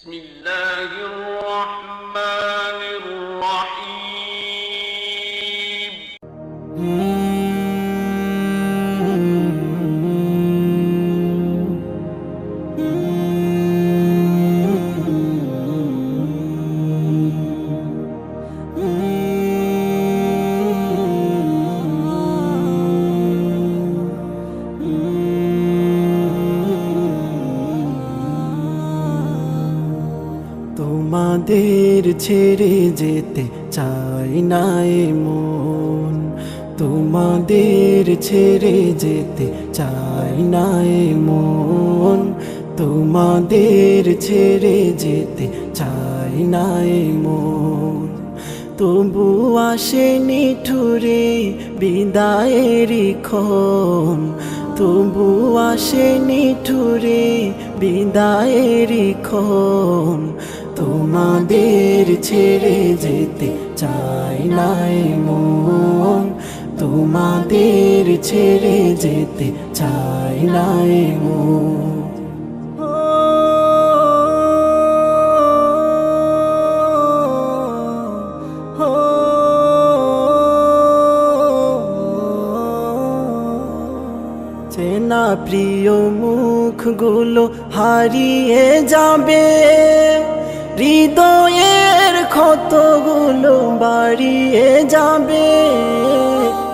بسم الله الرحمن الرحيم তোমাদের ছেড়ে যেতে চাই না এ মন, তোমাদের ছেড়ে যেতে চাই না এ মন, তোমাদের ছেড়ে যেতে চাই না এ মন। তবু আসেনি ঠুরে বিদায়েরই ক্ষণ, তবু আসেনি ঠুরে বিদায়েরই ক্ষণ। তোমাদের ছেড়ে যেতে চাই না এ মন, তোমাদের ছেড়ে যেতে চাই না এ মন। চেনা প্রিয় মুখগুলো হারিয়ে যাবে, হৃদয়ের ক্ষতগুলো বাড়িয়ে যাবে।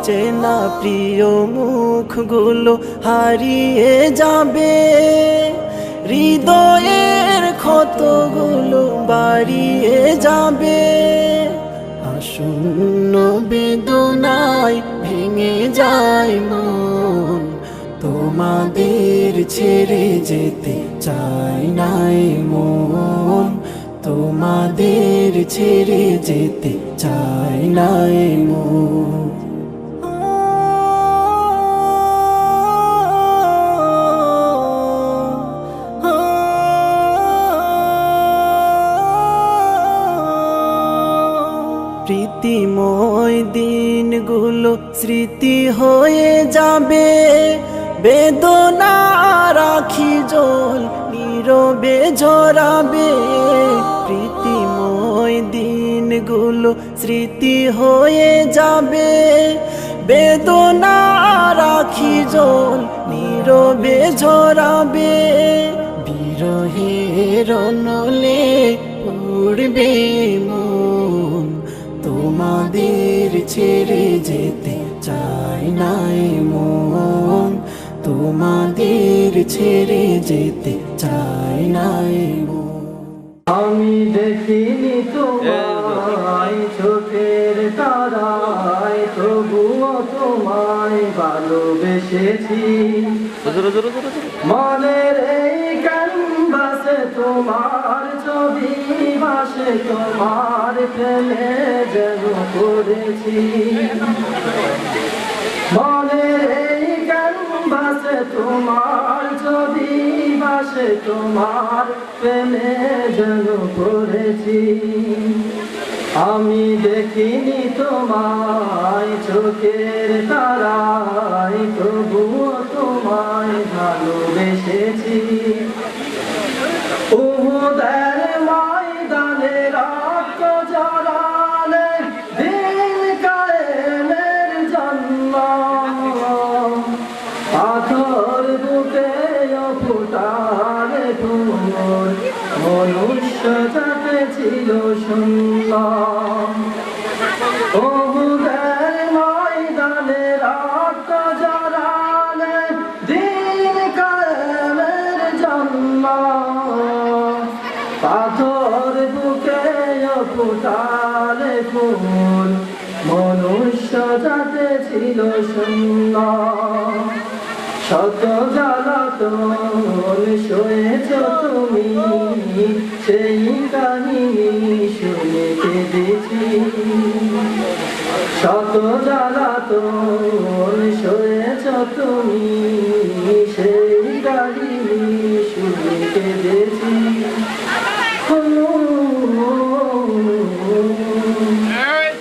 চেনা প্রিয় মুখগুলো হারিয়ে যাবে, হৃদয়ের ক্ষতগুলো বাড়িয়ে যাবে। আসন্ন বেদনায় ভেঙে যায় মন, তোমাদের ছেড়ে যেতে চাই না এ মন, তোমাদের ছেড়ে যেতে চাই না এ মন। প্রীতিময় দিনগুলো স্মৃতি হয়ে যাবে, বেদনা রাখি জল নীরবে ঝরাবে। প্রীতিময় দিনগুলো স্মৃতি হয়ে যাবে, বেদনা রাখি জল নীরবে ঝরাবে। বিরহের নলে পড়বে মন, তোমাদের ছেড়ে যেতে চাই না এ মন, তোমাদের ছেড়ে যেতে চাই না এ মন। আমি দেখিনি তোমায় চোখের তারায়, তবুও তোমায় ভালোবেসেছি। মনের এই ক্যানভাসে তোমার ছবি ভাসে, তোমার প্রেমে যেন পড়েছি। মনের এই ক্যানভাসে তোমার ছবি ভাসে, তোমার প্রেমে যেন পড়েছি। আমি দেখিনি তোমায় চোখের তারায়, তবুও তোমায় ভালোবেসেছি। উহুদের ময়দানে রক্ত ঝরালে দিন কায়েমের জন্য, পাথর বুকে ফুটালে তোমার মনুষ্য যাতে ছিল শূন্য। উহুদের ময়দানে রক্ত ঝরালে দিন কায়েমের জন্য, পাথর বুকে ফুটালে ফুল মনুষ্য যাতে ছিল শূন্য। শত জ্বালাতন সয়েছ তুমি, সেই কাহিনী শুনে কেঁদেছি। শত জ্বালাতন সয়েছ তুমি, সেই কাহিনী শুনে কেঁদেছি।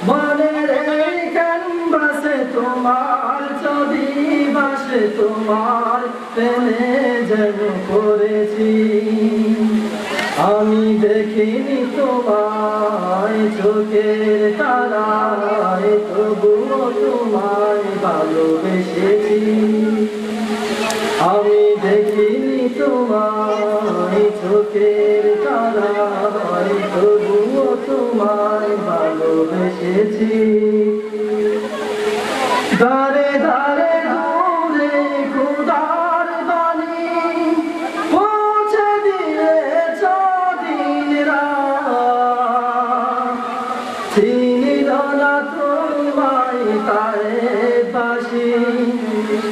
মনের এই ক্যানভাসে তোমার ছবি ভাসে, তোমার প্রেমে যেন পড়েছি। আমি দেখিনি তোমায় চোখের তারায়, তবুও তোমায় ভালোবেসেছি। আমি দেখিনি তোমায় চোখের তারায়, তবুও তোমায় ভালোবেসেছি। দারে দারে দূরে খোদার বাণী পৌঁছে দিয়েছ দিন রাত, চিনিল না তোমায় তারে বাসি,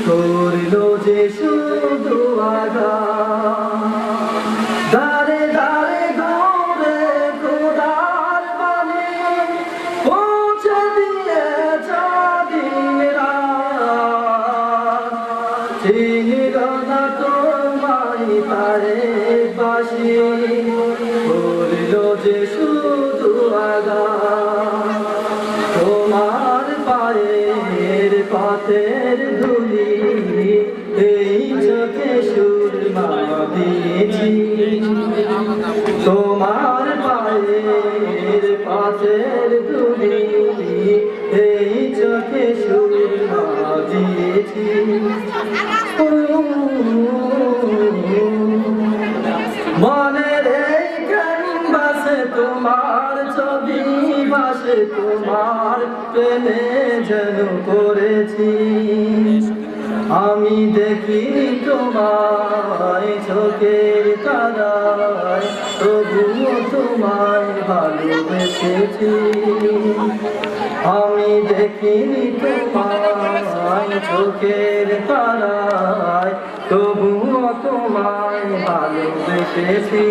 করল যে শুধু আঘাত। দারে দারে দূরে খোদার বাণী পৌঁছে দিয়েছ দিন রাত, চিনিল না তোমায় তারে বাসি, করল যে শুধু আঘাত। তোমার পায়ের পাতের ধুলি এই চোখে সুরমা দিয়েছি। তোমার পায়ের পাতের ধুলি এই চোখে সুরমা দিয়েছি। মনের এই ক্যানভাসে তোমার ছবি ভাসে, তোমার প্রেমে যেন করেছি। আমি দেখি তোমায় চোখের তারায়, তবুও তোমায় ভালোবেসেছি। আমি দেখিনি তোমায় চোখের তারায়, তবুও তোমায় ভালোবেসেছি।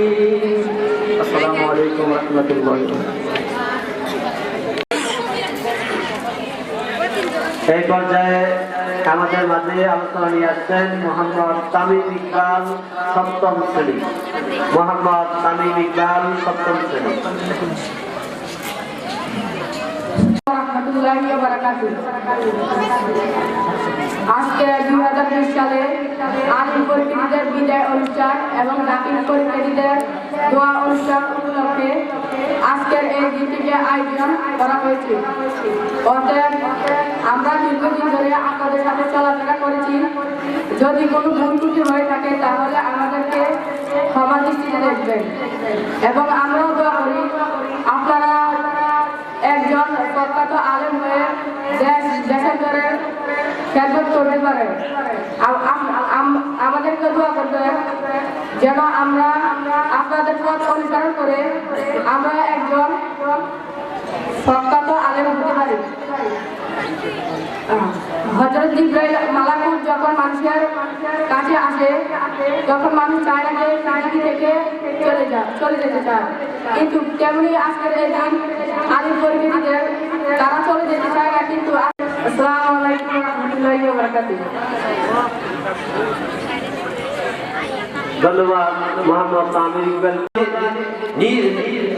আসসালামু আলাইকুম ওয়া রাহমাতুল্লাহি ওয়া বারাকাতুহু। এই পর্যায়ে আমাদের মাঝে আলোচনা নিয়ে আসছেন মোহাম্মদ তামিম ইকবাল, সপ্তম শ্রেণী। মোহাম্মদ তামিম ইকবাল, সপ্তম শ্রেণী। আজকে 2020 সালে আলিম পরীক্ষার্থীদের বিদায় অনুষ্ঠান এবং দাখিল পরীক্ষার্থীদের দোয়া অনুষ্ঠান উপলক্ষে আজকের এই দিনটিকে আয়োজন করা হয়েছে। অতএব আমরা দীর্ঘদিন ধরে আপনাদের সাথে চলাফেরা করেছি। যদি কোনো ভুল ত্রুটি হয়ে থাকে তাহলে আমাদেরকে ক্ষমা দৃষ্টিতে দেখবেন এবং আমরাও দোয়া করি আপনারা একজন প্রখ্যাত আলেম হয়ে দেশের ধরে খেদমত করতে পারে। আমাদেরকে দোয়া করবেন যেন আমরা আপনাদের পথ অনুসরণ করে আমরা একজন প্রখ্যাত আলেম হতে পারি। হযরত জিবরাইল মালাকুল যখন মানুষের কাছে আসে তখন মানুষ চায় না যে পৃথিবী থেকে চলে যেতে চায়, কিন্তু তেমনি আজকের এই দিন আলিম পরিবারীদের তারা চলে যেতে চায় না। কিন্তু আসসালামু আলাইকুম ওয়া রাহমাতুল্লাহি ওয়া বারাকাতুহু। ধন্যবাদ মোহাম্মদ তামিম ইকবাল।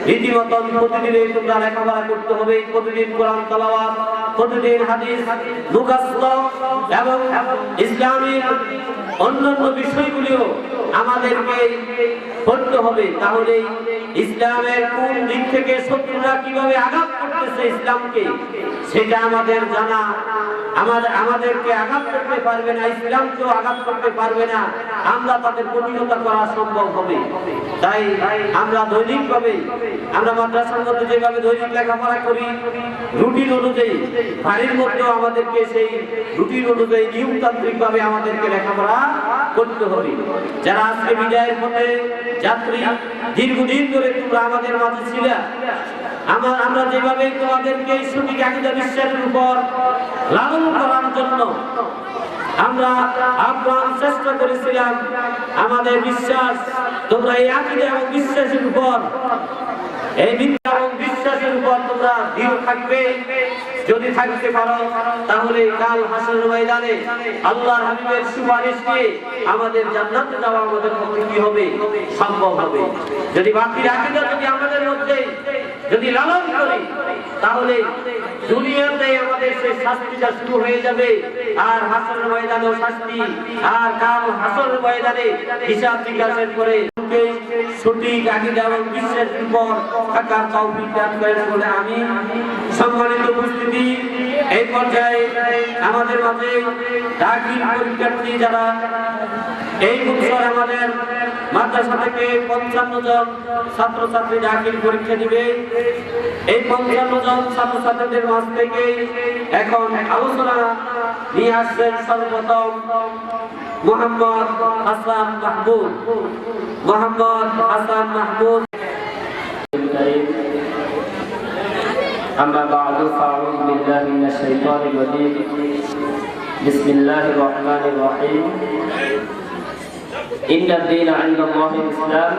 রীতিমতন প্রতিদিন তোমরা লেখাপড়া করতে হবে, প্রতিদিন কোরআন তেলাওয়াত, প্রতিদিন হাদিস মুখস্থ এবং ইসলামের অন্যান্য বিষয়গুলিও আমাদেরকে পড়তে হবে। তাহলে ইসলামের কোন দিক থেকে শত্রুরা কিভাবে আঘাত করতেছে ইসলামকে সেটা আমাদের জানা। আমাদেরকে আঘাত করতে পারবে না, ইসলামকেও আঘাত করতে পারবে না, আমরা তাদের প্রতিহত করা সম্ভব হবে। তাই আমরা দৈনিকভাবে আমরা মাদ্রাসার মধ্যে যেভাবে দৈনিক লেখাপড়া করি রুটিন অনুযায়ী, বাড়ির মধ্যেও আমাদেরকে সেই রুটিন অনুযায়ী নিয়মতান্ত্রিক ভাবে আমাদেরকে লেখাপড়া করতে হবে। যারা আজকে বিদায়ের পথে যাত্রী, দীর্ঘদিন ধরে তোমরা আমাদের মাঝে ছিলে, আমরা যেভাবে তোমাদেরকে সঠিক আকীদা বিশ্বাসের উপর লালন করার জন্য আমরা আপ্রাণ চেষ্টা করেছিলাম, আমাদের বিশ্বাস তোমরা এই আকীদা এবং বিশ্বাসের উপর, এই বিদ্যা এবং বিশ্বাসের উপর তোমরা দৃঢ় থাকবে। যদি থাকতে পারো তাহলে কাল হাসরের ময়দানে আল্লাহর হাবিবের সুপারিশ নিয়ে আমাদের জান্নাতে যাওয়া আমাদের পক্ষে কি হবে? সম্ভব হবে। যদি বাকি আকীদা যদি আমাদের মধ্যে যদি লালন করি তাহলে দুনিয়াতে আমাদের সেই শাস্তিটা শুরু হয়ে যাবে, আর হাসরের ময়দানেও শাস্তি, আর কাল হাসরের ময়দানে হিসাব জিজ্ঞাসা করে সঠিক আকীদা এবং বিশ্বাসের উপর থাকার তৌফিক দান করেন বলে আমি সম্মানিত উপস্থিতি এই পর্যায়ে আমাদের মাঝে দাখিল পরীক্ষার্থী যারা এই বছর আমাদের মাদ্রাসা থেকে 55 জন ছাত্রছাত্রী দাখিল পরীক্ষা দিবে। এই 55 জন ছাত্রছাত্রীদের মাঝ থেকে এখন আলোচনা নিয়ে আসছেন সর্বপ্রথম মোহাম্মদ হাসান মাহমুদ। أما بعد فأعوذ بالله من الشيطان الرجيم بسم الله الرحمن الرحيم إن الدين عند الله الإسلام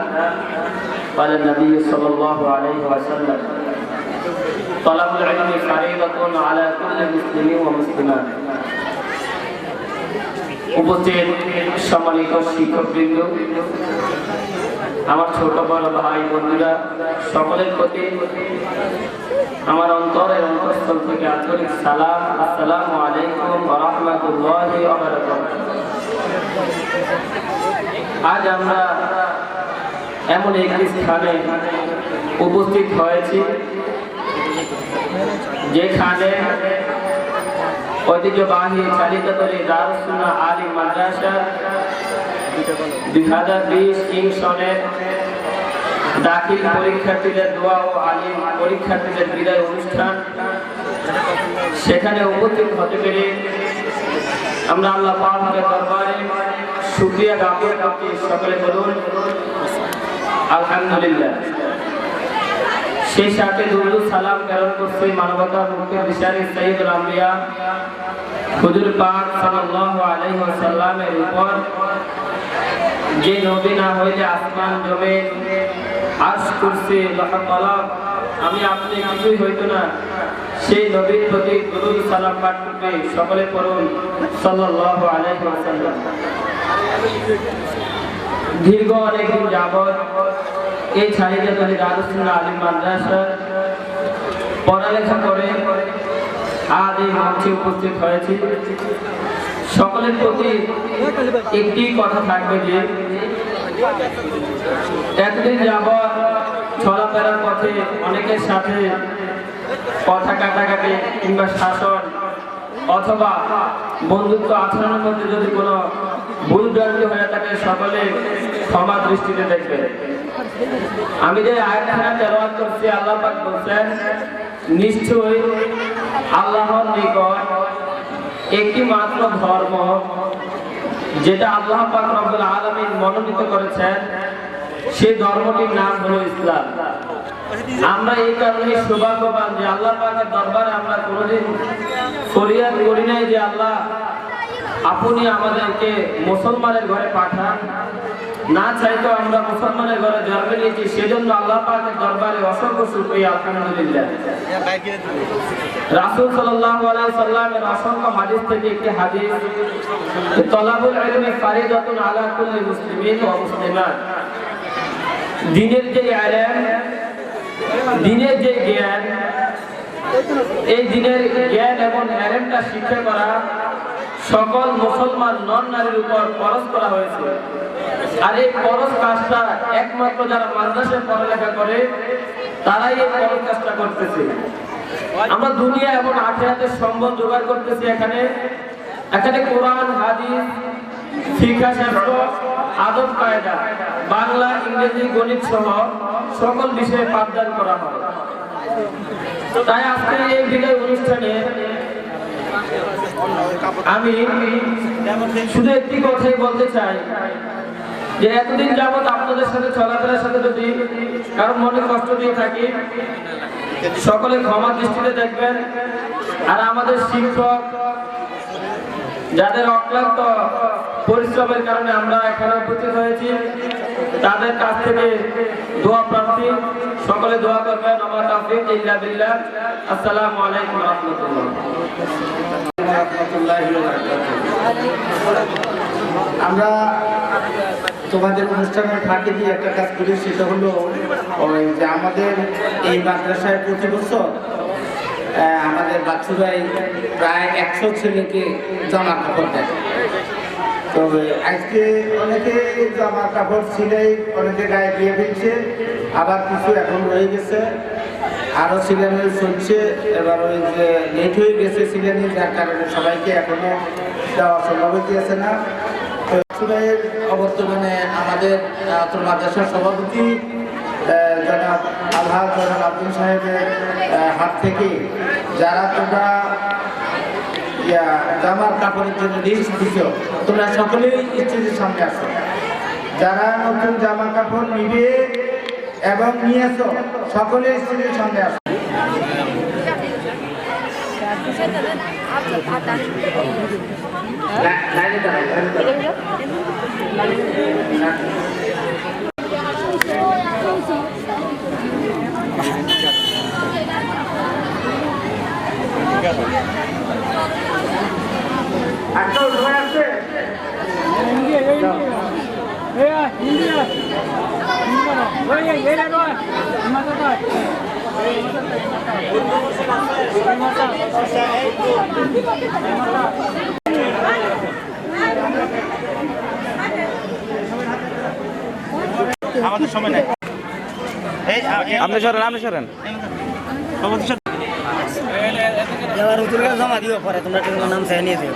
قال النبي صلى الله عليه وسلم طلب العلم فريضة على كل مسلم ومسلمة উপস্থিত সম্মানিত শিক্ষকবৃন্দ, আমার ছোট বড় ভাই বন্ধুরা, সকলের প্রতি আমার অন্তরের অন্তঃস্থল থেকে আন্তরিক সালাম। আসসালামু আলাইকুম ওয়া রাহমাতুল্লাহি ওয়া বারাকাতুহু। আজ আমরা এমন একটি স্থানে উপস্থিত হয়েছি যেখানে ঐতিহ্যবাহী চালিততলী দারুস সুন্নাহ আলিম মাদ্রাসা 2020 সনের দাখিল পরীক্ষার্থীদের দোয়া ও আলিম পরীক্ষার্থীদের বিদায় অনুষ্ঠান, সেখানে উপস্থিত হতে পেরে আমরা আল্লাহ পাকের দরবারে শুকরিয়া জ্ঞাপন করছি। সকলে বলুন আলহামদুলিল্লাহ। সেই সাথে দুরূদ সালাম প্রেরণ করছি মানবতার মুক্তির দিশারি সাইয়্যিদুল আম্বিয়া হুজুর পাক সাল্লাল্লাহু আলাইহি ওয়াসাল্লামের উপর, যে নবী না হইলে আসমান জমিন আরশ কুরসি লৌহ কলম আমি আপনি কিছুই হইতো না, সেই নবীর প্রতি দুরূদ সালাম পাঠ করবে। সকলে পড়ুন সাল্লাল্লাহু আলাইহি ওয়াসাল্লাম। দীর্ঘ অনেকদিন যাবৎ এই চালিততলী দারুস সুন্নাহ আলিম মাদ্রাসা পড়ালেখা করে আজ এই মঞ্চে উপস্থিত হয়েছি। সকলের প্রতি একটি কথা থাকবে যে এতদিন যাবৎ চলাফেরার পথে অনেকের সাথে কথা কাটাকাটি কিংবা শাসন অথবা বন্ধুত্ব আচরণের মধ্যে যদি কোনো ভুল ভ্রান্তি হয়ে থাকে সকলে ক্ষমা দৃষ্টিতে দেখবে। আমি যে আয়াতখানা তেলাওয়াত করছি, আল্লাহ পাক বলেন নিশ্চয়ই আল্লাহর নিকট একটি মাত্র ধর্ম যেটা আল্লাহ পাক রব্বুল আলামিন মনোনীত করেছেন, সেই ধর্মটির নাম হলো ইসলাম। আমরা এই কারণে সৌভাগ্যবান যে আল্লাহ পাকের দরবারে আমরা কোনোদিন ফরিয়াদ করি নাই যে আল্লাহ আপনি আমাদেরকে মুসলমানের ঘরে পাঠান, না চাইতো আমরা মুসলমানের ঘরে জন্ম নিয়েছি, সেজন্য আল্লাহ পাকের দরবারে অসংখ্য শুকরিয়া আলহামদুলিল্লাহ। রাসূল সাল্লাল্লাহু আলাইহি সাল্লামের অসংখ্য হাদিস থেকে একটি হাদিস, তলাবুল ইলমি ফারিদাতুন আলা কুল্লি মুসলিমিন ওয়া মুসলিমাত। দ্বীনের যে ইলম, দ্বীনের যে জ্ঞান, এই দ্বীনের জ্ঞান এবং ইলমটা শিক্ষা করা সকল মুসলমান নন নারীর উপর ফরজ করা হয়েছে। আর এই ফরজ কাজটা একমাত্র যারা মাদ্রাসায় পড়ালেখা করে তারাই এই ফরজ কাজটা করতেছে। আমরা দুনিয়া এবং আখিরাতের সম্বল জোগাড় করতেছি। এখানে কোরআন, হাদিস, ফিকহ শাস্ত্র, আদব কায়দা, বাংলা, ইংরেজি, গণিত সহ সকল বিষয়ে পাঠদান করা হয়। তাই আজকে এই বিদায় অনুষ্ঠানে আমি শুধু একটি কথাই বলতে চাই যে এতদিন যাবৎ আপনাদের সাথে চলাফেরার সাথে যদি কারো মনে কষ্ট দিয়ে থাকি, সকলে ক্ষমা দৃষ্টিতে দেখবেন। আর আমাদের শিক্ষক যাদের অক্লান্ত পরিশ্রমের কারণে আমরা এখানে উপস্থিত হয়েছি, তাদের কাছ থেকে দোয়া প্রার্থী, সকলে দোয়া করবেন। আমার তাওফীক ইল্লা বিল্লাহ। আসসালামু আলাইকুম ওয়া রাহমাতুল্লাহ। আমরা তোমাদের অনুষ্ঠানের ফাঁকে দিয়ে একটা কাজ করি, সেটা হলো ওই যে আমাদের এই মাদ্রাসায় প্রতি বছর আমাদের বাচ্চারাই প্রায় 100 ছেলেকে জামা কাপড় দেয়। তবে আজকে অনেকে জামা কাপড় ছিলাই অনেকে গায়ে দিয়ে ফেলছে, আবার কিছু এখন রয়ে গেছে, আরও সিলানি চলছে। এবার ওই যে লেট হয়ে গেছে সিলানি, যার কারণে সবাইকে এখনো দেওয়া সম্ভব হইতেছে না। তো সুরাইয়ের অবর্তমানে আমাদের মাদ্রাসার সভাপতি জনাব আলহাজ জনাব আব্দুল সাহেবের হাত থেকে যারা তোমরা জামার কাপড়ের জন্য লিস্ট দিচ্ছ, তোমরা সকলেই স্টেজের সামনে আসো। যারা নতুন জামা কাপড় নিবে এবং নিয়েছ সকলে স্টেজের সামনে আসো। আমাদের সময় নেই। আপনি সরেন এবার হুজুরকে জমা দিও, পরে তোমরা নাম চাই নিয়ে দিও।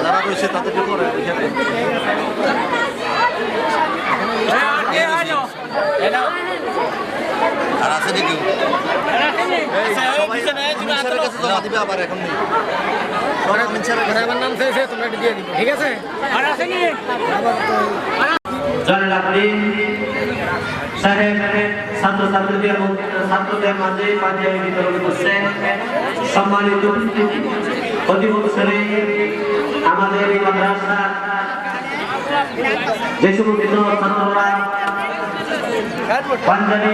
যারা রয়েছে তাদের করে আর আছে নাকি জমা দিবে আবার এখন নেই। নাম চাইছে তোমরা দিয়ে দিবে, ঠিক আছে? আর আছে কি সাহেব ছাত্রদের মাঝে পাঞ্জাবি বিতরণ করছেন। সম্মানিত অধিবক্তারে আমাদের এই মাদ্রাসা যে সমস্ত ছাত্ররা পাঞ্জাবি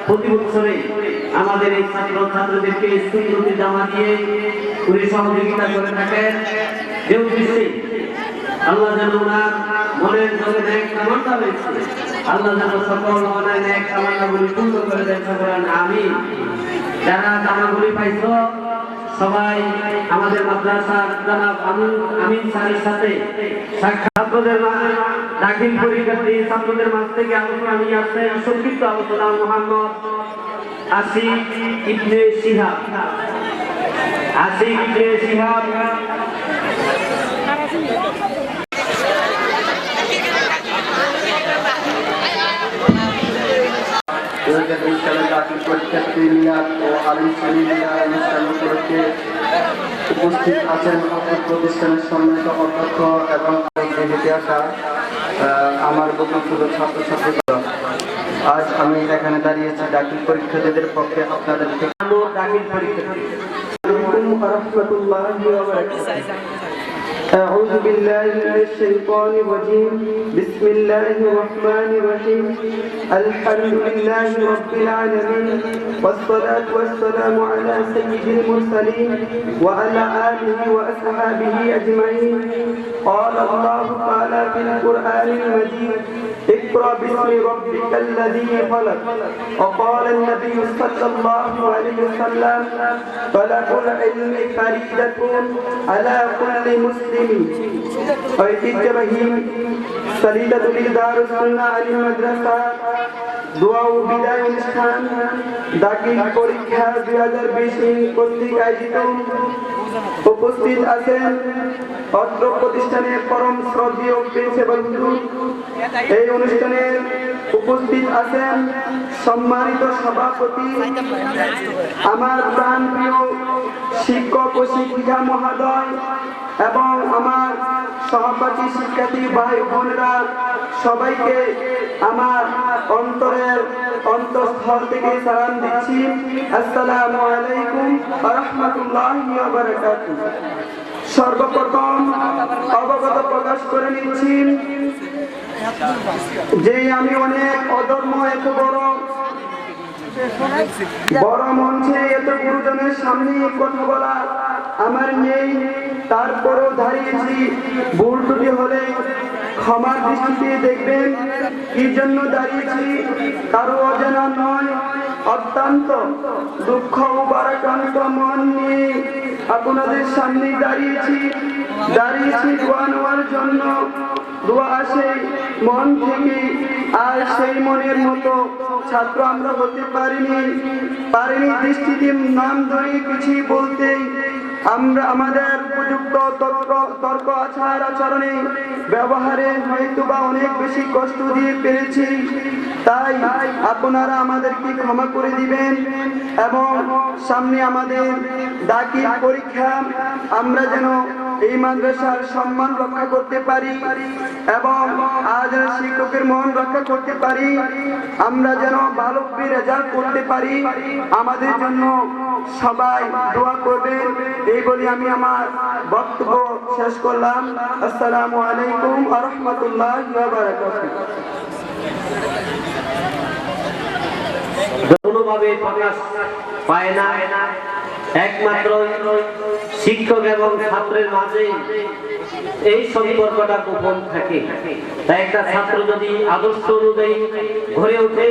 প্রতি বছরে আমাদের এই ছাত্রদেরকে স্কুল জামা দিয়ে পুরো সহযোগিতা করে থাকেন। যে উদ্দেশ্যে আল্লাহ যেন ওনার মনের জগতে কামনা রয়েছে, আল্লাহ যেন সকল মনের ন্যাক কামনাগুলি পূর্ণ করে দেন। সকলেন আমিন। যারা জামাগুলি পাইছ সবাই আমাদের মাদ্রাসার জনাব আমিন স্যারের সাথে ছাত্রদের দাখিল পরীক্ষার্থী ছাত্রদের মাঝ থেকে আলোচনা নিয়ে আসছেন। সংক্ষিপ্ত আলোচনা মোহাম্মদ আসিক ইবনে শিহাব। উপস্থিত আছেন প্রতিষ্ঠানের সম্মানিত অধ্যক্ষ এবং আমার বন্ধুগুলো ছাত্রছাত্রীরা। আজ আমি এখানে দাঁড়িয়েছি দাখিল পরীক্ষার্থীদের পক্ষে আপনাদেরকে দাখিল পরীক্ষার্থী। أعوذ بالله من الشيطان الرجيم بسم الله الرحمن الرحيم الحمد لله رب العالمين والصلاة والسلام على سيد المرسلين وعلى آله وأصحابه أجمعين قال الله تعالى في القرآن المجيد اقرأ باسم ربك الذي خلق وقال النبي صلى الله عليه وسلم طلب العلم فريضة على كل مسلم ঐতিহ্যবাহী সালিলাতুল দারুস সুন্নাহ আলী মাদ্রাসা দোয়া ও বিদায় অনুষ্ঠান দাখিল পরীক্ষা 2020 কর্তৃক আয়োজিত। উপস্থিত আছেন অত্র প্রতিষ্ঠানের পরম শ্রদ্ধেয় প্রিন্সিপাল হুজুর। এই অনুষ্ঠানে উপস্থিত আছেন সম্মানিত সভাপতি আমার প্রাণপ্রিয় শিক্ষক ও শিক্ষিকা মহোদয় এবং আমার সহপাঠী শিক্ষার্থী ভাই বোনেরা, সবাইকে আমার অন্তঃস্থল থেকে সালাম দিচ্ছি। আসসালামু আলাইকুম ওয়া রাহমাতুল্লাহি ওয়া বারাকাতুহু। সর্বপ্রথম অবগত প্রকাশ করে নিচ্ছি যে আমি অনেক অধর্ম এত বড় বড় মঞ্চে এত গুরুজনের সামনে কথা বলা আমার নেই, তারপরও দাঁড়িয়েছি। ভুল ত্রুটি হলে ক্ষমার দৃষ্টিতে দেখবেন। কি জন্য দাঁড়িয়েছি কারো অজানা নয়, অত্যন্ত দুঃখ ও ভারাক্রান্ত মন নিয়ে আপনাদের সামনে দাঁড়িয়েছি দোয়া নেওয়ার জন্য। দোয়া আসে মন থেকে, আর সেই মনের মতো ছাত্র আমরা হতে পারিনি দৃষ্টিতে নাম ধরে কিছু বলতে। আমরা আমাদের উপযুক্ত তর্ক আচরণে ব্যবহারে হয়তোবা অনেক বেশি কষ্ট দিয়ে পেরেছি, তাই আপনারা আমাদেরকে ক্ষমা করে দিবেন। এবং সামনে আমাদের দাখিল পরীক্ষা, আমরা যেন এই মাদ্রাসার সম্মান রক্ষা করতে পারি এবং আজ শিক্ষকের মন রক্ষা করতে পারি, আমরা যেন ভালো রেজাল্ট করতে পারি। আমাদের জন্য সবাই দোয়া করবেন, এই বলে আমি আমার বক্তব্য শেষ করলাম। আসসালামু আলাইকুম ওয়া রাহমাতুল্লাহি ওয়া বারাকাতুহু। কোনোভাবে প্রকাশ পায় না, একমাত্র শিক্ষক এবং ছাত্রের মাঝে এই সম্পর্কটা গোপন থাকে। তাই একটা ছাত্র যদি আদর্শ অনুযায়ী গড়ে ওঠে,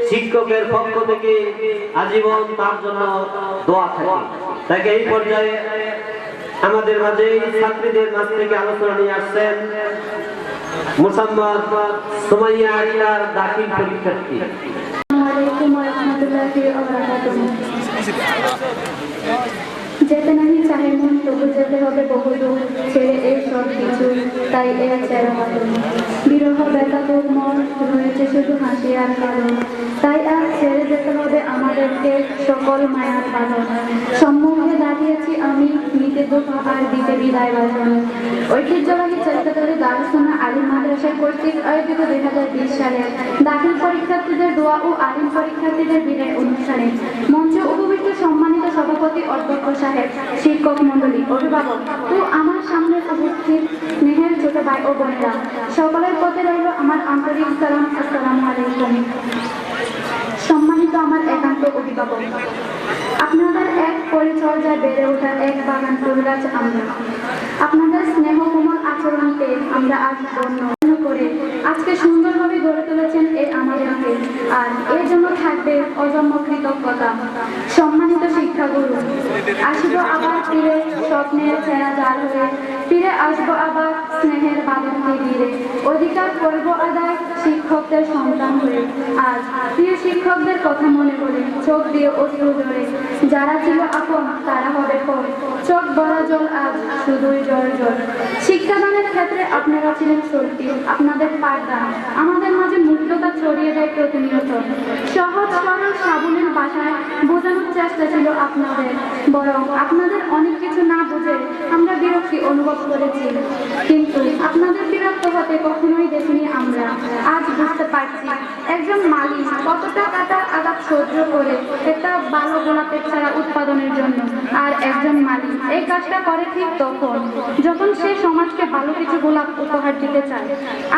শিক্ষকের পক্ষ থেকে আজীবন তার জন্য দোয়া থাকে। তাই এই পর্যায়ে আমাদের মাঝে ছাত্রীদের মাঝ থেকে আলোচনা নিয়ে আসছেন মুসাম্মাদ সুমাইয়া আক্তার, দাখিল পরীক্ষার্থী। যেতে নাহি চাহে মন, তবু যেতে হবে বহু দূর, ছেড়ে এই সব কিছু, তাই এর চেরা বাদন বিরহ ব্যথাতুর মন রয়েছে শুধু হাসি আর কারণ, তাই আর ছেড়ে যেতে হবে আমাদেরকে সকল মায়ার বাঁধন। সম্মুখে দাঁড়িয়েছি আমি, নিতে দুঃখ আর দিতে বিদায় বাজন। ঐতিহ্যবাহী চৈতাতলী দারুস সুন্নাহ আলিম মাদ্রাসা কর্তৃক আয়োজিত 2020 সালের দাখিল পরীক্ষার্থীদের দোয়া ও আলিম পরীক্ষার্থীদের বিদায় অনুষ্ঠানে মঞ্চে উপবিষ্ট সম্মানিত সভাপতি অধ্যক্ষ সাহেব, শিক্ষক মন্ডলী, অভিভাবক ও আমার সামনে উপস্থিত স্নেহের ছোট ভাই ও বোনেরা, সকলের পথে রইল আমার আন্তরিক সালাম। আসসালামু আলাইকুম। সম্মানিত আমার একান্ত অভিভাবক, আপনাদের এক পরিচর্যায় বেড়ে ওঠা এক বাগান ফুল গাছ আমরা। আপনাদের স্নেহ কোমল আচরণকে আমরা আজ বর্ণ করে আজকে সুন্দরভাবে গড়ে তুলেছেন এই আমাদেরকে, আর এর জন্য থাকবে অজন্ম কৃতজ্ঞতা। সম্মানিত শিক্ষাগুরু, আসবো আবার ফিরে স্বপ্নের ছেঁড়া জাল হয়ে, ফিরে আসবো আবার স্নেহের বাঁধনকে ঘিরে, অধিকার করব আদায় শিক্ষকদের সন্তান হয়ে। আজ প্রিয় শিক্ষকদের কথা মনে করে চোখ দিয়ে অশ্রু ঝরে, যারা ছিল আপন তারা হবে পর, চোখ ভরা জল আজ শুধুই জল জল। শিক্ষাদানের ক্ষেত্রে আপনারা ছিলেন সত্যি, আপনাদের পাঠদান আমাদের মাঝে মুগ্ধতা ছড়িয়ে দেয় প্রতিনিয়ত। সহজ সরল সাবলীল ভাষায় বোঝানোর চেষ্টা ছিল আপনাদের, বরং আপনাদের অনেক কিছু না বুঝে আমরা বিরক্তি অনুভব করেছি, কিন্তু আপনাদের বিরক্ত হতে কখনোই দেখিনি আমরা। আজ বুঝতে পারছি একজন মালিক কতটা কাটা আঘাত সহ্য করে একটা ভালো গোলাপের চারা উৎপাদনের জন্য, আর একজন মালিক এই কাজটা করে ঠিক তখন যখন সে সমাজকে ভালো কিছু গোলাপ উপহার দিতে চায়।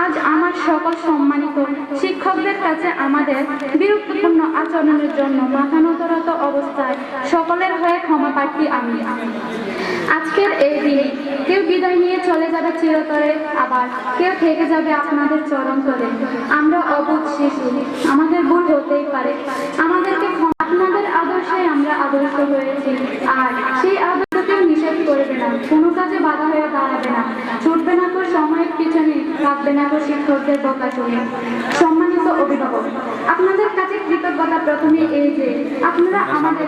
আজ আমার সকল সম্মানিত শিক্ষকদের কাছে আমাদের বিরক্তিপূর্ণ আচরণের জন্য মাথা নতরত অবস্থায় সকলের হয়ে ক্ষমা প্রার্থী আমি। আজকের এই দিনে কেউ বিদায় নিয়ে চলে যাবে চিরতরে, আবার কেউ থেকে যাবে আপনাদের চরণ তলে। আমরা অবুঝ শিশু, আমাদের ভুল হতেই পারে, আমাদেরকে আপনাদের আদর্শে আমরা আদর্শ হয়েছি, আর সেই আদর্শ কেউ নিষেধ করবে না, কোনো কাজে বাধা হয়ে দাঁড়াবে না, ছুটবে না তো সময়ের পিছনে, থাকবে না তো শিক্ষকদের বকা শুনে। সম্মানিত অভিভাবক, আপনাদের কাছে কৃতজ্ঞতা প্রথমে এই যে আপনারা আমাদের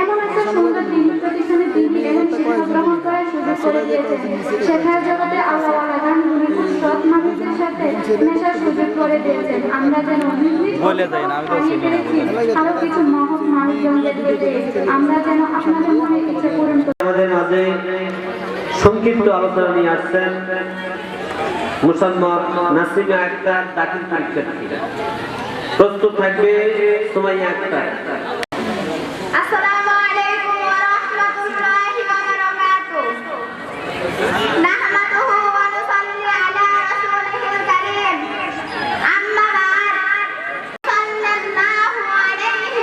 এমন একটা সুন্দর দিন প্রতিষ্ঠানে দিনই এবং শিক্ষা গ্রহণ করার সুযোগ করে দিয়েছেন। শেখার জগতে আল্লাহওয়ালা গান গুণীগুণ সৎ মানুষদের সাথে মেশার সুযোগ করে দিয়েছেন। আমরা যেন আরো কিছু মহৎ মানুষজনদেরকে পেয়ে আমরা যেন আপনাদের মনে ইচ্ছে পূরণ করি। আমাদের মাঝে সংক্ষিপ্ত আলোচনা নিয়ে আসছেন মুসাম্মাদ নাসিমা আক্তার, দাখিল পরীক্ষার্থী। প্রস্তুত থাকবে সুমাইয়া আক্তার। আসসালামু আলাইকুম ওয়া রাহমাতুল্লাহি ওয়া বারাকাতুহু। নাহমাদুহু ওয়া নুসাল্লি আলা রাসূলিহিল কারীম। আম্মা বা'দ। সাল্লাল্লাহু আলাইহি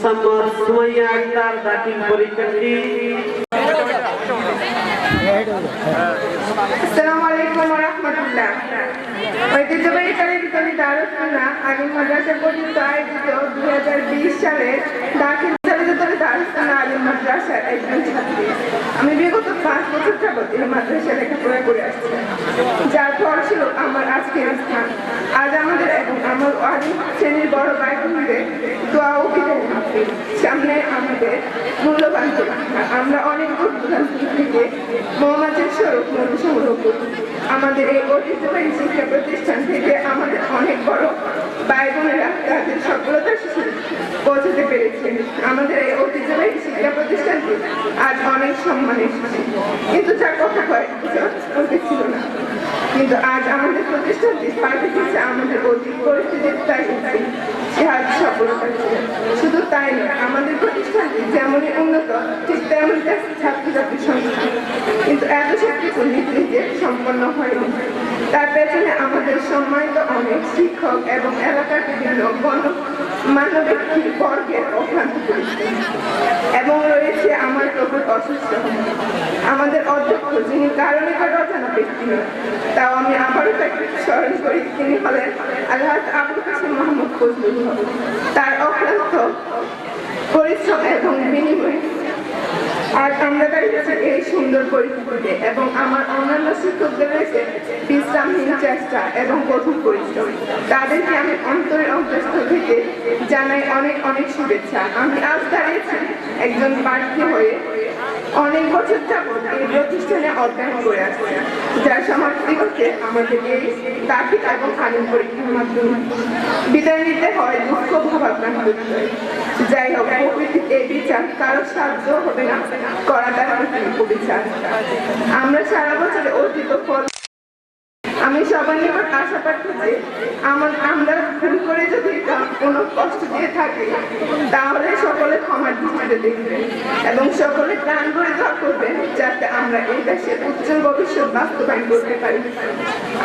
মুসাম্মদ সুমাইয়া আক্তার দাখিল পরীক্ষার্থী। আসসালামু আলাইকুম ওয়া রাহমাতুল্লাহ। ঐতিহ্যবাহী কারিগরি দারুস সুন্নাহ আলিম মাদ্রাসা পরিচিত আয়োজিত 2020 সালে দাখিল দারুস সুন্নাহ আলিম মাদ্রাসার একজন ছাত্রী। আমি বিগত 5 বছর যাবত এই মাদ্রাসায় লেখাপড়া করে আসছি, যার ফল ছিল আমার আজকের স্থান। আজ আমাদের এবং আমার আলিম শ্রেণীর বড় ভাই বোনদের দোয়া ও বিদায় মাহফিল। সামনে আমাদের মূল্যবান পরীক্ষা। আমরা অনেক দূর দূরান্ত থেকে মৌমাছির স্বরূপ মধু সংগ্রহ করি। আমাদের এই ঐতিহ্যবাহী শিক্ষা প্রতিষ্ঠান থেকে আমাদের অনেক বড় ভাই বোনেরা তাদের সফলতার শিশু পৌঁছতে পেরেছেন। আমাদের এই ঐতিহ্যবাহী শিক্ষা প্রতিষ্ঠানটি আজ অনেক সম্মানে এসেছে, কিন্তু যার কথা কয় ছিল না। কিন্তু আজ আমাদের প্রতিষ্ঠানটি পাল্টে দিচ্ছে আমাদের অতীত পরিস্থিতির তাই সে আজ সফলতা ছিল। শুধু তাই নয়, আমাদের প্রতিষ্ঠানটি যেমনই উন্নত ঠিক তেমনই ছাত্রছাত্রীর সংখ্যা, কিন্তু এত সব কিছু নিজে সম্পন্ন হয়নি। তার পেছনে আমাদের সম্মানিত অনেক শিক্ষক এবং এলাকার বিভিন্ন মানবিক বর্গের অক্লান্ত পরিশ্রম এবং রয়েছে আমার প্রভুর অসুস্থ আমাদের অধ্যক্ষ, যিনি কারণে অজানা ব্যক্তি নয়, তাও আমি আবারও তাকে স্মরণ করি। তিনি হলেন আল্লাহ আবুল কাসেম মোহাম্মদ ফজলুল হক। তার অক্লান্ত পরিশ্রম এবং বিনিময়ে আজ আমরা দাঁড়িয়েছি এই সুন্দর পরিস্থিতিতে, এবং আমার অন্যান্য শিক্ষকদের রয়েছে বিশ্রামহীন চেষ্টা এবং কঠোর পরিশ্রম। তাদেরকে আমি অন্তরের অন্তঃস্থল থেকে জানাই অনেক অনেক শুভেচ্ছা। আমি আজ দাঁড়িয়েছি একজন প্রার্থী হয়ে অনেক বছর যাবত এই প্রতিষ্ঠানে অধ্যয়ন করে আসছে, যার সমাপ্তি হচ্ছে আমাদের এই দাখিল এবং আলিম পরীক্ষার মাধ্যমে বিদায় নিতে হয় দুঃখ ভাবাক্রান্ত। যাই হোক, প্রকৃতির এই বিচার কারো সাহায্য হবে না করা, তার বিচার। আমরা সারা বছরে অর্জিত ফল আমি সবার নিকট আশা পাচ্ছি যে আমরা ভুল করে যদি কোনো কষ্ট দিয়ে থাকি, তাহলে সকলে ক্ষমার দৃষ্টিতে দেখবেন এবং সকলে প্রাণ করে দোয়া করবেন, যাতে আমরা এই দেশের উজ্জ্বল ভবিষ্যৎ বাস্তবায়ন করতে পারি।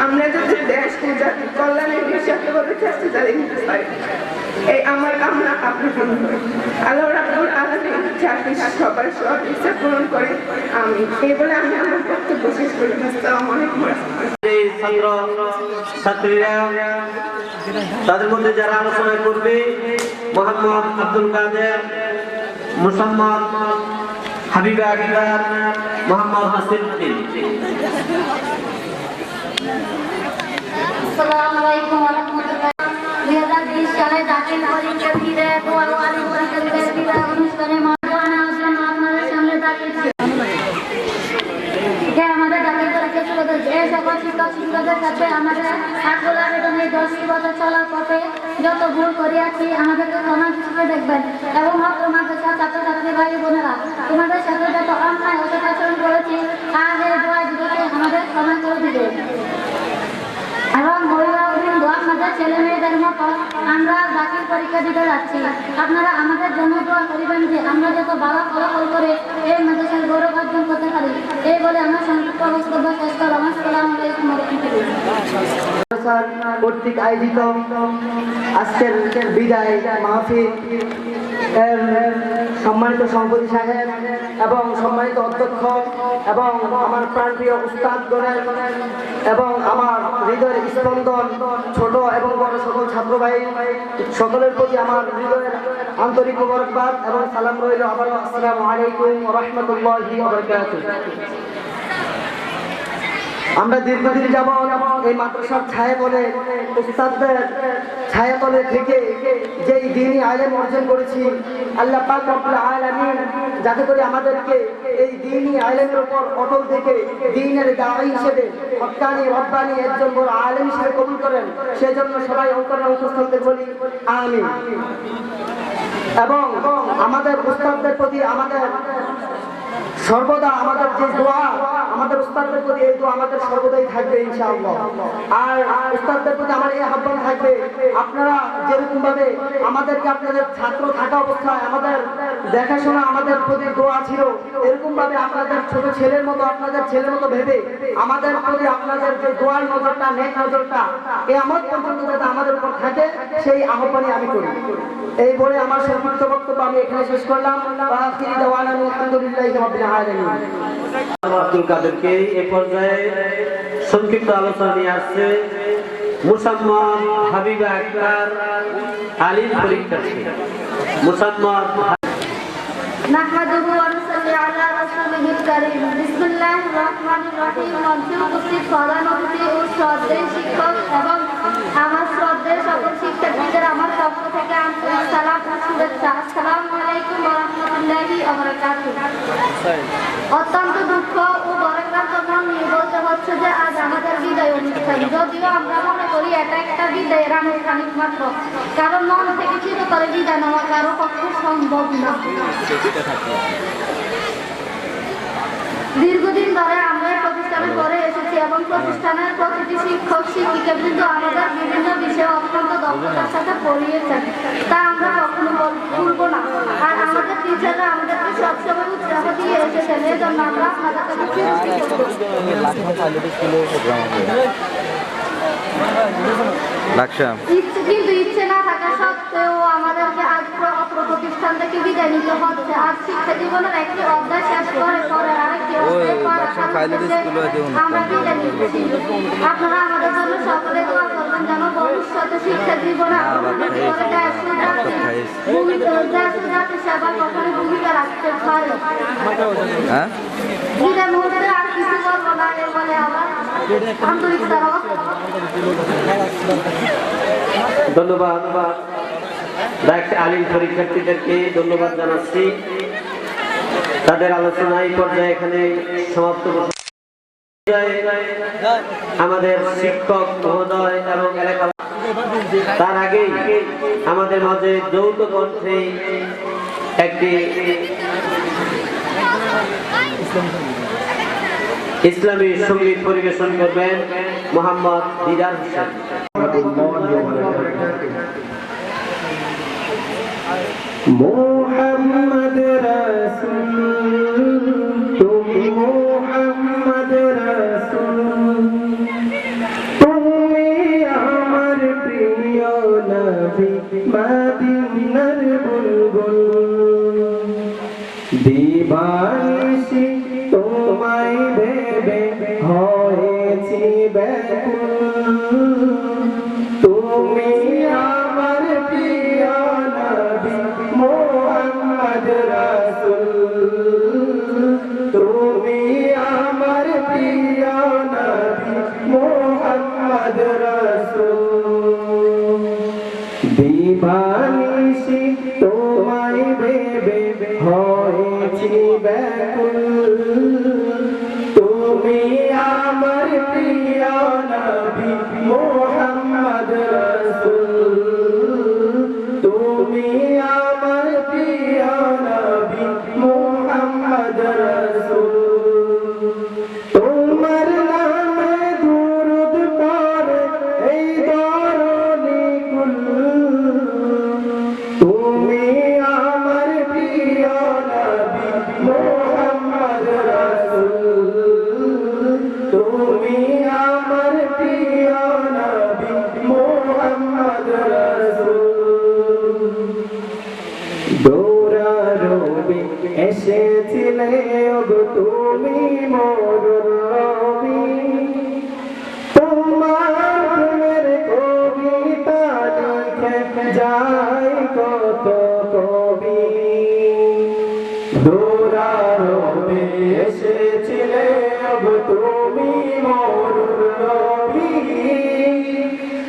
আমরা যাতে দেশ ও জাতির কল্যাণে নিঃস্বার্থভাবে চেষ্টা চালিয়ে নিতে পারি, এই আমার কামনা আপনার জন্য। আল্লাহ রাব্বুল আলামিন যাতে সবার সব ইচ্ছা পূরণ করে, আমি এই বলে আমি আমার বক্তব্য শেষ করি। আসসালামু আলাইকুম। ছাত্র ছাত্রীরা তাদের মধ্যে যারা আলোচনা করবে মোহাম্মদ আব্দুল কাদের, মুসাম্মদ হাবিবা আক্তার, মোহাম্মদ হাসিন উদ্দিন। আসসালামু আলাইকুম ওয়া রাহমাতুল্লাহ। 2020 সালে দাখিল পরীক্ষার্থীদের দোয়া ও আলিম পরীক্ষার্থীদের বিদায় অনুষ্ঠানে মানবতার জন্য আপনাদের সামনে দাঁড়িয়েছি। আমাদের দাখিল পরীক্ষা শুরু হয়েছে। এই সকল শিক্ষক শিক্ষকদের কাছে আমাদের আকুল আবেদন, এই 10 বছর চলার পথে যত ভুল করিয়াছি আমাদেরকে ক্ষমা হিসেবে দেখবেন, এবং তোমাদের ছাত্রছাত্রী ভাই বোনেরা তোমাদের সাথে যত অন্যায় অত্যাচারণ করেছি আজ এই দোয়া দিবসে আমাদের ক্ষমা করে দিবে। এবং অভিভাবকবৃন্দ, আপনাদের ছেলে মেয়েদের মতো আমরা দাখিল পরীক্ষা দিতে যাচ্ছি। আপনারা আমাদের জন্য দোয়া করিবেন যে আমরা যত ভালো ফলাফল করে এই মাদ্রাসার গৌরব অর্জন করতে পারি। এই বলে আমার সংক্ষিপ্ত বক্তব্য শেষ করলাম। আসসালামু আলাইকুম ওয়া রাহমাতুল্লাহ। কর্তৃক আয়োজিত আজকের বিদায় মাহফিল সম্মানিত সভাপতি সাহেব এবং সম্মানিত অধ্যক্ষ এবং আমার প্রাণপ্রিয় উস্তাদগণের এবং আমার হৃদয়ের স্পন্দন ছোট এবং বড় সকল ছাত্র ভাই সকলের প্রতি আমার হৃদয়ের আন্তরিক মোবারকবাদ এবং সালাম রইল। আবার আসসালামু আলাইকুম ওয়া রাহমাতুল্লাহি ওয়া বারাকাতুহু। আমরা দীর্ঘদিন যাবত এই মাদ্রাসার ছায়াতলে উস্তাদদের ছায়াতলে থেকে যেই দ্বীনি ইলম অর্জন করেছি, আল্লাহ পাক রব্বুল আলামিন যাতে করে আমাদেরকে এই দ্বীনি ইলমের উপর অটল থেকে দ্বীনের দাঈ হিসেবে হক্কানি রব্বানি একজন বড় আলেম হিসেবে কবুল করেন, সেজন্য সবাই অন্তরের অন্তঃস্থল থেকে বলি আমিন। এবং আমাদের উস্তাদদের প্রতি আমাদের সর্বদা আমাদের যে দোয়া, আমাদের উস্তাদদের প্রতি এই দোয়া আমাদের সর্বদাই থাকবে ইনশাআল্লাহ। আর উস্তাদদের প্রতি আমার এই আহ্বান থাকবে, আপনারা যেরকম ভাবে আমাদেরকে আপনাদের ছাত্র থাকা অবস্থায় আমাদের দেখাশোনা, আমাদের প্রতি দোয়া ছিল, এরকম ভাবে আপনাদের ছোট ছেলের মতো, আপনাদের ছেলের মতো ভেবে আমাদের প্রতি আপনাদের যে দোয়ার নজরটা, নেক নজরটা কিয়ামত পর্যন্ত যাতে আমাদের উপর থাকে, সেই আহ্বানই আমি করি। এই বলে আমার সংক্ষিপ্ত বক্তব্য আমি এখানে শেষ করলাম। আখিরি দাওয়ানা আলহামদুলিল্লাহি রাব্বিল আলামিন। আব্দুল কাদেরকে এই পর্যায়ে সংক্ষিপ্ত আলোচনা নিয়ে আসছে মুসাম্মদ হাবিবা আক্তার, আলিম পরীক্ষার্থী। মুসাম্মদ নাহমাদুহু ওয়া নুসাল্লি আলা রাসূলিহিল কারীম। বিসমিল্লাহির রহমানির রহিম। মঞ্চে উপস্থিত প্রধান অতিথি ও শ্রদ্ধেয় শিক্ষক এবং আমার শ্রদ্ধেয় সকল শিক্ষার্থীদের আমার পক্ষ থেকে আন্তরিক সালাম ও শুভেচ্ছা। আসসালামু আলাইকুম ওয়া রাহমাতুল্লাহি ওয়া বারাকাতুহু। অত্যন্ত দুঃখ ও ভারাক্রান্ত মন নিয়ে বলতে হচ্ছে যে আজ আমাদের বিদায় অনুষ্ঠান। যদিও আমরা মনে করি এটা একটা বিদায়ের আনুষ্ঠানিক মাত্র, কারণ মন থেকে চিরতরে বিদায় নেওয়া কারো পক্ষে সম্ভব না। দীর্ঘদিন ধরে আমরা প্রতিষ্ঠানে পড়ে এসেছি এবং প্রতিষ্ঠানের প্রতিটি শিক্ষক শিক্ষিকা কিন্তু আমাদের বিভিন্ন বিষয়ে অত্যন্ত দক্ষতার সাথে পড়িয়েছেন, তা আমরা কখনো ভুলবো না। আর আমাদের টিচাররা আমাদেরকে সবসময় উৎসাহ দিয়ে এসেছেন, এই জন্য আমরা আপনাদের কাছে কিন্তু ইচ্ছে না থাকা সত্ত্বেও আমাদেরকে আজ অত্র প্রতিষ্ঠান থেকে বিদায় নিতে হচ্ছে। আজ শিক্ষা জীবনের একটি অধ্যায় শেষ করে পরে আরেকটি আমরা বিদায় নিচ্ছি। আপনারা আমাদের জন্য সকলে দোয়া করবেন যেন ভবিষ্যতে শিক্ষা জীবনে সেবা কখনো ভূমিকা রাখতে পারে। বিদায় মুহূর্তে আর কিছু করবো না, এর বলে আবার আন্তরিক ধন্যবাদ। আলিম পরীক্ষার্থীদেরকে ধন্যবাদ জানাচ্ছি। তাদের আলোচনা এই পর্যায়ে এখানে সমাপ্ত। আমাদের শিক্ষক মহোদয় এবং এলাকা, তার আগেই আমাদের মাঝে যৌথ কণ্ঠে একটি ইসলামী সঙ্গীত পরিবেশন করবেন মোহাম্মদ দিদার হোসেন। মোহাম্মদ রাসূল, তুমি মোহাম্মদ রাসূল, তুমি আমার প্রিয় নবী, মদিনার বুলবুল। দিবানিশি তোমায় ভেবে হয়েছি ব্যাকুল, তুমি আমার প্রিয় নবী মোহাম্মদ রাসূল, তুমি আমার প্রিয় নবী মোহাম্মদ রাসূল। দিবানিশি তোমায় ভেবে হয়েছি ব্যাকুল, তুমি আমার প্রিয় নবী মোহাম্মদ রাসূল, তুমি আমার প্রিয় নবী মোহাম্মদ রাসূল। তোমার নামে দুরূদ পড়ে এই ধরণী কুল, তুমি আমার প্রিয় নবী মোহাম্মদ রাসূল, তুমি আমার প্রিয় নবী মোহাম্মদ রাসূল। দৌড়ারবি এসেছিলে ওগো তুমি মোর রবি, তোমার প্রেমের কবিতা লিখে যায় কত কবি। দৌড়ারবি এসেছিলে ওগো তুমি মোর রবি,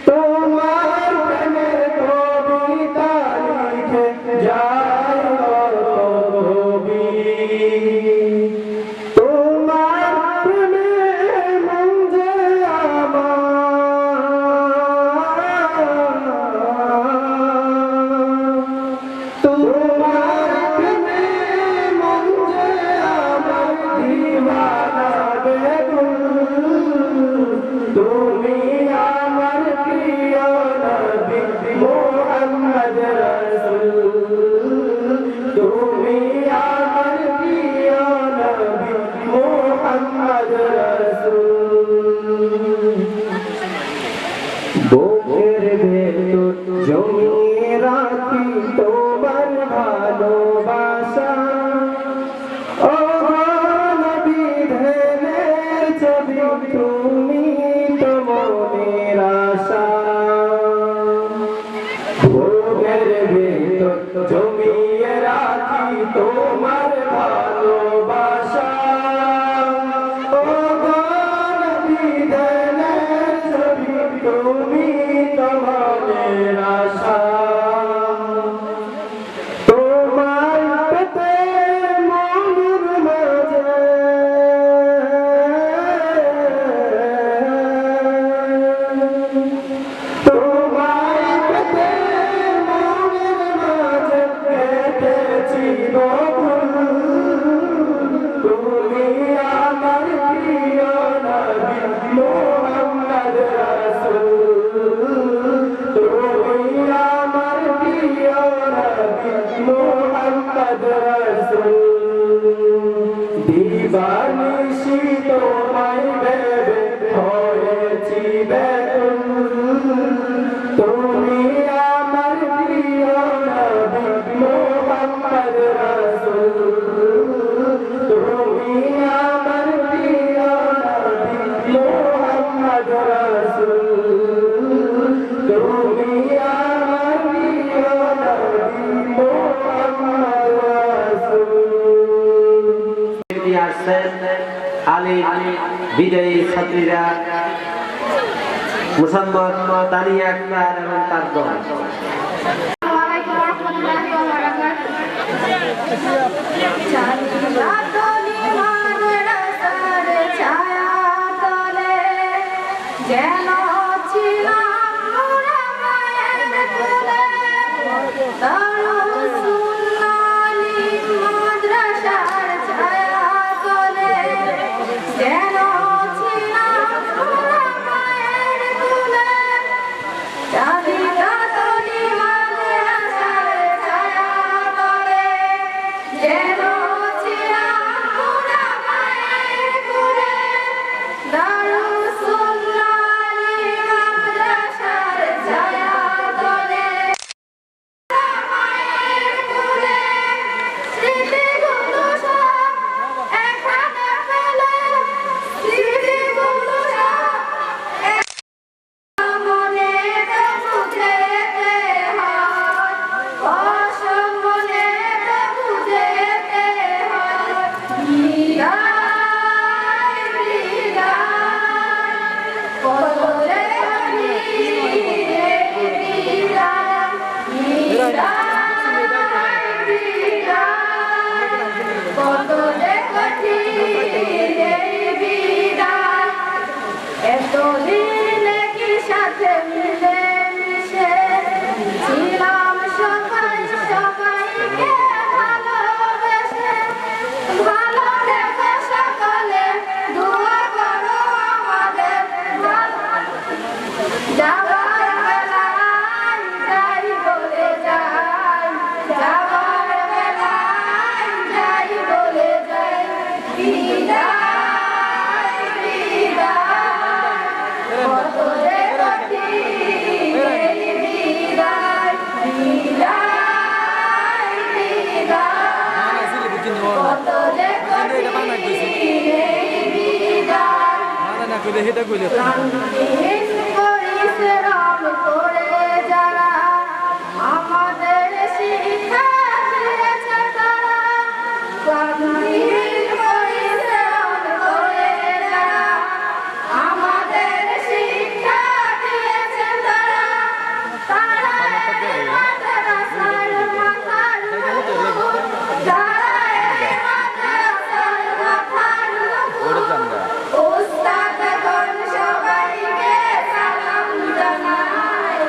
তোমার প্রেমের কবিতা লিখে যায় কত কবি। তোমার প্রেমে মন যে আমার, তোমার প্রেমে মন যে জমিয়ে রাখি তোমার ভালোবাসা ও নবী ধ্যানের ছবি তুমি তো মনের আশা ভোগের ভেতর জমিয়ে রাখি তোমার ভালোবাসা ও নবী ধ্যানের ছবি তুমি তো মনের আশা তোমার পেতে মনের মাঝে তোমার পেতে মনের মাঝে কেটেছি বকুল তুমি আমার প্রিয় নবী মুহাম্মদ রাসূল তুমি আমার প্রিয় নবী মুহাম্মদ রাসূল দিবানিশি তোমায় ভেবে হয়েছি ব্যাকুল তুমি আমার প্রিয় নবী মুহাম্মদ রাসূল তুমি আমার প্রিয় নবী মুহাম্মদ রাসূল তুমি আমার প্রিয় নবী মুহাম্মদ রাসূল আসছেন আলী বিজয়ী ছাত্রীরা মুসাম্মদ তানিয়া আক্তার এবং তার দল। ওস্তাদ গণ সবাইকে সালাম জানাই।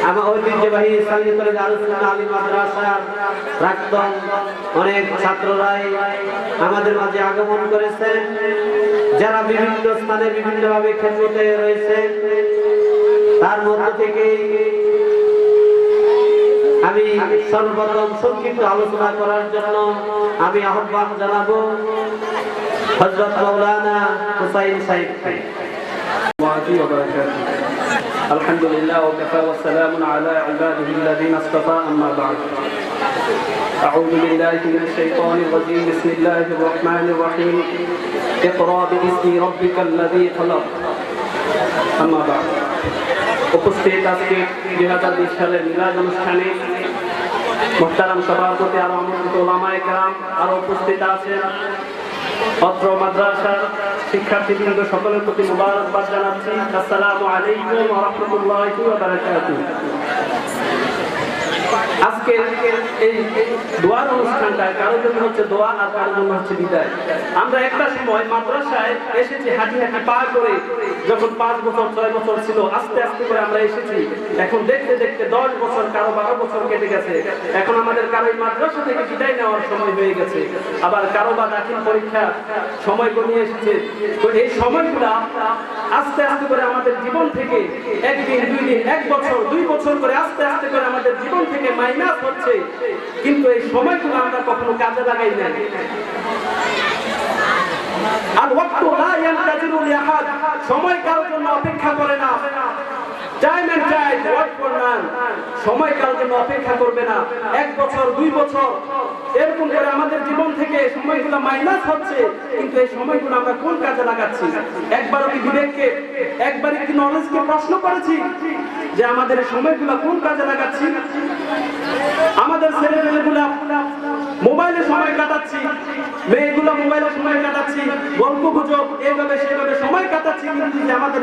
আমার ঐতিহ্যবাহী সালিয়াতুল আলোচনা আলী মাদ্রাসার প্রাক্তন অনেক ছাত্ররাই আমাদের মাঝে আগমন করেছেন, যারা বিভিন্ন স্থানে বিভিন্নভাবে খেদমতে রয়েছে। তার মধ্য থেকে আমি সর্বপ্রথম সংক্ষিপ্ত আলোচনা করার জন্য আমি আহ্বান জানাবো হযরত মাওলানা হুসাইন সাহেবকে। الحمد لله وكفى والسلام على عباده الذين اصطفى أما بعد أعوذ بالله من الشيطان الرجيم بسم الله الرحمن الرحيم اقرأ باسم ربك الذي خلق أما بعد উপস্থিত আজকে 2020 সালের মিলাদ অনুষ্ঠানে মুহতারাম সভাপতি আর আমন্ত্রিত ওলামায়ে কেরাম আর উপস্থিত আছেন অত্র মাদ্রাসার শিক্ষার্থীবৃন্দ, সকলের প্রতি মুবারকবাদ জানাচ্ছি। আসসালামু আলাইকুম ওয়া রাহমাতুল্লাহি ওয়া বারাকাতুহু। আজকে এই দোয়ার অনুষ্ঠানটা কারোর জন্য হচ্ছে দোয়া আর কারোর জন্য হচ্ছে বিদায়। আমরা একটা সময় মাদ্রাসায় এসেছি হাঁটি হাঁটি পা করে, যখন 5 বছর 6 বছর ছিল, আস্তে আস্তে করে আমরা এসেছি। এখন দেখতে দেখতে 10 বছর, কারো 12 বছর কেটে গেছে। এখন আমাদের কারো এই মাদ্রাসা থেকে বিদায় নেওয়ার সময় হয়ে গেছে, আবার কারো বা দাখিল পরীক্ষা সময় গনিয়ে এসেছে। তো এই সময়গুলো আস্তে আস্তে করে আমাদের জীবন থেকে একদিন, 2 দিন, 1 বছর, 2 বছর করে আস্তে আস্তে করে আমাদের জীবন থেকে মাইনাস হচ্ছে, কিন্তু এই সময়গুলো আমরা কখনো কাজে লাগাই না। আর ওয়াক্তু লা ইয়ানতাজিরু লিআহাদ, সময় কারোর জন্য অপেক্ষা করে না। Time and time wait for none, সময় কারোর জন্য অপেক্ষা করবে না। 1 বছর, 2 বছর এরকম করে আমাদের জীবন থেকে সময়গুলো মাইনাস হচ্ছে, কিন্তু এই সময়গুলো আমরা কোন কাজে লাগাচ্ছি? একবারও কি বিবেককে, একবারই কি নলেজকে প্রশ্ন করেছি যে আমাদের এই সময়গুলো কোন কাজে লাগাচ্ছি? আমাদের ছেলেমেয়েগুলা মোবাইলে সময় কাটাচ্ছি, মেয়েগুলো মোবাইলে সময় কাটাচ্ছি, গল্প গুজব এইভাবে সেভাবে সময় কাটাচ্ছি, কিন্তু যে আমাদের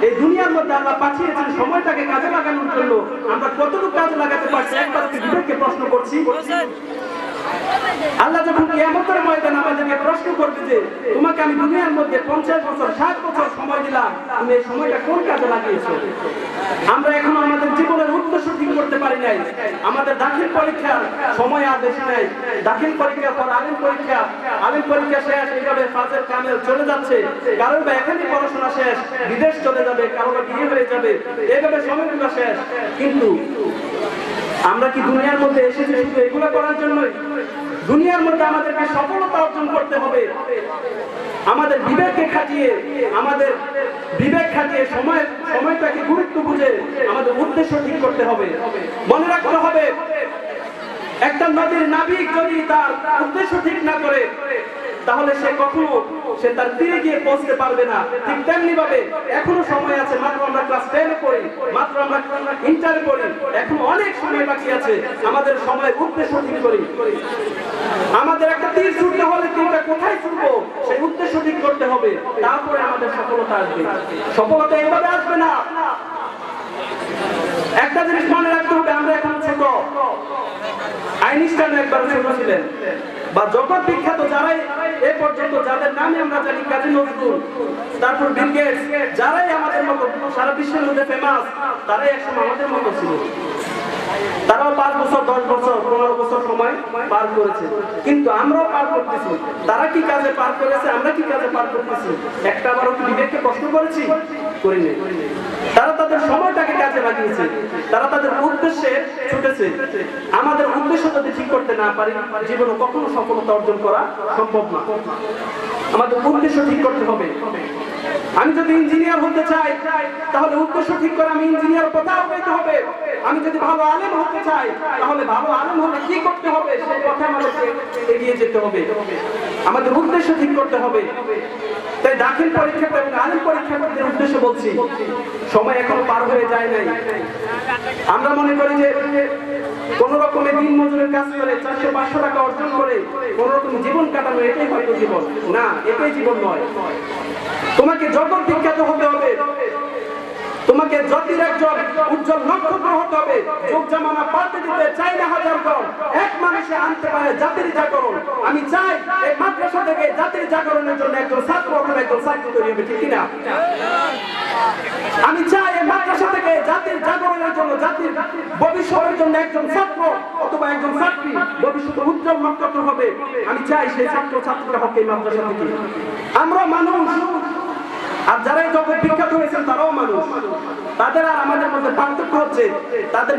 এই দুনিয়ার মধ্যে আল্লাহ পাঠিয়েছেন সময়টাকে কাজে লাগানোর জন্য, আমরা কতটুকু কাজে লাগাতে পারছি? একবার কি বিবেককে প্রশ্ন করছি? আল্লাহ যখন কিয়ামতের ময়দানে আমাদেরকে প্রশ্ন করবে যে তোমাকে আমি দুনিয়ার মধ্যে 50 বছর 60 বছর সময় দিলাম, তুমি এই সময়টা কোন কাজে লাগিয়েছো? আমরা এখনো আমাদের জীবনের উদ্দেশ্য ঠিক করতে পারি নাই। আমাদের দাখিল পরীক্ষার সময় আর বেশি নাই। দাখিল পরীক্ষার পর আলিম পরীক্ষা, আলিম পরীক্ষা শেষ, এইভাবে ফাজেল কামেল চলে যাচ্ছে। কারোর বা এখানে পড়াশোনা শেষ, বিদেশ চলে যাবে, কারোর বিয়ে হয়ে যাবে, এইভাবে সময়গুলো শেষ। কিন্তু আমরা কি দুনিয়ার মধ্যে এসেছি শুধু এগুলো করার জন্যই? দুনিয়ার মধ্যে আমাদেরকে সফলতা অর্জন করতে হবে। আমাদের বিবেককে খাটিয়ে, আমাদের বিবেক খাটিয়ে সময়টাকে গুরুত্ব বুঝে আমাদের উদ্দেশ্য ঠিক করতে হবে। মনে রাখতে হবে, একটা নদীর নাবিক যদি তার উদ্দেশ্য ঠিক না করে, তাহলে সে কখনো সে তার তীরে গিয়ে পৌঁছতে পারবে না। ঠিক তেমনি ভাবে এখনো সময় আছে, মাত্র আমরা ক্লাস 10 পড়ি, মাত্র আমরা ইন্টারে পড়ি, এখন অনেক সময় বাকি আছে। আমাদের সময়ের উদ্দেশ্য ঠিক করি। আমাদের একটা তীর ছুটতে হলে তীরটা কোথায় ছুটবো সেই উদ্দেশ্য ঠিক করতে হবে, তারপরে আমাদের সফলতা আসবে। সফলতা এইভাবে আসবে না। একটা জিনিস মনে রাখতে হবে, আমরা এখন ছোট, আইনস্টাইন একবার ছোট ছিলেন, বা জগৎ বিখ্যাত যারাই এ পর্যন্ত যাদের নামে আমরা জানি, কাজী নজরুল, তারপর বিল গেটস, যারাই আমাদের মতো সারা বিশ্বের মধ্যে ফেমাস, তারাই একসময় আমাদের মতো ছিল। তারাও 5 বছর 10 বছর 15 বছর সময় পার করেছে, কিন্তু আমরাও পার করতেছি। তারা কি কাজে পার করেছে, আমরা কি কাজে পার করতেছি? একটা বারও কি বিবেককে প্রশ্ন করেছি? করিনি। তারা তাদের সময়টাকে কাজে লাগিয়েছে, তারা তাদের উদ্দেশ্যে ছুটেছে। আমাদের উদ্দেশ্য যদি ঠিক করতে না পারি, জীবনে কখনো সফলতা অর্জন করা সম্ভব না। আমাদের উদ্দেশ্য ঠিক করতে হবে। আমি যদি ইঞ্জিনিয়ার হতে চাই তাহলে উদ্দেশ্য ঠিক করে আমি ইঞ্জিনিয়ার পথে আগাইতে হবে। আমি যদি ভালো আলেম হতে চাই তাহলে ভালো আলেম হতে কি করতে হবে সেই পথে আমাদেরকে এগিয়ে যেতে হবে। আমাদের উদ্দেশ্য ঠিক করতে হবে। তাই দাখিল পরীক্ষা এবং আলিম পরীক্ষার্থীদের উদ্দেশ্য বলছি, সময় এখনো পার হয়ে যায় নাই। আমরা মনে করি যে কোন রকমের দিন মজুরের কাজ করে 400-500 টাকা অর্জন করে কোন রকম জীবন কাটানো এটাই হয়তো জীবন না, এটাই জীবন নয়। তোমাকে জগৎ বিখ্যাত হতে হবে, তোমাকে জাতির একজন উজ্জ্বল নক্ষত্র হতে হবে। যুগ জামানা পাল্টে দিতে চাই না হাজার জন, এক মানুষে আনতে পারে জাতির জাগরণ। আমি চাই এই মাদ্রাসা থেকে জাতির জাগরণের জন্য একজন ছাত্র অথবা একজন ছাত্রী তৈরি হবে, ঠিক কিনা? আমি চাই এই মাদ্রাসা থেকে জাতির জাগরণের জন্য, জাতির ভবিষ্যতের জন্য একজন ছাত্র অথবা একজন ছাত্রী ভবিষ্যতের উজ্জ্বল নক্ষত্র হবে। আমি চাই সেই ছাত্র ছাত্রীরা হোক এই মাদ্রাসা থেকে। আমরা মানুষ, আর যারা এই জগৎ বিখ্যাত হয়েছেন তারাও মানুষ। তাদের আর আমাদের মধ্যে পার্থক্য হচ্ছে তাদের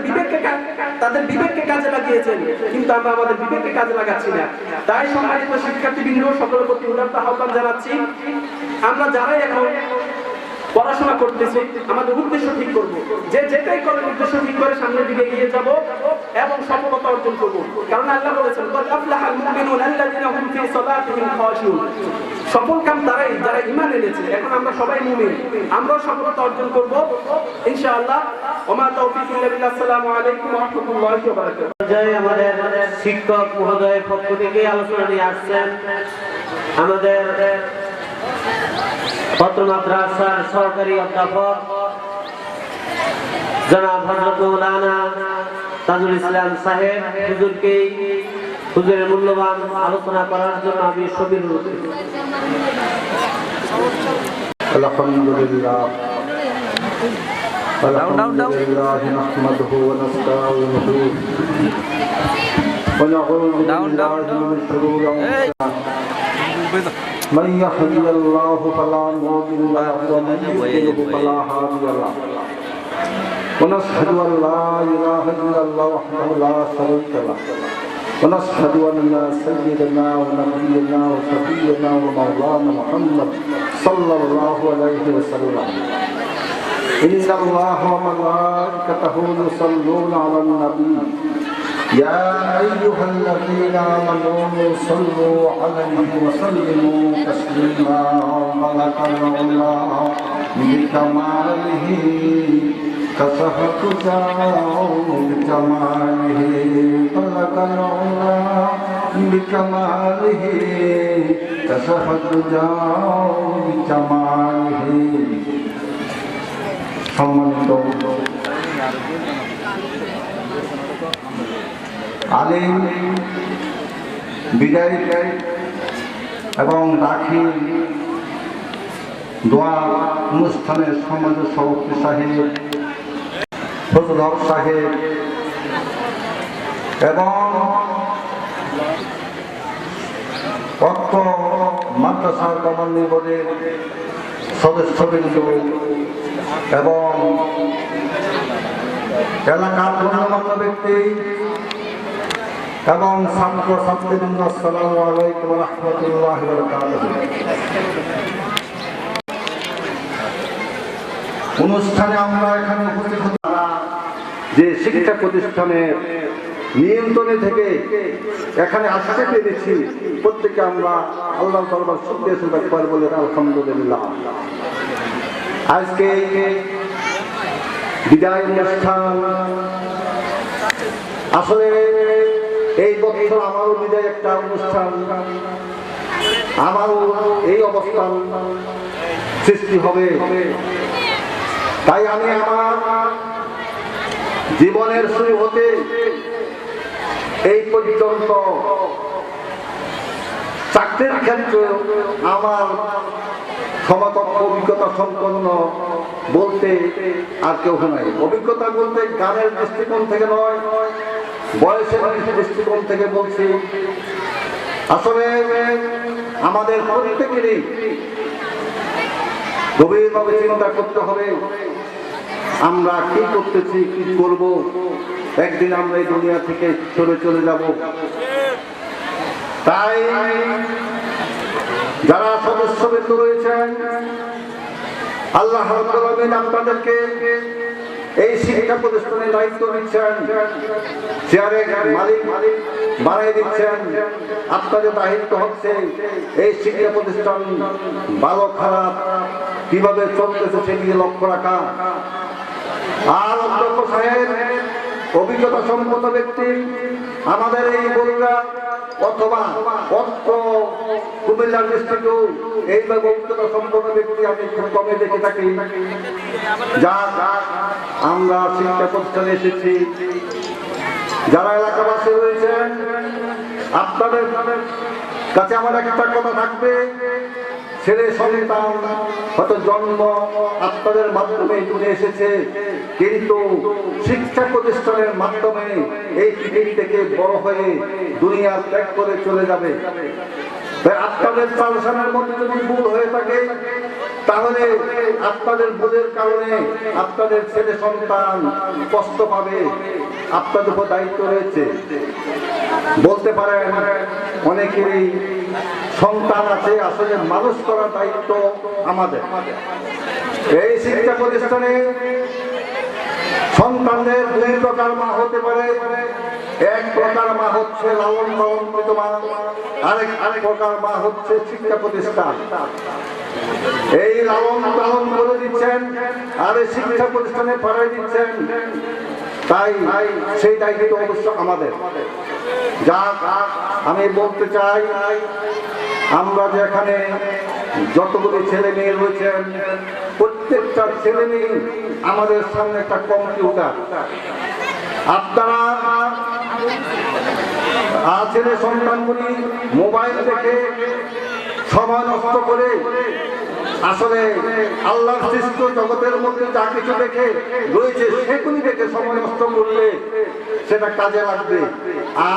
বিবেককে কাজে লাগিয়েছেন, কিন্তু আমরা আমাদের বিবেককে কাজে লাগাচ্ছি না। তাই সম্মানিত শিক্ষার্থীবৃন্দ, সকলের প্রতি উদাত্ত আহ্বান জানাচ্ছি, আমরা যারাই এখন পড়াশোনা করতেছি আমাদের উদ্দেশ্য ঠিক করব। যে যেটাই করে উদ্দেশ্য ঠিক করে সামনের দিকে এগিয়ে যাব এবং সফলতা অর্জন করব। কারণ আল্লাহ বলেছেন, ক্বাদ আফলাহাল মুমিনুন আল্লাযিনা হুম ফি সালাতিহিম খাশিউন। সফল কাম তারাই যারা ঈমান এনেছে। এখন আমরা সবাই মুমিন, আমরাও সফলতা অর্জন করব ইনশাআল্লাহ। ওমা তাওফীক ইল্লা বিল্লাহ। আসসালামু আলাইকুম ওয়া রাহমাতুল্লাহি ওয়া বারাকাতুহু। আমাদের শিক্ষক মহোদয়ের পক্ষ থেকে আলোচনা নিয়ে আসছেন আমাদের পত্র মাদ্রাসার সহকারী অধ্যাপক জনাব হযরত মাওলানা তাজুল ইসলাম সাহেব। হুজুরের মূল্যবান আলোচনা করার জন্য আমি সবির আলহামদুলিল্লাহ নাহমাদুহু ওয়া নাস্তাঈনুহু ওয়া নাউযু বিল্লাহি মিন শুরুরি আনফুসিনা من يهده الله فلا مضل له ومن يضلل فلا هادي له ونشهد ان لا اله الا الله وحده لا شريك له ونشهد ان سيدنا ونبينا وشفيعنا ومولانا محمد صلى الله عليه وسلم ان الله وملائكته يصلون على النبي يا أيها الذين آمنوا صلوا عليه وسلموا تسليما ملك الله بكماله كشف تجاه بكماله ملك الله بكماله كشف تجاه بكماله সম্মানিত আলিম, বিদায় এবং দাখিল দোয়া অনুষ্ঠানের সমাজের সভাপতি সাহেব, ফজল হক সাহেব এবং অর্থ মাদ্রাসা কমান্ডি বোর্ডের সদস্যবৃন্দ এবং এলাকার গণ্যমান্য ব্যক্তি এবং ছাত্র ছাত্রীবৃন্দ, আসসালামু আলাইকুম ওয়া রাহমাতুল্লাহি ওয়া বারাকাতুহু। অনুষ্ঠানে আমরা এখানে উপস্থিত যে শিক্ষা প্রতিষ্ঠানের নিয়ন্ত্রণে থেকে এখানে আসতে পেরেছি, প্রত্যেকে আমরা আল্লাহর দরবার শুকরিয়া সুজা করে বলি আলহামদুলিল্লাহ। আজকে বিদায় অনুষ্ঠান, আসলে এই বছর আমারও বিদায় একটা অনুষ্ঠান, আমারও এই অবস্থান সৃষ্টি হবে। তাই আমি আমার জীবনের শুরু হতে এই পর্যন্ত চাকরির ক্ষেত্রে আমার সমকক্ষ অভিজ্ঞতা সম্পন্ন বলতে আর কেউ নাই। অভিজ্ঞতা বলতে গানের দৃষ্টিকোণ থেকে নয়, বয়সের দৃষ্টিকোণ থেকে বলছি। আসলে আমাদের প্রত্যেকেরই গভীরভাবে চিন্তা করতে হবে আমরা কি করতেছি, কি করব। একদিন আমরা এই দুনিয়া থেকে চলে যাব। তাই যারা সদস্যবৃন্দ রয়েছেন আল্লাহ রাব্বুল আলামিন আপনাদেরকে এই শিক্ষা প্রতিষ্ঠানের দায়িত্ব দিচ্ছেন, চেয়ারে মালিক বানাই দিচ্ছেন। আপনাদের দায়িত্ব হচ্ছে এই শিক্ষা প্রতিষ্ঠান ভালো খারাপ কিভাবে চলতেছে সেদিকে লক্ষ্য রাখা। আর অধ্যক্ষ সাহেব অভিজ্ঞতা সম্পন্ন ব্যক্তি, আমাদের এই বগুড়া অথবা অত্র কুমিল্লা ডিস্ট্রিক্টও এইভাবে অভিজ্ঞতা সম্পন্ন ব্যক্তি আমি খুব কমে দেখে থাকি। যা আমরা শিক্ষা প্রতিষ্ঠানে এসেছি, যারা এলাকাবাসী রয়েছেন, আপনাদের কাছে আমার একটা কথা থাকবে, ছেলে সন্তান হয়তো জন্ম আপনাদের মাধ্যমে চলে এসেছে, কিন্তু শিক্ষা প্রতিষ্ঠানের মাধ্যমে এই পৃথিবী থেকে বড় হয়ে দুনিয়া ত্যাগ করে চলে যাবে। তাই আপনাদের চালসানের মধ্যে যদি ভুল হয়ে থাকে, তাহলে আপনাদের ভুলের কারণে আপনাদের ছেলে সন্তান কষ্ট পাবে। আপনাদের উপর দায়িত্ব রয়েছে। বলতে পারেন অনেকেরই সন্তান আছে, আসলে মানুষ করার দায়িত্ব আমাদের। এই শিক্ষা প্রতিষ্ঠানে সন্তানদের দুই প্রকার মা হতে পারে। এক প্রকার মা হচ্ছে লালন পালনকৃত মা, আরেক প্রকার মা হচ্ছে শিক্ষা প্রতিষ্ঠান। এই লালন পালন করে দিচ্ছেন আর এই শিক্ষা প্রতিষ্ঠানে পাঠিয়ে দিচ্ছেন, তাই সেই দায়িত্ব অবশ্য আমাদের। যা আমি বলতে চাই, আমরা যে এখানে যতগুলি ছেলে মেয়ে রয়েছেন, প্রত্যেকটা ছেলে মেয়ে আমাদের সামনে একটা কম্পিউটার। আপনারা ছেলে সন্তানগুলি মোবাইল দেখে সময় নষ্ট করে আসলে আল্লাহর সৃষ্ট জগতের মধ্যে যা কিছু দেখে রয়েছে সেগুলি দেখে সময় নষ্ট করলে সেটা কাজে লাগবে।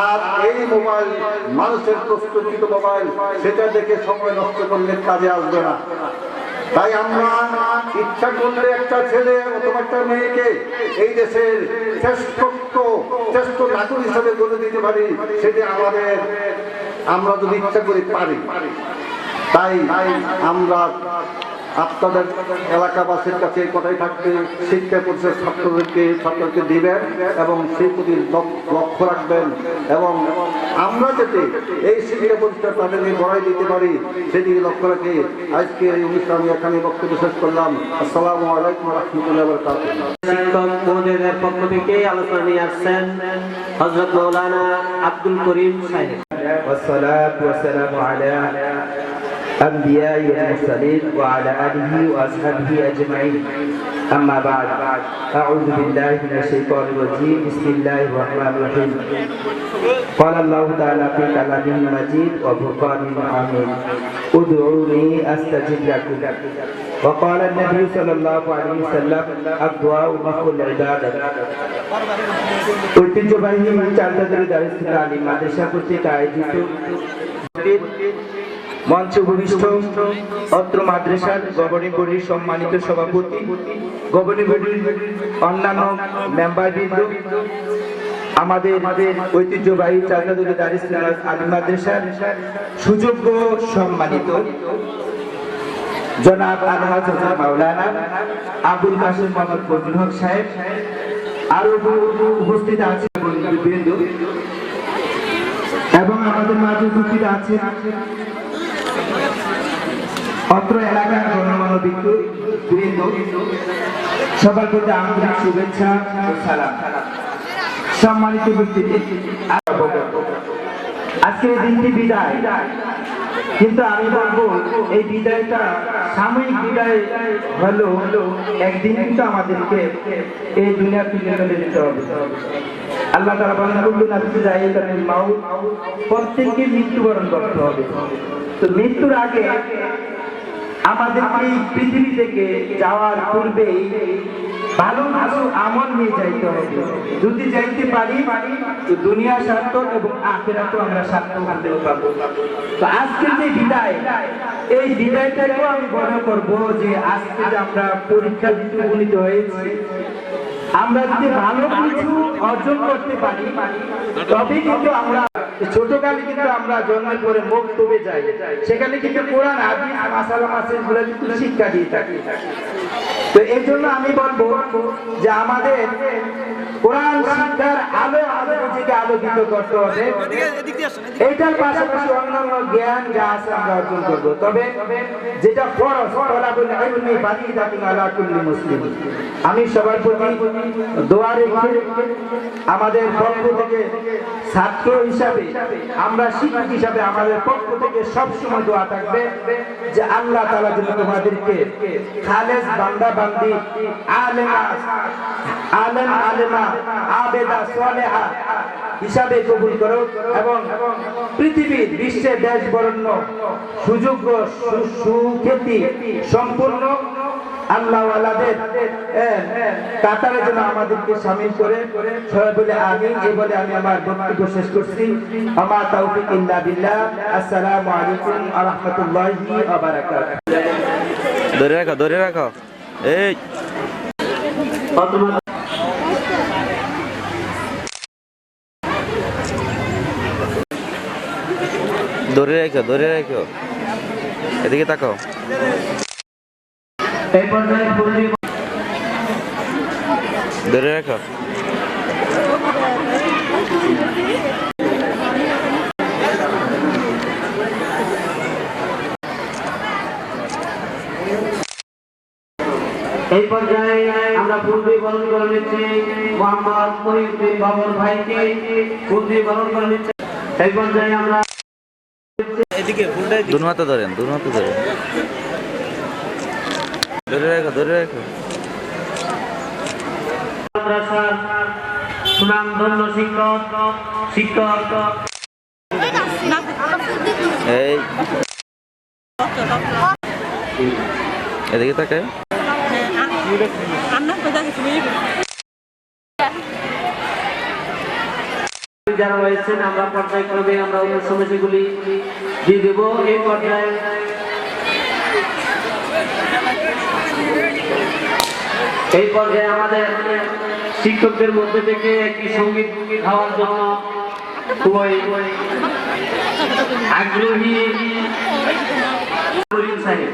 আর এই মোবাইল মানুষের প্রস্তুতিত মোবাইল, সেটা দেখে সময় নষ্ট করলে কাজে আসবে না। তাই আমরা ইচ্ছা করলে একটা ছেলে অথবা একটা মেয়েকে এই দেশের শ্রেষ্ঠ নাগরিক হিসাবে গড়ে দিতে পারি, সেটা আমাদের, আমরা যদি ইচ্ছা করি পারি। তাই আমরা আপনাদের এলাকাবাসীর কাছে কথাই থাকবে, শিক্ষা পরিষদ ছাত্রকে দিবেন এবং সেই প্রতি লক্ষ্য রাখবেন, এবং আমরা যাতে এই শিক্ষা পরিষদ তাদেরকে গড়াই দিতে পারি সেদিকে লক্ষ্য রাখে আজকে এই অনুষ্ঠান আমি এখানে বক্তব্য শেষ করলাম। আসসালামু আলাইকুম ওয়া রাহমাতুল্লাহি ওয়া বারাকাতুহু। শিক্ষক মহোদয়দের পক্ষ থেকে আলোচনা নিয়ে আসছেন হযরত মাওলানা আব্দুল করিম সাহেব। والصلاة والسلام على الأنبياء والمرسلين وعلى آله وأصحابه أجمعين. أما بعد، أعوذ بالله من الشيطان الرجيم. بسم الله الرحمن الرحيم. قال الله تعالى في كلامه المجيد وفرقانه الحميد: ادعوني أستجب لكم. وقال النبي صلى الله عليه وسلم: الدعاء مخ العبادة. ঐতিহ্যবাহী চালতাদের দারুস আলিম মাদ্রাসা কর্তৃক আয়োজিত মঞ্চ ভূমিষ্ঠ অত্র মাদ্রাসার গভর্নিং বডির সম্মানিত সভাপতি, গভর্নিং বডির অন্যান্য মেম্বারবৃন্দ, আমাদের ঐতিহ্যবাহী চালতাদের দারুস আলিম মাদ্রাসার সুযোগ্য সম্মানিত জনাব আলহাজ মাওলানা আবুল কাসেম মোহাম্মদ ফজলুল হক সাহেব, আরো উপস্থিত আছে বৃন্দ, এবং আমাদের মাঝে উপস্থিত আছে অত্র এলাকার গণ্যমান্য বৃন্দ, সবার প্রতি আন্তরিক শুভেচ্ছা ও সালাম। সম্মানিত উপস্থিতি, আজকের দিনটি বিদায়, কিন্তু আমি বলবো এই বিদায়টা সাময়িক বিদায় হলো, একদিন কিন্তু আমাদেরকে এই দুনিয়া থেকে চলে যেতে হবে। আল্লাহ তাআলা বলেন, কুল্লু নাফসিন যায়িকাতুল মাউত, প্রত্যেককে মৃত্যুবরণ করতে হবে। তো মৃত্যুর আগে আমাদের এই পৃথিবী থেকে যাওয়ার পূর্বেই ভালো ভালো আমল নিয়ে যাইতে হবে। যদি যাইতে পারি তো দুনিয়া সার্থক এবং আখিরাতও আমরা সার্থক হতে পারবো। তো আজকের যে বিদায়, এই বিদায়টাকেও আমি মনে করবো যে আজকে যে আমরা পরীক্ষা দিতে উপনীত হয়েছি, আমরা যদি ভালো কিছু অর্জন করতে পারি তবে কিন্তু আমরা ছোটকালে কিন্তু আমরা জন্মের পরে মুখ ডুবে যাই, সেখানে কিন্তু কোরআন হাদিস মাসালা মাসাইলগুলো কিন্তু শিক্ষা দিয়ে থাকি। তো এই জন্য আমি বলবো যে আমাদের কোরআন শিক্ষার আলো আমাদের নিজেকে আলোকিত করতে হবে। এইটার পাশাপাশি অন্যান্য জ্ঞান যা আছে আমরা অর্জন করবো, তবে যেটা ফরজ তলাবুল ইলমি ফারিদাতুন আলা কুল্লি মুসলিম। আমি সবার প্রতি দোয়া রেখে আমাদের পক্ষ থেকে ছাত্র হিসাবে, আমরা শিক্ষক হিসাবে আমাদের পক্ষ থেকে সবসময় দোয়া থাকবে যে আল্লাহ তাআলা যেন তোমাদেরকে খালেস বান্দা বান্দি, আলেমা, আবেদা, সালেহা হিসাবে কবুল করো এবং পৃথিবীর বিশ্বের দেশ বরণ্য সুযোগ্য সুখ্যাতি সম্পূর্ণ আল্লাহওয়ালাদের কাতারে যেন আমাদেরকে শামিল করে। সবাই বলে আমিন। এই বলে আমি আমার বক্তব্য শেষ করছি। আমা তাওফিক ইল্লা বিল্লাহ। আসসালামু আলাইকুম ওয়া রাহমাতুল্লাহি ওয়া বারাকাতুহু। ধরে রাখো এই ধরে রাখো এদিকে তাকাও। ধরে রাখো। এই পর্যায়ে আমরা পূর্বে বরণ করে নিচ্ছি মোহাম্মদ মহিউদ্দিন বাবর ভাইকে, পূর্বে বরণ করে নিচ্ছি। এই পর্যায়ে আমরা এদিকে দুনমাতা ধরে রাখো। মাদ্রাসার সুনামধন্য শিক্ষক এই এদিকে তাকায়। যারা রয়েছেন আমরা পর্যায়ক্রমে আমরা সময়গুলি দিয়ে দেব। এই পর্যায়ে আমাদের শিক্ষকদের মধ্যে থেকে একটি সঙ্গীত গাওয়ার জন্য খুবই আগ্রহী সাহেব।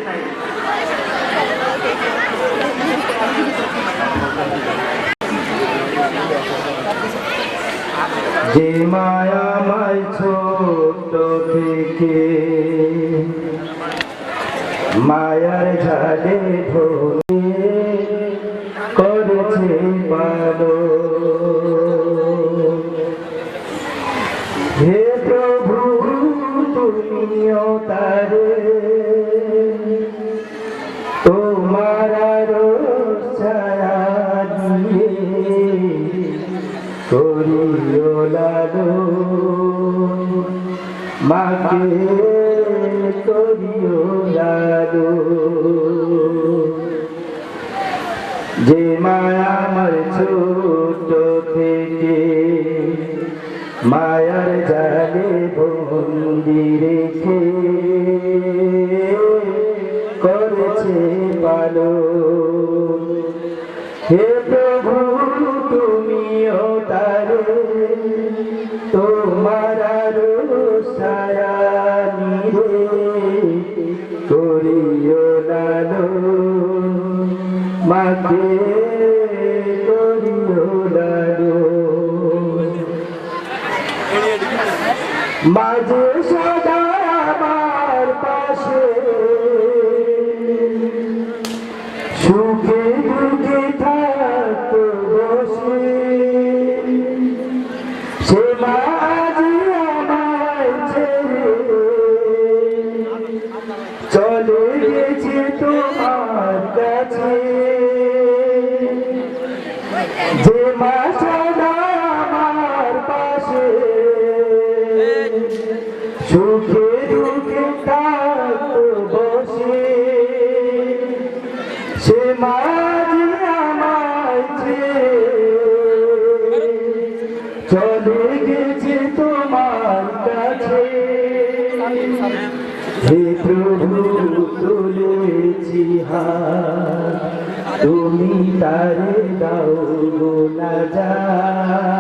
যে মায়াময় ছোট থেকে মায়ার ঝালে ধরে করেছে পালো, হে প্রভু তুমিও তারে তোমার ছায়া দিয়ে করিও লালো, মাকে করিও লালো। যে মায়া আমার ছোট থেকে মায়ার জালে বন্দি রেখে করেছে পালো, হে প্রভু তুমিও তারে তোমার ছায়া নিরে করিও লালো, মাকে করিও লালো। মাঝে সদা আমার পাশে সুখে দুঃখে থাকতো বসে, সে মাঝে আমায় ছেড়ে চলে গেছে তোমার কাছে, যে মা সদা আমার পাশে সুখে দুঃখে থাকতো বসে, সে মাঝে আমায় ছেড়ে চলে গেছে তোমার কাছে, হে প্রভু তুলেছি হাত তুমি তারে দাও গো নাজাত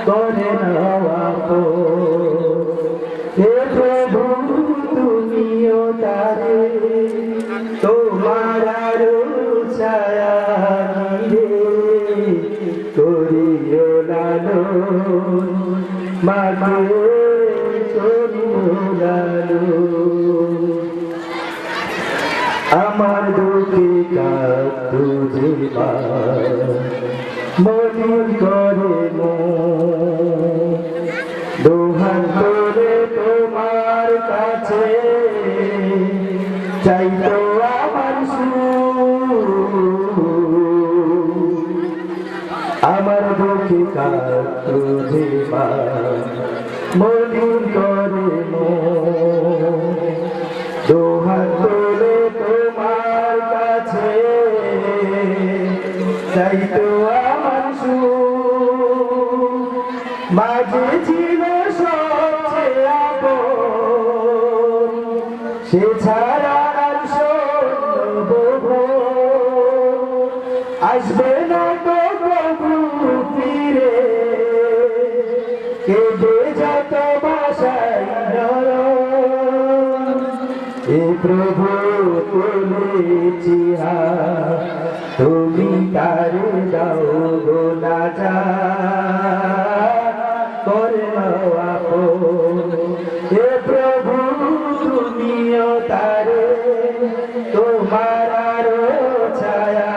করে নাও আপন। হে প্রভু তুমিও তারে তোমার ছায়া নিরে করিও লালন মাকে করিও লালন। আমার দুঃখে কাতুঝে মনির করে দোহান করে তোমার কাছে চাইতো আমার আমার দুঃখে কাতুঝে মনির করে দোহান করে তোমার কাছে চাইতো আমার মাঝে ছিল সবচেয়ে আপন সে ছাড়া আর শূন্য আসবে না তো প্রভু ফিরে কেঁদে যত বাসায় হে প্রভু তুলেছি তুমি তারে দাও গো নাজাত করে নাও আপন। হে প্রভু তুমিও তারে তোমার ছায়া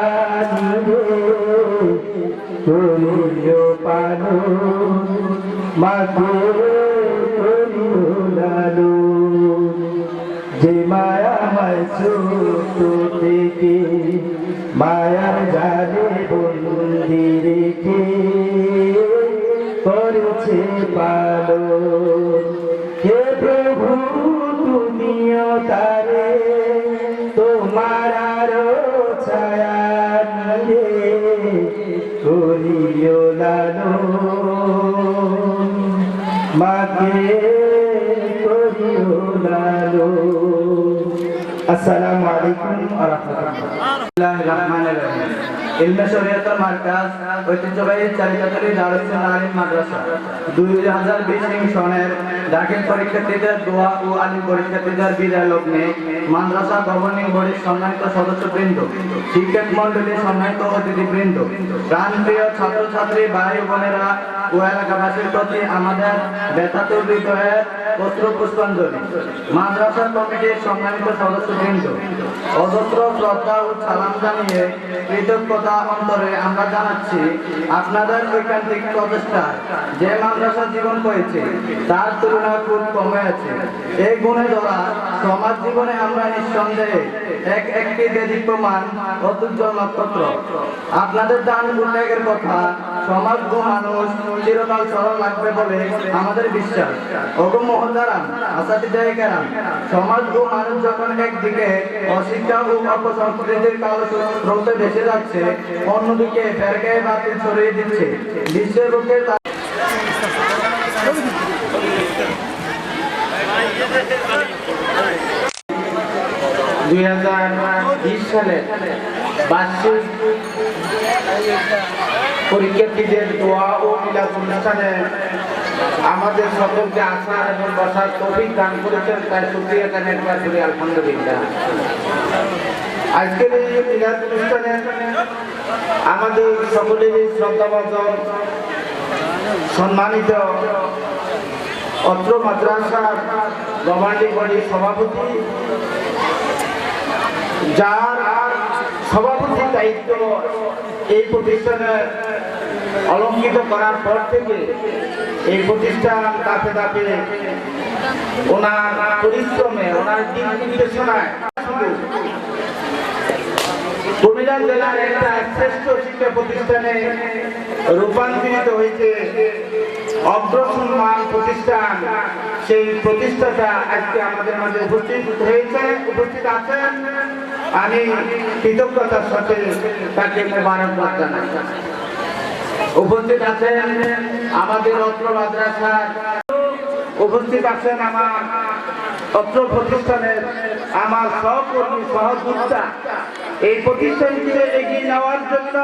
নিয়ে করিও পালন মাকে করিও লালন। যে মায়াময় ছোট থেকে মায়ার জালে বন্দি রেখে করেছে পালন। হে প্রভু তুমিও তারে তোমার ছায়া নিয়ে করিও লালন মাকে করিও লালন। আসসালামু আলাইকুম ওয়া রাহমাতুল্লাহ। রহমানির রহিম। ইলমে শরীয়তের মার্কাজ ঐতিহ্যবাহী চালিকাতলী দারুল আলিম মাদ্রাসা 2020 সনের দাখিল পরীক্ষার্থীদের দোয়া ও আলিম পরীক্ষার্থীদের বিদায় লগ্নে মাদ্রাসা গভর্নিং বডির সম্মানিত সদস্যবৃন্দ, শিক্ষক মন্ডলী, সম্মানিত অতিথিবৃন্দ, প্রাণপ্রিয় ছাত্রছাত্রী ভাই বোনেরা ও এলাকাবাসীর প্রতি আমাদের ব্যথাতুর হৃদয়ের পত্র পুষ্পাঞ্জলি। মাদ্রাসা কমিটির সম্মানিত সদস্যবৃন্দ, অজস্র শ্রদ্ধা ও সালাম জানিয়ে কৃতজ্ঞতা অন্তরে আমরা জানাচ্ছি আপনাদের ঐকান্তিক প্রচেষ্টা যে মাদ্রাসা জীবন পেয়েছে তার তুলনা খুব কমে আছে। এই গুণে ধরা সমাজ জীবনে আমরা নিঃসন্দেহে একটি দেদীপ্যমান অতুজ্জ্বল নক্ষত্র। আপনাদের দান উল্লেখের কথা সমাজ ও মানুষ চিরকাল স্মরণ রাখবে বলে আমাদের বিশ্বাস। ওগো মহতারাম আসাতিজায়ে কেরাম, সমাজ ও মানুষ যখন একদিকে অশিক্ষা ও অপসংস্কৃতির কালো স্রোতে ভেসে যাচ্ছে, অন্যদিকে ফেরকায়ে বাতিল ছড়িয়ে দিচ্ছে বিশ্বের বুকে 2020 সালে বার্ষিক পরীক্ষার্থীদের দোয়া ও মিলাদ অনুষ্ঠানে আমাদের সকলকে আসার এবং বসার তৌফিক দান করেছেন, তাই শুকরিয়া জানাই একবার করে আলহামদুলিল্লাহ। আজকের এই মিলাদ অনুষ্ঠানে আমাদের সকলেরই শ্রদ্ধাভাজন সম্মানিত অত্র মাদ্রাসার গভর্নিং বডির সভাপতি, যার সভাপতির দায়িত্ব এই প্রতিষ্ঠানে অলঙ্কিত করার পর থেকে এই প্রতিষ্ঠান ধাপে ধাপে ওনার পরিশ্রমে, ওনার দিক নির্দেশনায় কুমিল্লা জেলার একটা শ্রেষ্ঠ শিক্ষা প্রতিষ্ঠানে রূপান্তরিত হয়েছে। অগ্রসম্মান প্রতিষ্ঠান, সেই প্রতিষ্ঠাটা আজকে আমাদের মাঝে উপস্থিত আছেন। আমি কৃতজ্ঞতার সাথে তাকে মোবারকবাদ জানাই। উপস্থিত আছেন আমাদের অত্র মাদ্রাসার, উপস্থিত আছেন আমার অত্র প্রতিষ্ঠানের আমার সহকর্মী, সহযোদ্ধা এই প্রতিষ্ঠানকে এগিয়ে নেওয়ার জন্য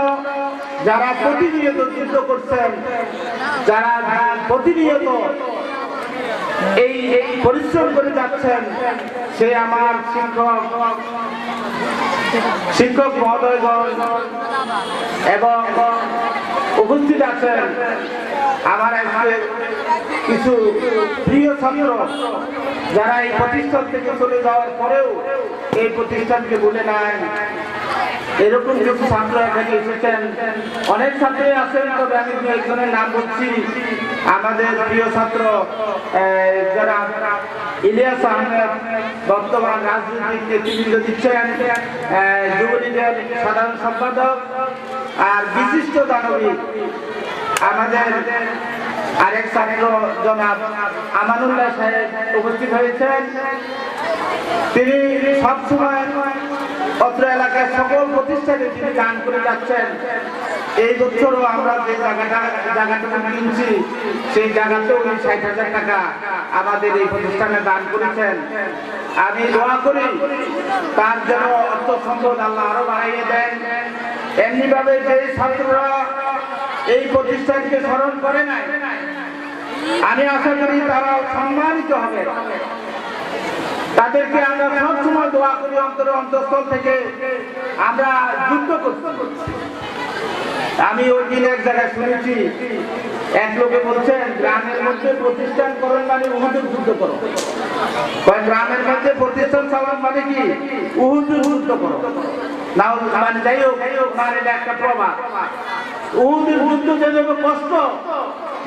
যারা প্রতিনিয়ত যুদ্ধ করছেন, যারা প্রতিনিয়ত এই পরিশ্রম করে যাচ্ছেন, সে আমার শিক্ষক মহোদয়গণ এবং উপস্থিত আছেন আমার আজকে কিছু প্রিয় ছাত্র যারা এই প্রতিষ্ঠান থেকে চলে যাওয়ার পরেও এই প্রতিষ্ঠানকে ভুলে নাই। এরকম কিছু ছাত্র এখানে এসেছেন, অনেক ছাত্রই আছেন, তবে আমি দু একজনের নাম বলছি। আমাদের প্রিয় ছাত্র যারা ইলিয়াস আহমেদ, বর্তমান রাজনৈতিক নেতৃত্ব দিচ্ছেন, যুবলীগের সাধারণ সম্পাদক, আর বিশিষ্ট দানবী আমাদের আরেক ছাত্র জনাব আমানুল্লাহ সাহেব উপস্থিত হয়েছেন। তিনি সবসময় অত্র এলাকার সকল প্রতিষ্ঠানে তিনি দান করে যাচ্ছেন। এই বছরও আমরা যে জায়গাটা কিনছি সেই জায়গাতেও উনি ৬০,০০০ টাকা আমাদের এই প্রতিষ্ঠানে দান করেছেন। আমি দোয়া করি তার যেন অর্থ সম্পদ আল্লাহ আরো বাড়াইয়ে দেন। এমনিভাবে যে ছাত্ররা এই প্রতিষ্ঠানকে স্মরণ করে নাই, আমি আশা করি তারা সম্মানিত হবে। তাদেরকে আমরা সবসময় দোয়া করি অন্তঃস্থল থেকে। আমরা যুদ্ধ করছি। আমি ওই দিন এক জায়গায় শুনেছি, এক লোকে বলছেন গ্রামের মধ্যে প্রতিষ্ঠান করণ মানে উহুদের যুদ্ধ করো। গ্রামের মধ্যে প্রতিষ্ঠান চালান মানে কি উহুদের যুদ্ধ করো না, মানে যাই হোক মানে একটা প্রভাব। উহুদের যুদ্ধ যেভাবে কষ্ট,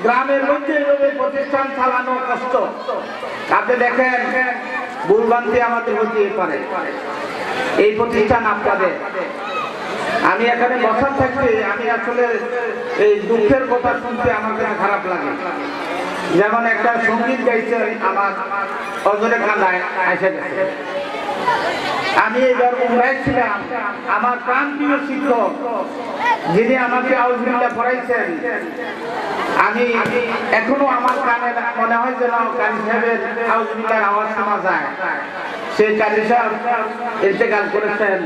গ্রামের মধ্যে এভাবে প্রতিষ্ঠান চালানো কষ্ট। আপনি দেখেন ভুলভ্রান্তি আমাদের হতে পারে। এই প্রতিষ্ঠান আপনাদের, আমি এখানে বসার থাকতে আমি আসলে এই দুঃখের কথা শুনতে আমার কাছে খারাপ লাগে। যেমন একটা সঙ্গীত গাইছে আমার অজরে খানায় এসে গেছে। আমি এবার উমরায় ছিলাম, আমার প্রাণপ্রিয় শিক্ষক যিনি আমাকে আউযুবিল্লাহ পড়াইছেন, আমি এখনো আমার কানে মনে হয় যেন কারি সাহেবের আউযুবিল্লাহর আওয়াজ শোনা যায়। সেই কারি সাহেব ইন্তেকাল করেছেন।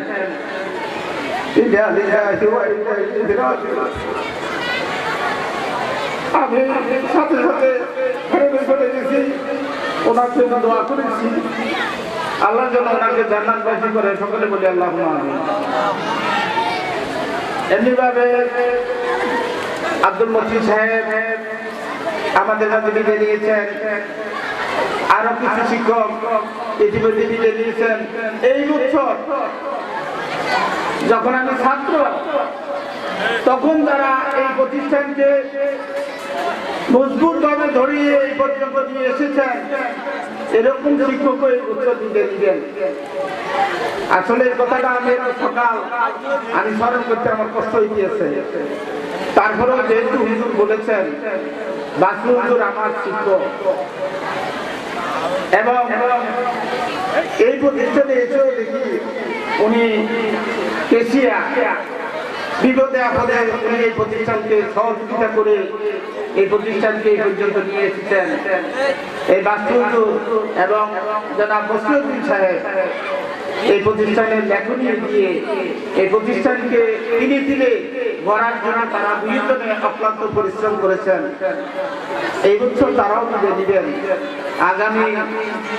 আমি সাথে সাথে চলে গেছি, ওনার জন্য দোয়া করেছি, আল্লাহর জন্য ওনাকে জান্নাতবাসী করে সকলে বলি আল্লাহুম্মা আমিন। এমনিভাবে আব্দুল মতিন সাহেব আমাদের কাছে বিদায় নিয়েছেন, আরো কিছু শিক্ষক ইতিমধ্যে বিদায় নিয়েছেন। এই বছর যখন আমি ছাত্র, তখন তারা এই প্রতিষ্ঠানকে মজবুত ভাবে ধরিয়ে এই পর্যন্ত নিয়ে এসেছেন। এরকম শিক্ষক এই উচ্চ দিতে দিবেন। আসলে এই কথাটা আমি সকাল আমি স্মরণ করতে আমার কষ্ট হইতেছে। তারপরেও যেহেতু হুজুর বলেছেন, বাসু হুজুর আমার শিক্ষক, এবং এই প্রতিষ্ঠানে এসেও দেখি উনি কেশিয়া বিপদে আপদে উনি এই প্রতিষ্ঠানকে সহযোগিতা করে এই প্রতিষ্ঠানকে এই পর্যন্ত নিয়ে এসেছেন। এই বাস্তু এবং জনাব বসিরউদ্দিন সাহেব এই প্রতিষ্ঠানের লেখনী দিয়ে এই প্রতিষ্ঠানকে কিনে দিলে গড়ার জন্য তারা দুইজনে অক্লান্ত পরিশ্রম করেছেন। এই বছর তারাও তুলে দিবেন। আগামী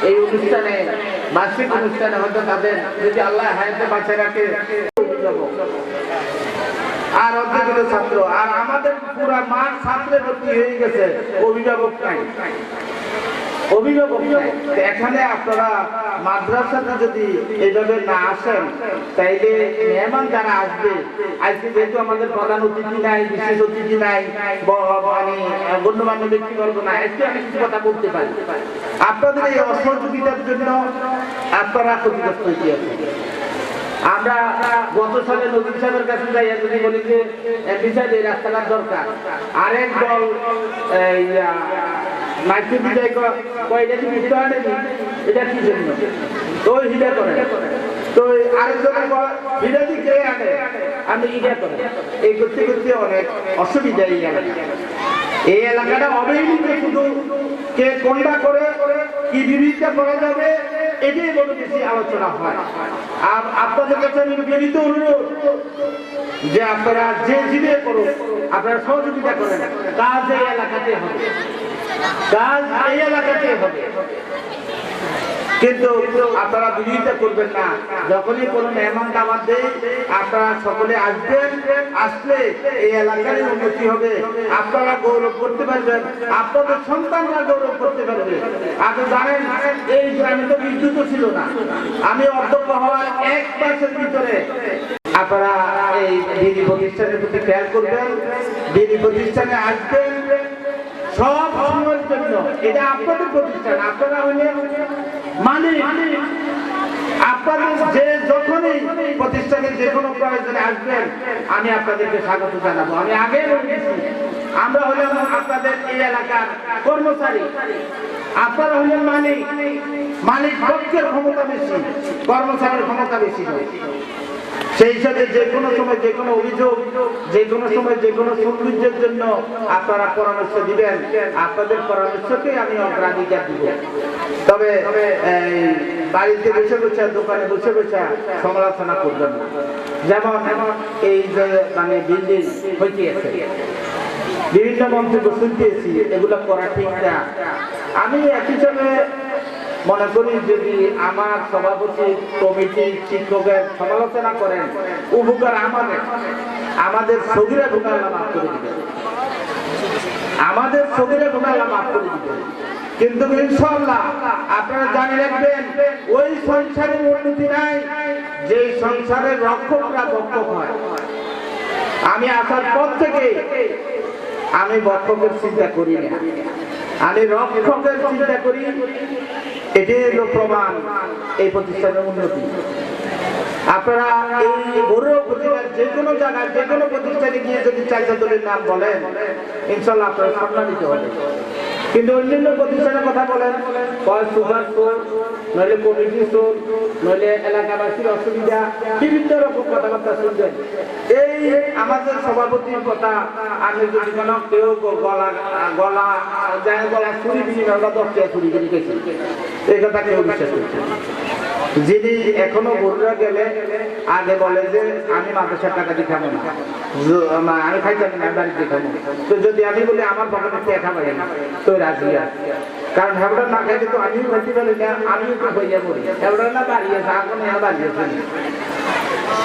এই অনুষ্ঠানে, বার্ষিক অনুষ্ঠানে হয়তো তাদের যদি আল্লাহ হায়াতে বাঁচিয়ে রাখে আর অর্ধেকগুলো ছাত্র, আর আমাদের পুরা মাঠ ছাত্রে ভর্তি হয়ে গেছে, অভিভাবক নাই। এখানে আপনারা মাদ্রাসাতে যদি এইভাবে না আসেন, তাইলে মেহমান যারা আসবে, আজকে যেহেতু আমাদের প্রধান অতিথি নাই, বিশেষ অতিথি নাই, মানে গণ্যমান্য ব্যক্তিবর্গ নাই, আজকে আমি কিছু কথা বলতে পারি। আপনাদের এই অসহযোগিতার জন্য আপনারা ক্ষতিগ্রস্ত হয়ে আছেন। আমরা গত সালে নদীর সাহেবের কাছে যাইয়া যদি বলি যে বিষয় এই রাস্তাটার দরকার, আরেক দল মাইকে বিজয় কয়টা কি বুঝতে হয় নাকি এটা কি জন্য তো হিডা করে, তো আরেকজনের হিডা দিয়ে কে আনে, আমি হিডা করে, এই করতে করতে অনেক অসুবিধা এই এলাকা। এই এলাকাটা অবহেলিত, শুধু কে কোনটা করে কি বিরোধিতা করা যাবে এটাই বড় বেশি আলোচনা হয়। আর আপনাদের কাছে আমি বিনীত অনুরোধ যে আপনারা যে জিনিস করুন আপনারা সহযোগিতা করেন, কাজ এই এলাকাতে হবে, কাজ এই এলাকাতে হবে, কিন্তু আপনারা বিরোধিতা করবেন না। যখনই কোনো মেহমান দাওয়াত দেয় আপনারা সকলে আসবেন, আসলে এই এলাকার উন্নতি হবে, আপনারা গৌরব করতে পারবেন, আপনাদের সন্তানরা গৌরব করতে পারবে। আপনি জানেন এই গ্রামে তো বিদ্যুৎ ছিল না, আমি অধ্যক্ষ হওয়ার 1 মাসের ভিতরে আপনারা এই দিনী প্রতিষ্ঠানের প্রতি খেয়াল করবেন, দিনী প্রতিষ্ঠানে আসবেন সব সময়ের জন্য। এটা আপনাদের প্রতিষ্ঠান, আপনারা হইলেন মালিক। আপনাদের যে যখনই প্রতিষ্ঠানের যে কোনো প্রয়োজনে আসবেন আমি আপনাদেরকে স্বাগত জানাবো। আমি আগে বলেছি আমরা হলাম আপনাদের এই এলাকার কর্মচারী, আপনারা হলেন মালিক। মালিক পক্ষের ক্ষমতা বেশি, কর্মচারীর ক্ষমতা বেশি নয়। সেই হিসাবে যে কোনো সময় যে কোনো অভিযোগ, যে কোনো সময় যে কোনো সৌন্দর্যের জন্য আপনারা পরামর্শ দিবেন, আপনাদের পরামর্শকে আমি অগ্রাধিকার দিব। তবে বাড়িতে বসে বসে, দোকানে বসে বসে সমালোচনা করবেন না। যেমন এই যে মানে বিল্ডিং হইতে আছে, বিভিন্ন মন্তব্য শুনতেছি, এগুলো করা ঠিক না। আমি এক হিসাবে মনে করি যদি আমার সভাপতি কমিটি শিক্ষকের সমালোচনা করেন উপকার আমাদের সগীরা গুনাহ মাফ করে দিবেন, আমাদের সগীরা গুনাহ মাফ করে দিবেন। কিন্তু ইনশাআল্লাহ আপনারা জানে রাখবেন ওই সংসারের উন্নতি নাই যে সংসারের রক্ষকরা ভক্ষক হয়। আমি আসার পর থেকে আমি ভক্ষকের চিন্তা করি না, আমি রক্ষকের চিন্তা করি। এটাই হলো প্রমাণ এই প্রতিষ্ঠানের উন্নতি। আপনারা এই বড় উপজেলার যে কোনো জায়গায় যে কোনো প্রতিষ্ঠানে গিয়ে যদি 4টা দলের নাম বলেন ইনশাআল্লাহ আপনারা সম্মানিত হবেন। কিন্তু অন্যান্য প্রতিষ্ঠানের কথা বলেন, হয় সুপার স্টোর, নইলে কমিটি স্টোর, নইলে এলাকাবাসীর অসুবিধা, বিভিন্ন রকম কথাবার্তা শুনবেন। এই আমাদের সভাপতির কথা আমি যদি কোনো কেউ গলা ছুরি দিন আমরা 10 টাকা ছুরি কিনে গেছি, এই কথা কেউ বিশ্বাস করছে। যিনি এখনো বড়রা গেলে আগে বলে যে আমি মাদ্রাসার টাকা দিয়ে খাবো না, আমি খাইতাম না, বাড়িতে খাবো। তো যদি আমি বলি আমার পকেটে টাকা খাবো না, তো রাজি আছে। কারণ হেবড়া না খাইলে তো আমিও খাইতে পারি না, আমিও তো হইয়া মরি। হেবড়া না বাড়িয়েছে, এখন বাড়িয়েছে,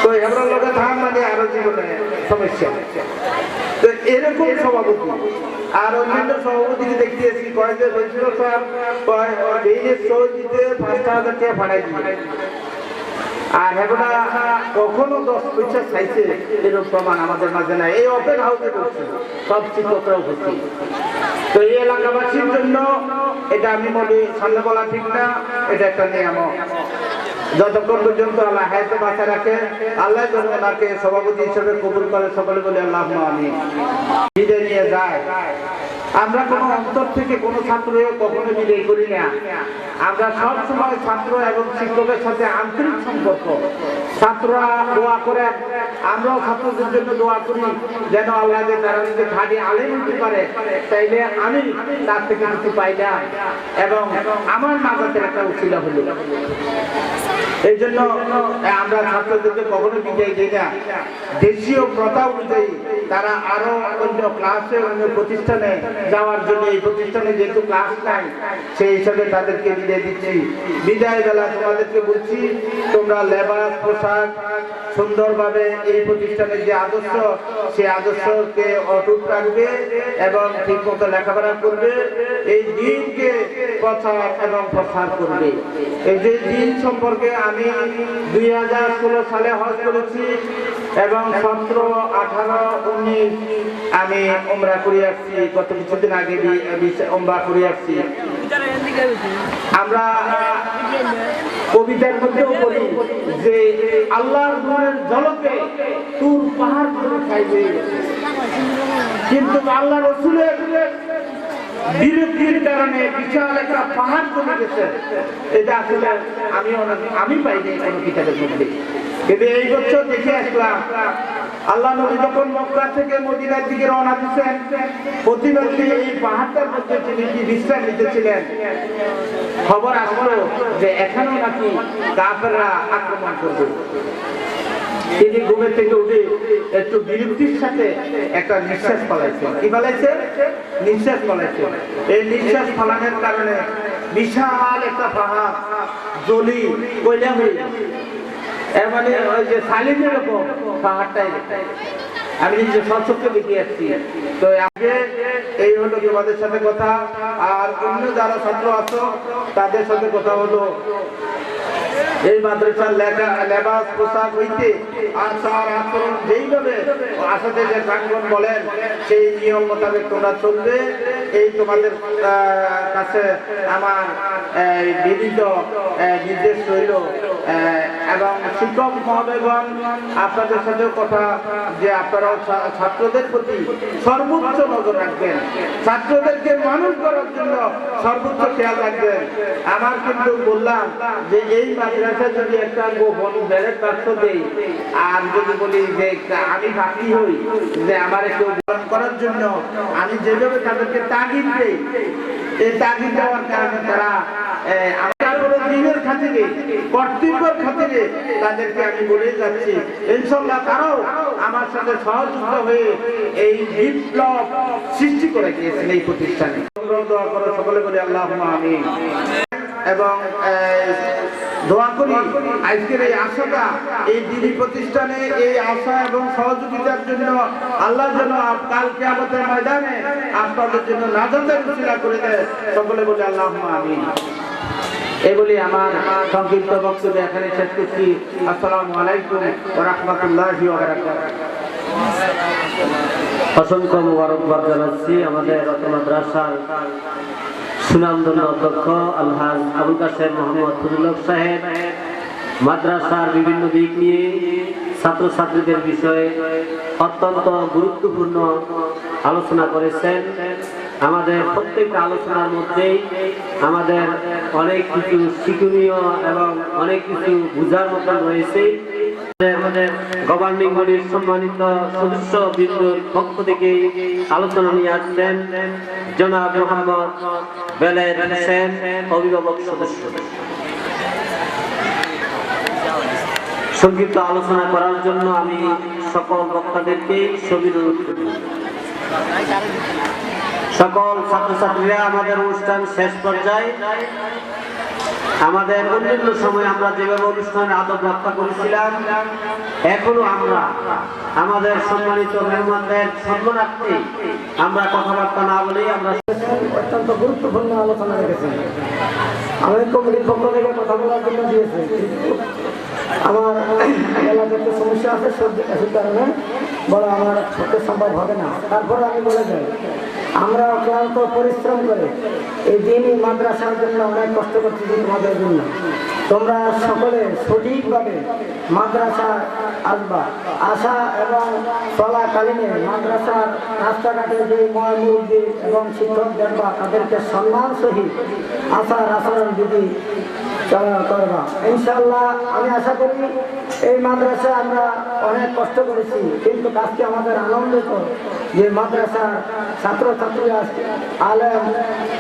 তো হেবড়ার লোকের ধান মানে আরো জীবনে সমস্যা। তো এরকম সভাপতি আর অন্যান্য সভাপতিকে দেখতেছি কয়েকজন বৈষ্ণব স্যার দিতে 5,000 টাকা ভাড়াই দিয়ে, আর হেবড়া কখনো 10 পয়সা চাইছে এরকম প্রমাণ আমাদের মাঝে নাই। এই ওপেন হাউসে করছে সব শিক্ষকরা উপস্থিত। তো এই এলাকাবাসীর জন্য এটা আমি বলি সামনে বলা ঠিক না, এটা একটা নিয়ামক। যতক্ষণ পর্যন্ত আল্লাহ হায়াতে বাঁচা রাখে, আল্লাহ যেন ওনাকে সভাপতি হিসেবে কবুল করে, সকলে বলে আল্লাহুম্মা আমিন। বিদায় নিয়ে যায়। আমরা কোনো অন্তর থেকে কোনো ছাত্র কখনো বিদায় করি না। আমরা সব সময় ছাত্র এবং শিক্ষকের সাথে আন্তরিক সম্পর্ক। ছাত্ররা দোয়া করেন, আমরাও ছাত্রদের জন্য দোয়া করি যেন আল্লাহ যে তারা যদি খালি আলেম হতে পারে, তাইলে আমি তার থেকে কিছু পাই না এবং আমার মাজাতের একটা উছিলা হলো। এই জন্য আমরা ছাত্রদেরকে কখনো বিদায় দিই না। দেশীয় প্রথা অনুযায়ী তারা আরো অন্য ক্লাসে, অন্য প্রতিষ্ঠানে যাওয়ার জন্য, এই প্রতিষ্ঠানে যেহেতু ক্লাস নাই সেই হিসাবে তাদেরকে বিদায় দিচ্ছি। বিদায় বেলা তোমাদেরকে বলছি তোমরা লেবাস পোশাক সুন্দরভাবে এই প্রতিষ্ঠানের যে আদর্শ সেই আদর্শকে অটুট রাখবে এবং ঠিক মতো লেখাপড়া করবে, এই দিনকে প্রচার এবং প্রসার করবে। এই যে দিন সম্পর্কে আমি 2016 সালে হজ করেছি এবং 17, 18, 19 আমি উমরা করে আসছি। গত কিছুদিন আগে উমরা করে আসছি। আমরা কবিতার মধ্যেও বলি যে আল্লাহর নূরের ঝলকে তুর পাহাড় করে খাইবে, কিন্তু আল্লাহ রাসূলের বিরক্তির কারণে বিশাল একটা পাহাড় জমে গেছে। এটা আসলে আমি পাইনি কোনো কিতাবের মধ্যে। কিন্তু এই বছর দেখে আসলাম আল্লাহ নবী যখন মক্কা থেকে মদিনার দিকে রওনা দিচ্ছেন, প্রতিমধ্যে এই পাহাড়টার মধ্যে তিনি কি বিশ্রাম নিতেছিলেন। খবর আসলো যে এখানেও নাকি কাফেররা আক্রমণ করবে। তিনি ঘুমের থেকে উঠে একটু বিরক্তির সাথে একটা নিঃশ্বাস ফলাইছেন। কি ফলাইছেন? নিঃশ্বাস ফলাইছেন। এই নিঃশ্বাস ফলানোর কারণে বিশাল একটা পাহাড় জলি কয়লা হয়ে গেছে। এর মানে ওই যে সালিমের এরকম পাহাড়টাই আমি নিজে সচক্ষে দেখে আসছি। তো আগে এই হলো তোমাদের সাথে কথা, আর অন্য যারা ছাত্র আছো তাদের সাথে কথা হলো এই মাদ্রাসার লেবাস পোশাক হইতে আচার আচরণ যেইভাবে আসাদের যে প্রাঙ্গণ বলেন সেই নিয়ম মোতাবেক তোমরা চলবে, এই তোমাদের কাছে আমার বিনীত নির্দেশ রইল। এবং শিক্ষক মহোদয়গণ আপনাদের সাথেও কথা যে আপনারাও ছাত্রদের প্রতি সর্বোচ্চ নজর রাখবেন, ছাত্রদেরকে মানুষ করার জন্য সর্বোচ্চ খেয়াল রাখবেন। আমার কিন্তু বললাম যে এই মাদ্রাসা যদি একটা গোপন ব্যালেট বাক্স দেই আর যদি বলি যে আমি বাকি হই যে আমার একটু পালন করার জন্য আমি যেভাবে তাদেরকে তাগিদ দেই, এই তাগিদ দেওয়ার কারণে তারা দিনের খাতিরে কর্তব্যের খাতিরে তাদেরকে আমি বলে যাচ্ছি ইনশাআল্লাহ তারাও আমার সাথে সহযোগিতা হয়ে এই বিপ্লব সৃষ্টি করে গিয়েছেন এই প্রতিষ্ঠানে। দোয়া করো সকলে বলে আল্লাহুম্মা আমিন। এবং দোয়া করি আজকের এই আশাটা এই দিনী প্রতিষ্ঠানে এই আশা এবং সহযোগিতার জন্য আল্লাহ যেন কাল কিয়ামতের ময়দানে আপনাদের জন্য নাজাতের উসিলা করে দেয়। সকলে বলে আল্লাহুম্মা আমিন। এই বলে আমার সংক্ষিপ্ত বক্তব্য এখানে শেষ করছি। আসসালামু আলাইকুম ওয়া রাহমাতুল্লাহি ওয়া বারাকাতুহু। অসংখ্য মোবারকবাদ জানাচ্ছি আমাদের মাদ্রাসার সুনামধন্য অধ্যক্ষ আলহাজ আবুল কাসেম মোহাম্মদ ফজলুল সাহেব মাদ্রাসার বিভিন্ন দিক নিয়ে ছাত্রছাত্রীদের বিষয়ে অত্যন্ত গুরুত্বপূর্ণ আলোচনা করেছেন। আমাদের প্রত্যেকটা আলোচনার মধ্যেই আমাদের অনেক কিছু শিক্ষণীয় এবং অনেক কিছু বোঝার মতো রয়েছে। আমাদের গভর্নিং বডির সম্মানিত সদস্য বৃন্দর পক্ষ থেকে আলোচনা নিয়ে আসছেন জনাব মোহাম্মদ বেলায়েত হোসেন, অভিভাবক সদস্য। সংক্ষিপ্ত আলোচনা করার জন্য আমি সকল বক্তাদেরকে সবিনয় অনুরোধ করি। সকল ছাত্রছাত্রীরা আমাদের অনুষ্ঠান শেষ পর্যায়ে আমাদের অন্যান্য সময় আমরা যেভাবে অনুষ্ঠানের আদব রক্ষা করেছিলাম এখনো আমরা আমাদের সম্মানিত মেহমানদের সম্মানার্থে আমরা কথাবার্তা না বলেই আমরা অত্যন্ত গুরুত্বপূর্ণ আলোচনা রেখেছেন। আমি কমিটির পক্ষ থেকে কথা বলার জন্য দিয়েছি, আমার এলাকাতে একটু সমস্যা আছে সে কারণে বড় আমার পক্ষে সম্ভব হবে না। তারপরে আমি বলে যাই আমরা অক্লান্ত পরিশ্রম করে এই দিনই মাদ্রাসার জন্য অনেক কষ্ট করতেছি তোমাদের জন্য। তোমরা সকলে সঠিকভাবে মাদ্রাসা আসবা, আসা এবং চলাকালীনে মাদ্রাসার রাস্তাঘাটে যে মুরব্বী এবং শিক্ষক দেখবা তাদেরকে সম্মান সহিত আচার আচরণ বিধি করবা ইনশাআল্লাহ। আমি আশা করি এই মাদ্রাসায় আমরা অনেক কষ্ট করেছি, কিন্তু আজকে আমাদের আনন্দিত যে মাদ্রাসার ছাত্রছাত্রীরা আলেম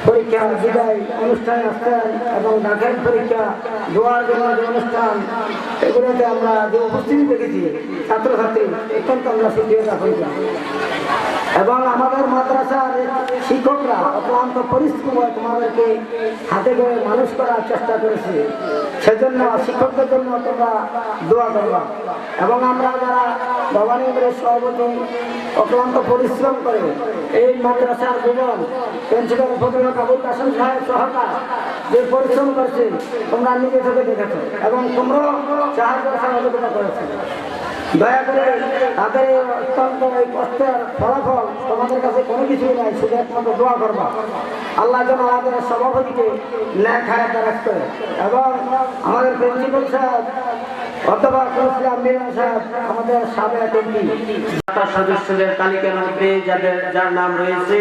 পরীক্ষা বিদায় অনুষ্ঠানে আসতেন এবং দাখিল পরীক্ষা দোয়ার জন্য যে অনুষ্ঠান এগুলোতে আমরা যে উপস্থিতি দেখেছি ছাত্রছাত্রী অত্যন্ত আমরা সুখীয়তা করেছিলাম। এবং আমাদের মাদ্রাসার শিক্ষকরা অক্লান্ত পরিশ্রম তোমাদেরকে হাতে করে মানুষ করার চেষ্টা করেছে, সেজন্য শিক্ষকদের জন্য তোমরা দোয়া করবা। এবং আমরা যারা ভবানীপুরের সভাপতি অক্লান্ত পরিশ্রম করে এই মাদ্রাসার জীবন প্রিন্সিপাল ফজলুল আবুল কাসেম সাহেব সহকার যে পরিশ্রম করছে তোমরা নিজে থেকে দেখেছো এবং তোমরাও সাহায্য সহযোগিতা করেছো। দয়া করে তাদের অত্যন্ত এই কষ্টের ফলাফল তোমাদের কাছে কোনো কিছুই নাই, শুধু একমাত্র দোয়া করবা আল্লাহ যেন আমাদের সভাপতিকে ন্যায় খারাপ রাখতে এবং আমাদের প্রিন্সিপাল সাহেব অথবা আমাদের সাবেক সদস্যদের তালিকার মধ্যে যার নাম রয়েছে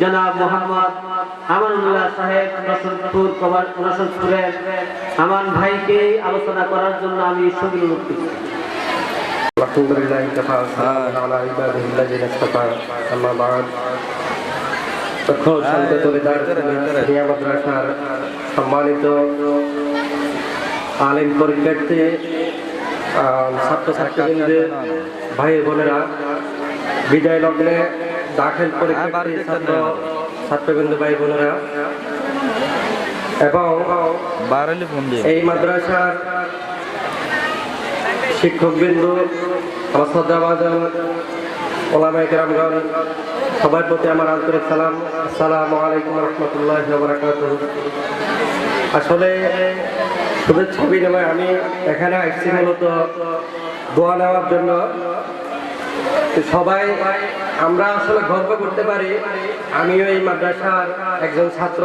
জনাব মোহাম্মদ আমানুল্লাহ সাহেব রশদপুরের আমার ভাইকে আলোচনা করার জন্য আমি অনুরোধ করছি। আলহামদুলিল্লাহ কাফা সালামুন আলা ইবাদিহিল্লাযিনা ইসতাফা আম্মা বা'দ মাদ্রাসার সম্মানিত আলিম পরীক্ষার্থী ছাত্রছাত্রীবৃন্দ ভাই বোনেরা বিদায় লগ্নে দাখিল পরীক্ষার্থী ছাত্রবৃন্দ ভাই বোনেরা এবং এই মাদ্রাসার শিক্ষকবৃন্দ আমার শ্রদ্ধাভাজন ওলামায়ে কেরামগণ সবার প্রতি আমার আন্তরিক সালাম। আসসালামু আলাইকুম রহমতুল্লাহি ওয়া বারাকাতুহু। আসলে শুভেচ্ছা বিনিময়ে আমি এখানে আসছি মূলত দোয়া নেওয়ার জন্য। সবাই আমরা আসলে গর্ব করতে পারি আমিও এই মাদ্রাসার একজন ছাত্র।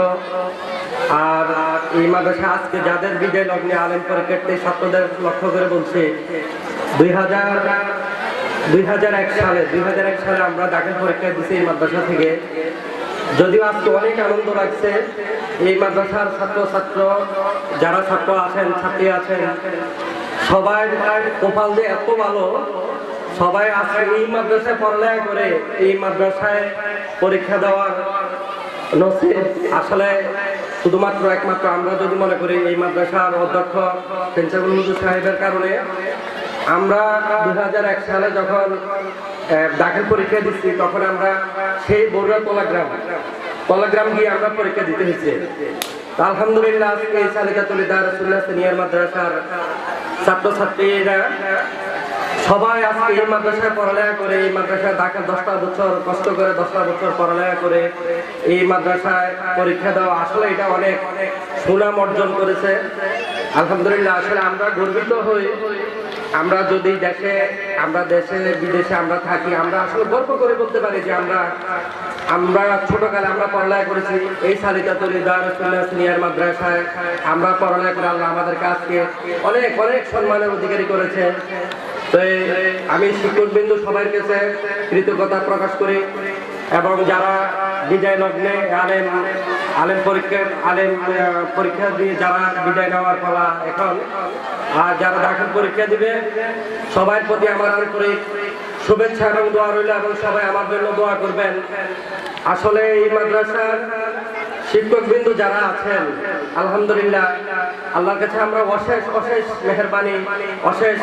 আর এই মাদ্রাসা আজকে যাদের বিদায় লগ্নে আলেম পরীক্ষার্থী ছাত্রদের লক্ষ্য করে বলছি 2001 সালে আমরা দাখিল পরীক্ষা দিচ্ছি এই মাদ্রাসা থেকে। যদিও আজকে অনেক আনন্দ লাগছে এই মাদ্রাসার ছাত্র যারা ছাত্র আছেন ছাত্রী আছেন সবাই কপাল যে এত ভালো, সবাই আজকে এই মাদ্রাসায় পড়ালেখা করে এই মাদ্রাসায় পরীক্ষা দেওয়ার নসিব আসলে শুধুমাত্র একমাত্র আমরা যদি মনে করি এই মাদ্রাসার অধ্যক্ষ প্রিন্সিপাল হুজুর সাহেবের কারণে। আমরা 2001 সালে যখন দাখিল পরীক্ষা দিচ্ছি তখন আমরা সেই বড়ুয়া কলাগ্রাম গিয়ে আমরা পরীক্ষা দিতে হয়েছে। আলহামদুলিল্লাহ আজকে এই সালিকাতুল দারুস সুন্নাহ সিনিয়র মাদ্রাসার ছাত্রছাত্রীরা সবাই আজকে এই মাদ্রাসায় পড়ালেখা করে এই মাদ্রাসায় দাখিল 10টা বছর কষ্ট করে 10টা বছর পড়ালেখা করে এই মাদ্রাসায় পরীক্ষা দেওয়া আসলে এটা অনেক সুনাম অর্জন করেছে। আলহামদুলিল্লাহ আসলে আমরা গর্বিত হই। আমরা যদি দেশে বিদেশে আমরা থাকি আমরা আসলে গর্ব করে বলতে পারি যে আমরা ছোটকালে আমরা পড়ালেখা করেছি এই সালিকাতুল দারুস সুন্নাহ সিনিয়র মাদ্রাসায়। আমরা পড়ালেখা করে আল্লাহ আমাদের কাজকে অনেক অনেক সম্মানের অধিকারী করেছে। তো আমি শিক্ষকবৃন্দ সবার কাছে কৃতজ্ঞতা প্রকাশ করি এবং যারা বিদায় লগ্নে আলেম পরীক্ষা দিয়ে যারা বিদায় নেওয়ার পালা এখন আর যারা দাখিল পরীক্ষা দিবে সবার প্রতি আমার আন্তরিক শুভেচ্ছা এবং দোয়া রইল এবং সবাই আমার জন্য দোয়া করবেন। আসলে এই মাদ্রাসার শিক্ষকবৃন্দ যারা আছেন আলহামদুলিল্লাহ আল্লাহর কাছে আমরা অশেষ মেহেরবানি অশেষ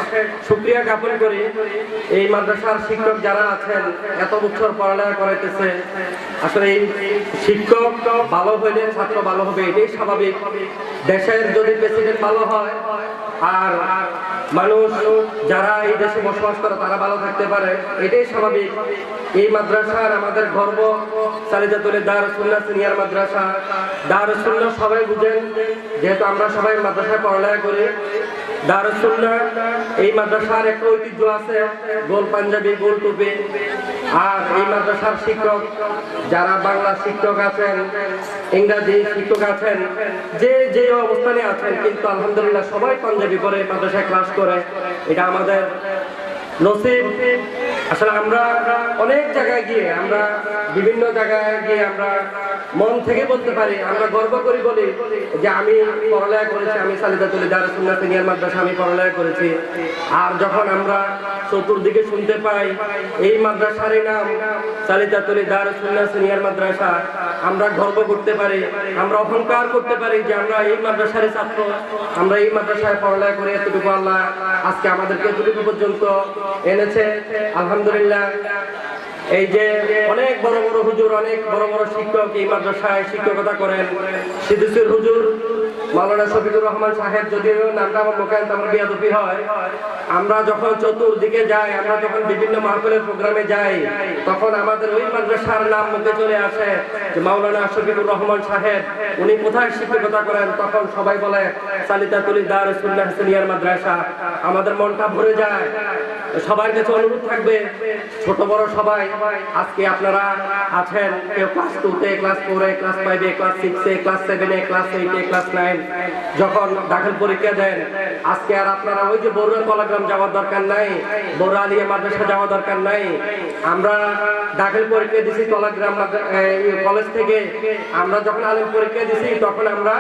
শুকরিয়া জ্ঞাপন করি। এই মাদ্রাসার শিক্ষক যারা আছেন এত বছর পড়ালেখা করাইতেছে। আসলে এই শিক্ষক ভালো হইলে ছাত্র ভালো হবে এটাই স্বাভাবিক। দেশের যদি প্রেসিডেন্ট ভালো হয় আর মানুষ যারা এই দেশে বসবাস করে তারা ভালো থাকতে পারে এটাই স্বাভাবিক। এই মাদ্রাসার আমাদের গর্ব সালিকাতুল দারুস সুন্নাহ সিনিয়র মাদ্রাসা। দারুস সুন্নাহ সবাই বুঝেন যেহেতু আমরা সবাই মাদ্রাসায় পড়ালেখা করি। দারুস সুন্নাহ এই মাদ্রাসার একটা ঐতিহ্য আছে গোল পাঞ্জাবি গোল টুপি। আর এই মাদ্রাসার শিক্ষক যারা বাংলা শিক্ষক আছেন ইংরাজি শিক্ষক আছেন যে অবস্থানে আছেন কিন্তু আলহামদুলিল্লাহ সবাই পাঞ্জাবি পরে মাদ্রাসায় ক্লাস করে এটা আমাদের নসিব। আসলে আমরা অনেক জায়গায় গিয়ে বিভিন্ন জায়গায় গিয়ে আমরা মন থেকে বলতে পারি আমরা গর্ব করি বলি যে আমি পড়ালেখা করেছি আমি সালিকাতুল দারুস সুন্নাহ সিনিয়র মাদ্রাসা আমি পড়ালেখা করেছি। আর যখন আমরা চতুর্দিকে শুনতে পাই এই মাদ্রাসারই নাম সালিকাতুল দারুস সুন্নাহ সিনিয়র মাদ্রাসা আমরা গর্ব করতে পারি আমরা অহংকার করতে পারি যে আমরা এই মাদ্রাসারই ছাত্র আমরা এই মাদ্রাসায় পড়ালেখা করে এতটুকু আল্লাহ আজকে আমাদেরকে এতটুকু পর্যন্ত এনেছে। আলহামদুলিল্লাহ এই যে অনেক বড় বড় হুজুর অনেক বড় বড় শিক্ষক এই মাদ্রাসায় শিক্ষকতা করেন। সিদ্দিকুর হুজুর মাওলানা শফিকুর রহমান সাহেব যদিও নামটা আমার মুখে আমার বিয়াদবি হয় আমরা যখন চতুর্দিকে যাই আমরা যখন বিভিন্ন মাহফিলের প্রোগ্রামে যাই তখন আমাদের ওই মাদ্রাসার নাম মুখে চলে আসে যে মাওলানা শফিকুর রহমান সাহেব উনি কোথায় শিক্ষকতা করেন তখন সবাই বলে সালিকাতুল দারুস সুন্নাহ সিনিয়র মাদ্রাসা। আমাদের মনটা ভরে যায়। সবার কাছে অনুরোধ থাকবে ছোট বড় সবাই আজকে আপনারা আছেন কেউ ক্লাস 2 তে ক্লাস 4 এ ক্লাস 5 এ ক্লাস 6 এ ক্লাস 7 এ ক্লাস 8 এ ক্লাস 9 9 যখন দাখিল পরীক্ষা দেন, আজকে আর আপনারা ওই যে বড়ুয়া কলাগ্রাম যাওয়ার দরকার নাই, বড়ুয়া আলিয়া মাদ্রাসা যাওয়ার দরকার নাই। আমরা দাখিল পরীক্ষা দিছি কলাগ্রাম কলেজ থেকে, আমরা যখন আলিম পরীক্ষা দিছি তখন আমরা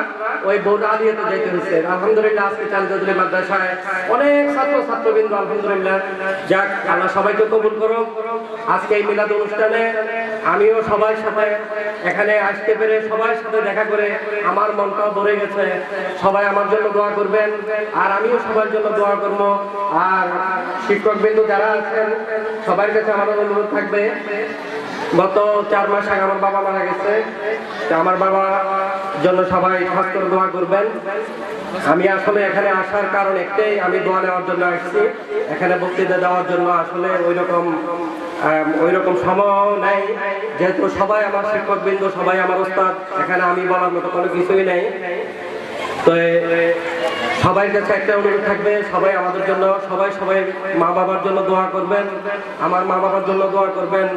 ওই বড়ুয়া আলিয়াতে যাইতে হয়েছে। আলহামদুলিল্লাহ আজকে চালিদাতুল মাদ্রাসায় অনেক ছাত্রবৃন্দ আলহামদুলিল্লাহ, যাক আল্লাহ সবাইকে কবুল করুক। আজকে এই মিলাদ অনুষ্ঠানে আমিও সবার সাথে এখানে আসতে পেরে সবার সাথে দেখা করে আমার মনটাও ভরে গেছে। সবাই আমার জন্য দোয়া করবেন আর আমিও সবার জন্য দোয়া করব। আর শিক্ষকবৃন্দ যারা আছেন সবার কাছে আমাদের অনুরোধ থাকবে, গত 4 মাস আগে আমার বাবা মারা গেছে, আমার বাবার জন্য সবাই খাস করে দোয়া করবেন। আমি আসলে এখানে আসার কারণ একটাই, আমি দোয়া নেওয়ার জন্য আসছি, এখানে বক্তৃতা দেওয়ার জন্য আসলে ওইরকম সময় নাই, যেহেতু সবাই আমার শিক্ষকবৃন্দ, সবাই আমার ওস্তাদ, এখানে আমি বলার মতো কোনো কিছুই নেই। তো সবার কাছে একটা অনুরোধ থাকবে, সবাই আমাদের জন্য সবাই মা বাবার জন্য দোয়া করবেন, আমার মা বাবার জন্য দোয়া করবেন।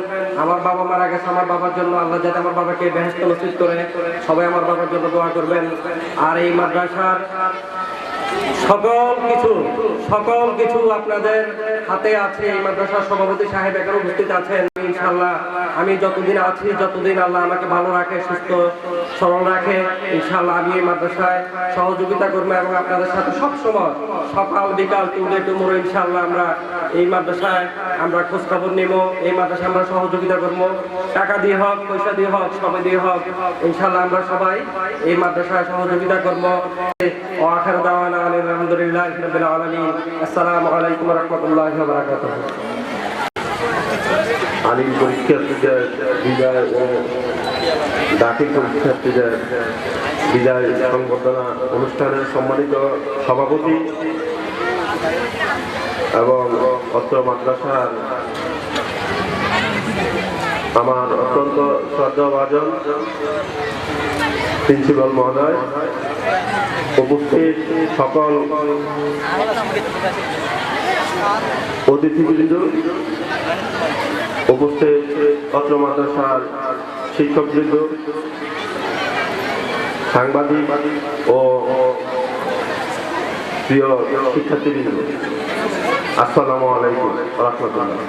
আমার বাবা মারা গেছে, আমার বাবার জন্য আল্লাহ যাতে আমার বাবাকে বেহেশত নসিব করে, সবাই আমার বাবার জন্য দোয়া করবেন। আর এই মাদ্রাসার সকল কিছু আপনাদের হাতে আছে। এই মাদ্রাসার সভাপতি সাহেব এখানে উপস্থিত আছেন। ইনশাআল্লাহ আমি যতদিন আছি, যতদিন আল্লাহ আমাকে ভালো রাখে, সুস্থ সরল রাখে, ইনশাআল্লাহ আমি এই মাদ্রাসায় সহযোগিতা করবো এবং আপনাদের সাথে সবসময় সকাল বিকাল টুডে টুমোরো ইনশাআল্লাহ আমরা এই মাদ্রাসায় আমরা খোঁজখবর নেব, এই মাদ্রাসায় আমরা সহযোগিতা করবো, টাকা দিয়ে হোক, পয়সা দিয়ে হোক, সময় দিয়ে হোক, ইনশাআল্লাহ আমরা সবাই এই মাদ্রাসায় সহযোগিতা করবো। আখির দাওয়ানা আলহামদুলিল্লাহি রাব্বিল আলামিন। আসসালামু আলাইকুম ওয়া রাহমাতুল্লাহি ওয়া বারাকাতুহু। আলিম পরীক্ষার্থীদের বিদায় ও দাখিল পরীক্ষার্থীদের বিদায় সংবর্ধনা অনুষ্ঠানের সম্মানিত সভাপতি এবং অত্র মাদ্রাসার আমার অত্যন্ত শ্রদ্ধাভাজন প্রিন্সিপাল মহোদয়, উপস্থিত সকল অতিথিবৃন্দ, উপস্থিত অত্র মাদ্রাসার শিক্ষকবৃন্দ, সাংবাদিক ও প্রিয় শিক্ষার্থীবৃন্দ, আসসালামু আলাইকুম ওয়া রাহমাতুল্লাহ।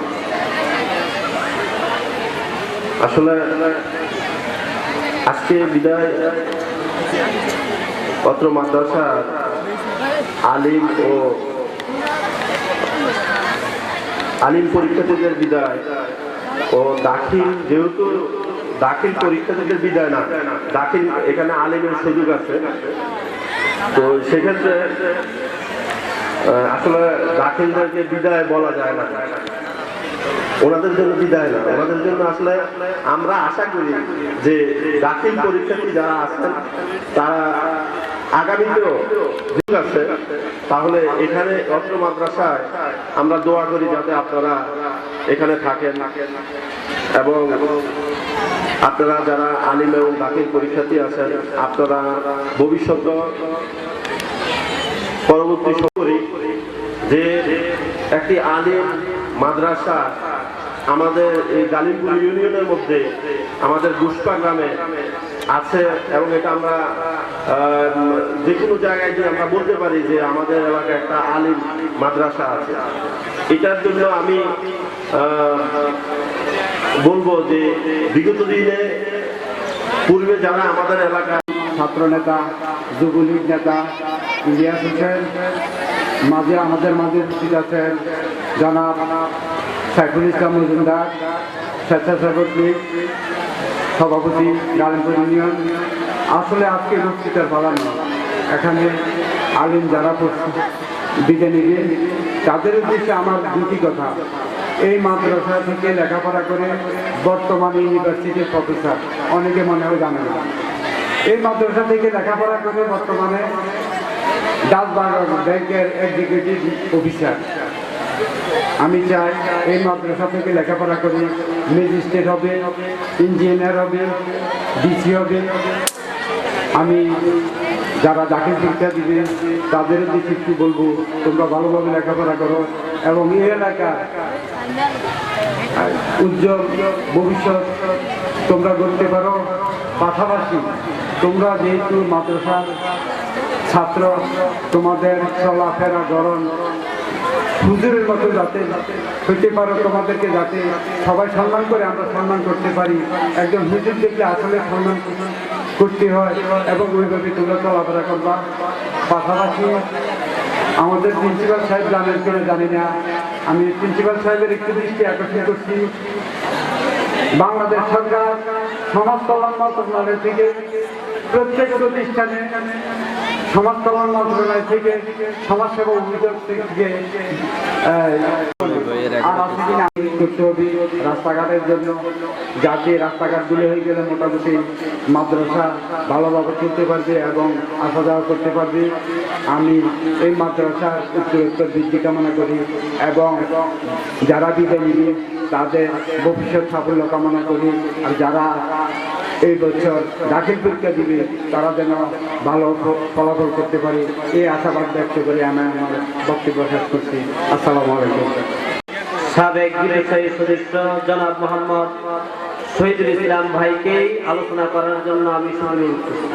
আসলে আজকে বিদায় অত্র মাদ্রাসার আলিম ও আলিম পরীক্ষার্থীদের বিদায় ও দাখিল, যেহেতু দাখিল পরীক্ষার্থীদের বিদায় না, দাখিল এখানে আলিমের সুযোগ আছে, তো সেক্ষেত্রে আসলে দাখিলদেরকে বিদায় বলা যায় না, ওনাদের জন্য বিদায় না, ওনাদের জন্য আসলে আমরা আশা করি যে দাখিল পরীক্ষার্থী যারা আছেন তারা আগামীতেও সুযোগ আছে, তাহলে এখানে অত্র মাদ্রাসায় আমরা দোয়া করি যাতে আপনারা এখানে থাকেন এবং আপনারা যারা আলিম এবং দাখিল পরীক্ষার্থী আছেন আপনারা ভবিষ্যতে পরবর্তী সময়ে যে একটি আলিম মাদ্রাসা আমাদের এই গালিমপুর ইউনিয়নের মধ্যে আমাদের গুসপা গ্রামে আছে এবং এটা আমরা যে কোনো জায়গায় গিয়ে আমরা বলতে পারি যে আমাদের এলাকায় একটা আলিম মাদ্রাসা আছে। এটার জন্য আমি বলবো যে বিগত দিনে পূর্বে যারা আমাদের এলাকায় ছাত্র নেতা, যুবলীগ নেতা ইলিয়াস হোসেন, মাঝে আমাদের মাঝে উপস্থিত আছেন জনাব সাইফুল ইসলাম মজুমদার, স্বেচ্ছাসেবক লীগ সভাপতি গালিমপুর ইউনিয়ন। আসলে আজকে বক্তৃতার পালা নয়, এখানে আলিম যারা বিদায় নিবে তাদের উদ্দেশ্যে আমার দুটি কথা। এই মাদ্রাসা থেকে লেখাপড়া করে বর্তমানে ইউনিভার্সিটির প্রফেসর, অনেকে মনে হয় জানে না, এই মাদ্রাসা থেকে লেখাপড়া করে বর্তমানে ডাচবাংলা ব্যাংকের এক্সিকিউটিভ অফিসার। আমি চাই এই মাদ্রাসা থেকে লেখাপড়া করে ম্যাজিস্ট্রেট হবে, ইঞ্জিনিয়ার হবে, ডিসি হবে। আমি যারা দাখিল শিক্ষা দিবে তাদের উদ্দেশ্যে একটু বলবো, তোমরা ভালোভাবে লেখাপড়া করো এবং এই এলাকার উজ্জ্বল ভবিষ্যৎ তোমরা গড়তে পারো। পাশাপাশি তোমরা যেহেতু মাদ্রাসার ছাত্র তোমাদের চলাফেরা গরম হুজুরের মতো যাতে হইতে পারো, তোমাদেরকে যাতে সবাই সম্মান করে আমরা সম্মান করতে পারি। একজন হুজুর দেখলে আসলে সম্মান করতে হয় এবং ওইভাবে তোমরা চলাফেরা করবা। পাশাপাশি আমাদের প্রিন্সিপাল সাহেব জানেন কিনা জানি না, আমি প্রিন্সিপাল সাহেবের একটু দৃষ্টি আকর্ষণ করছি। বাংলাদেশ সরকার সমাজ কল্যাণ মন্ত্রণালয় থেকে প্রত্যেক প্রতিষ্ঠানে সমাজ কল্যাণ মন্ত্রণালয় থেকে সমাজসেবা অভিযোগ থেকে রাস্তাঘাটের জন্য, যাতে রাস্তাঘাটগুলো হয়ে গেলে মোটামুটি মাদ্রাসা ভালোভাবে চলতে পারবে এবং আসা যাওয়া করতে পারবে। আমি এই মাদ্রাসার উত্তরোত্তর বৃদ্ধি কামনা করি এবং যারা বিদায় নিবে তাদের ভবিষ্যৎ সাফল্য কামনা করি। আর যারা এই বছর দাখিল পরীক্ষা দিবে তারা যেন ভালো ফলাফল করতে পারে, এই আশাবাদ ব্যক্ত করে আমি আমার বক্তব্য শেষ করছি। আসসালামু আলাইকুম। সাবেক বিদেশী সদস্য জনাব মোহাম্মদ শহীদুল ইসলাম ভাইকে আলোচনা করার জন্য আমি সম্মানিত করছি।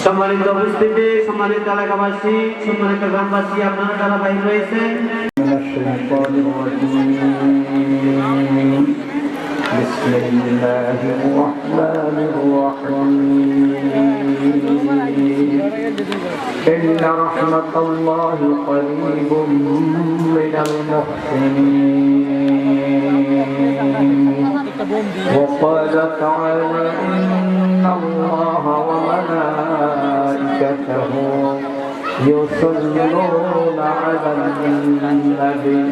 সম্মানিত উপস্থিতি, সম্মানিত এলাকাবাসী, সম্মানিত গ্রামবাসী, আপনারা যারা বাইরে রয়েছেন, بسم الله الرحمن الرحيم إن رحمة الله قريب من المحسنين وقال تعالى إن الله وملائكته يصلون على النبي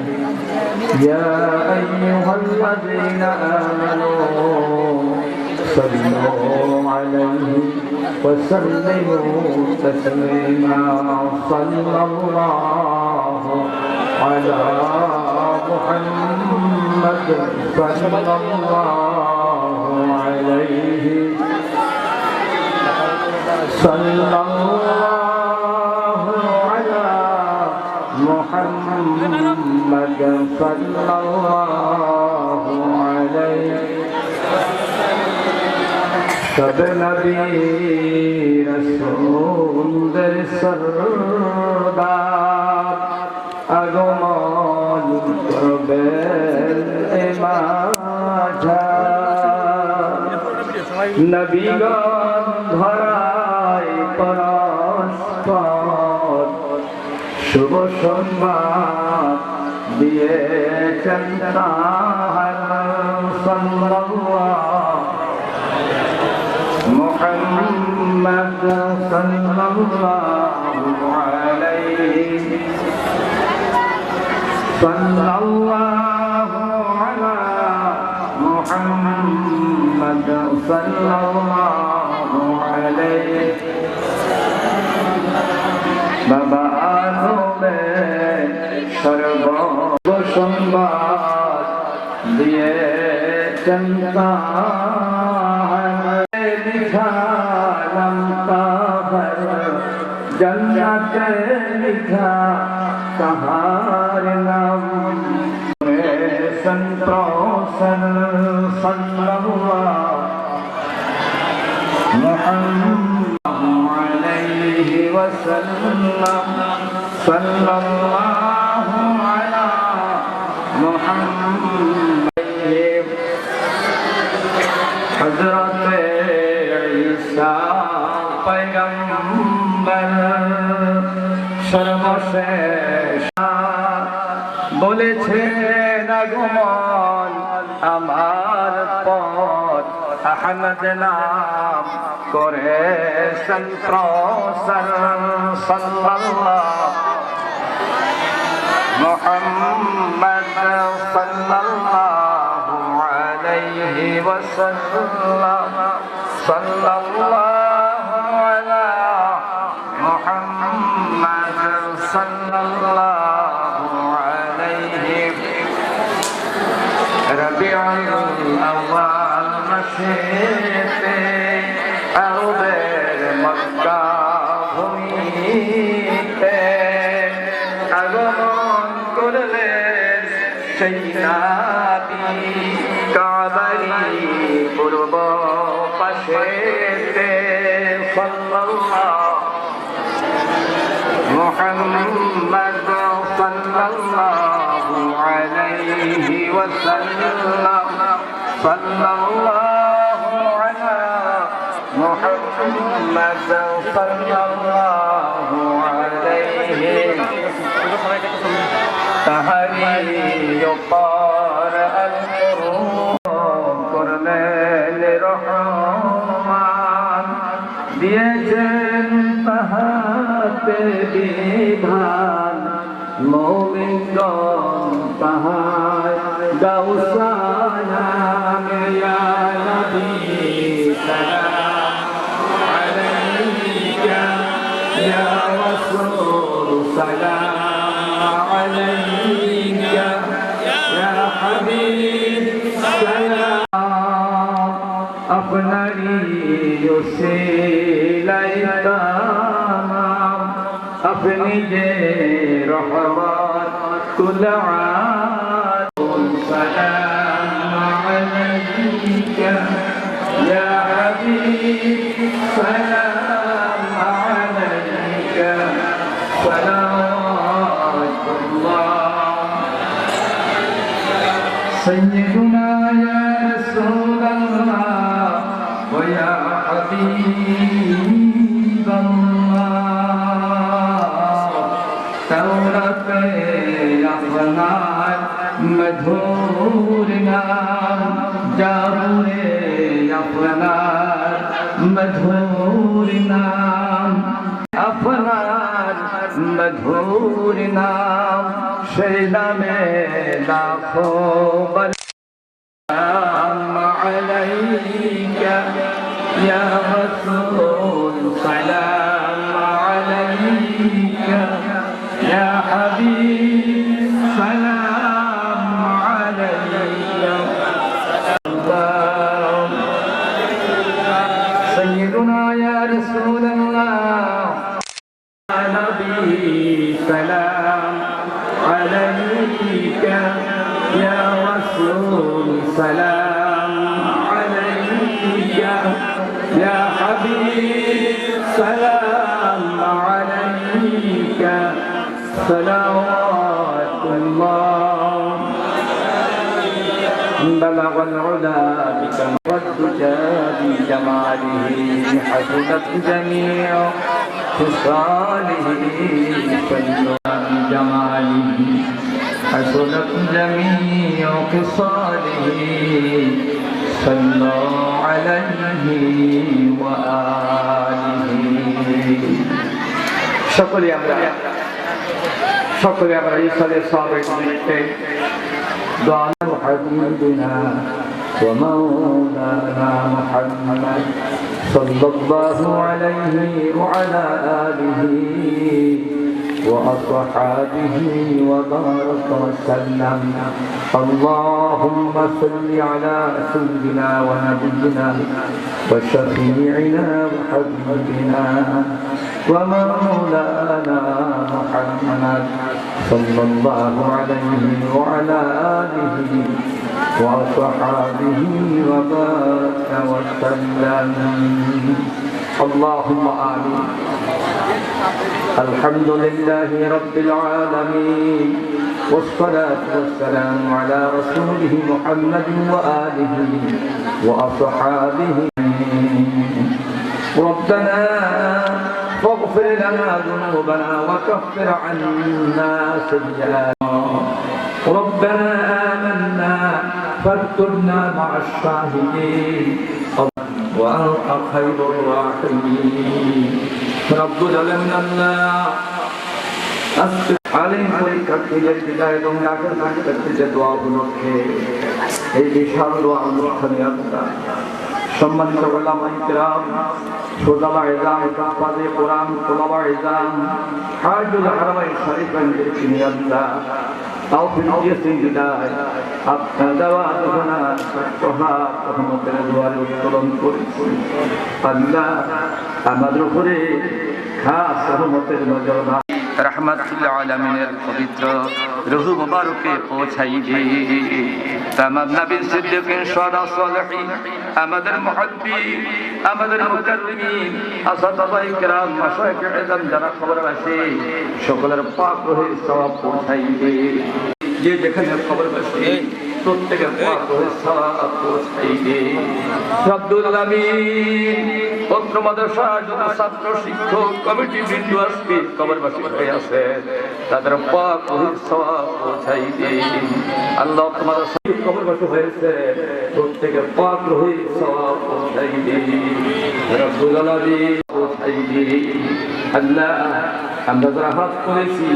يا أيها الذين آمنوا صلوا عليه وسلموا تسليما صلى الله على محمد صلى الله عليه صلى الله على محمد صلى الله عليه सब नबी रसूल सरदार আগমন করবেন মাঝা নবীগণ ধরায় পরস্পর শুভ সংবাদ দিয়েছেন محمد صلى الله عليه صلى الله على محمد صلى الله عليه বাবা আলমে সর্ব সংবাদ দিয়েছেন जन्नते लिखा कहार नाम संतोषन सल्लल्लाहु अलैहि वसल्लम सल्लल्लाहु अला मुहम्मद हजरत ईसा पैगंबर সর্বশেষ বলেছেন আগমন আমার পথ আহমদ নাম করে প্রসার সাল্লাল্লাহু মুহাম্মদ সাল্লাল্লাহু আলাইহি ওয়াসাল্লাম সাল্লাল্লাহু আলা محمد صلى الله عليه ربيع الأول مسيح أرض مكة ভূমিতে আগমন করলেন সেই নাবি কাবারি পূর্ব পাশেতে মুহাম্মদ সাল্লাল্লাহু আলাইহি ওয়াসাল্লাম সাল্লাল্লাহু আলা মুহাম্মদ সাল্লাল্লাহু আলাইহি তাহারি পার আল করলেন রহমান দিয়েছেন তাহাতে বিধান মুমিনগণ তাহার গাউসানাম ইয়া নবী সালাম আলাইকা ইয়া রাসূল সালাম আলাইকা ইয়া হাবিব সালাম আপনারি ওসিলাইতাম আপনি যে রহমত কুল আলাম সালাম আলাইকা ইয়া হাবিব সালাম আলাইকা سيدنا يا رسول الله ويا حبيب الله تورات أفنان مدهور نام جابر أفنان مدهور نام أفنان مدهور نام شيدا में लाखों सलाम अलैका या रसूल सलाम अलैका या हबीब सलाम अलैका सय्यदुना या रसूल अल्लाह नबी सलाम عليك يا رسول سلام عليك يا حبيب سلام عليك صلوات الله بلغ العلا بكمال بجماله حسنت جميع خصاله جماله حسنت جميع خصاله صلوا عليه وآله সকলে আমরা ইসালের সাহাবায়ে নিতে দোয়া হাবিবনা ওয়া মাওলানা মুহাম্মদ সাল্লাল্লাহু আলাইহি ওয়া আলা আলিহি وأصحابه وبارك وسلم اللهم صل على سيدنا ونبينا وشفيعنا وحبيبنا ومولانا محمد صلى الله عليه وعلى آله وصحابه وبارك وسلم اللهم آمين الحمد لله رب العالمين والصلاة والسلام على رسوله محمد وآله وأصحابه ربنا فاغفر لنا ذنوبنا وكفر عنا سيئاتنا ربنا آمنا فاكتبنا مع الشاهدين وأنت خير الراحمين رب ظلمنا আলিম পরীক্ষার্থীদের বিদায় এবং ডাকের পরীক্ষার্থীদের দোয়া উপলক্ষে এই বিশাল দোয়া অনুষ্ঠানে আমরা সম্মানিত ওলামা ইকরাম শোজাবা ইজাম কাফাজে কোরআন তোলাবা ইজাম হাজুল হারামাইন শরীফের তিনি আল্লাহ তাওফিক দিয়েছেন বিদায় আপনার দেওয়া দোয়া সহাব রহমতের দুয়ারে উত্তোলন করেছি আল্লাহ আমাদের উপরে খাস রহমতের নজর রহমতুল আলমিনের পবিত্র রুহু মুবারকে পৌঁছাই দে। তামাম নবী সিদ্দিকিন শুহাদা সালেহিন আমাদের মুহাদ্দিস আমাদের মুকাররিমিন আসাদায়ে কিরাম মাশায়েখ আযম যারা কবরবাসী সকলের পাক রুহের সওয়াব পৌঁছাই দে। যে যেখানে কবরবাসী প্রত্যেকের পাক রুহের সওয়াব পৌঁছাই দে। রব্বুল আলামিন পত্র মাদ্রাসা যত ছাত্র শিক্ষক কমিটি বৃন্দ আজকে কবরবাসী হয়ে আছে তাদের পাক রুহের সওয়াব পৌঁছাই দে। আল্লাহ তোমার কবরবাসী হয়েছে প্রত্যেকের পাক রুহের সওয়াব পৌঁছাই দে। রব্বুল আলামিন পৌঁছাই দে। আল্লাহ আমরা যারা হাত করেছি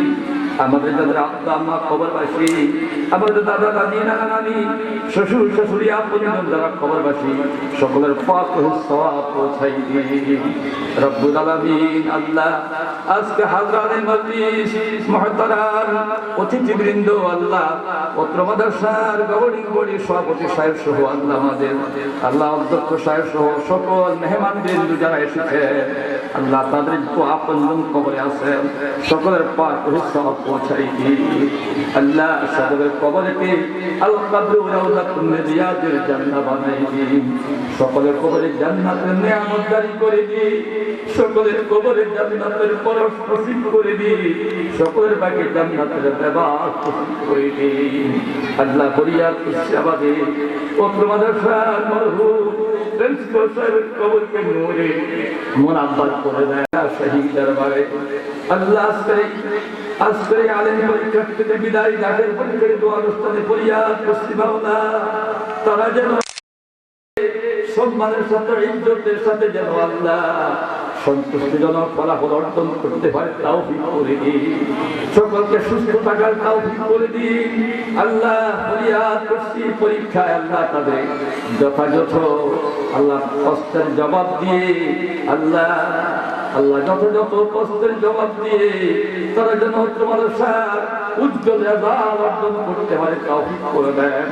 আমাদের যাদের আব্বা আম্মা কবরবাসী আমাদের দাদা দাদি নানা নানি শ্বশুর শাশুড়ি আপনজন যারা কবরবাসী সকলের পাক রুহের সওয়াব পৌঁছাই দে। রব্বুল আলামিন আল্লাহ আজকে হাজরাতে মজলিস মুহতারাম অতিথিবৃন্দ আল্লাহ পত্র মাদ্রাসার গভর্নিং বডি সভাপতি সাহেব সহ আল্লাহ আমাদের আল্লাহ অধ্যক্ষ সাহেব সহ সকল মেহমানবৃন্দ যারা এসেছে আল্লাহ তাদের আপনজন কবরে আছেন সকলের পাক রুহের সওয়াব পৌঁছাই দি। আল্লাহ সকলের কবরকে আল কবর রাউযাতুন মিন রিয়াদিল জান্নাহ বানাই দি। সকলের কবরে জান্নাতের নিয়ামত দান করে দি। সকলের কবরে জান্নাতের পরশ নসিব করে দি। সকলের বাকি জান্নাতের ব্যবহার করে দি। আল্লাহ ফরিয়াদ ইসলামাবাদে পত্র মাদ্রাসার মরহুম প্রিন্সিপাল সাহেবের কবরকে নূরে মুনাব্বার করে দেয় শহীদ দরবারে। আল্লাহ আজকে আলেম পরীক্ষা থেকে বিদায় দাখিল পরীক্ষার দোয়া অনুষ্ঠানে ফরিয়াদ করছি মাওলা তারা যেন সম্মানের সাথে ইজ্জতের সাথে যেন আল্লাহ সন্তুষ্টিজনক ফলাফল অর্জন করতে পারে তৌফিক করে দিন। সকলকে সুস্থ থাকার তৌফিক করে দিন। আল্লাহ ফরিয়াদ করছি পরীক্ষায় আল্লাহ তাদের যথাযথ আল্লাহ প্রশ্নের জবাব দিয়ে আল্লাহ যথাযথ প্রশ্নের জবাব দিয়ে তারা যেন তোমার উজ্জ্বল রেজাল্ট অর্জন করতে পারে তৌফিক করে দেন।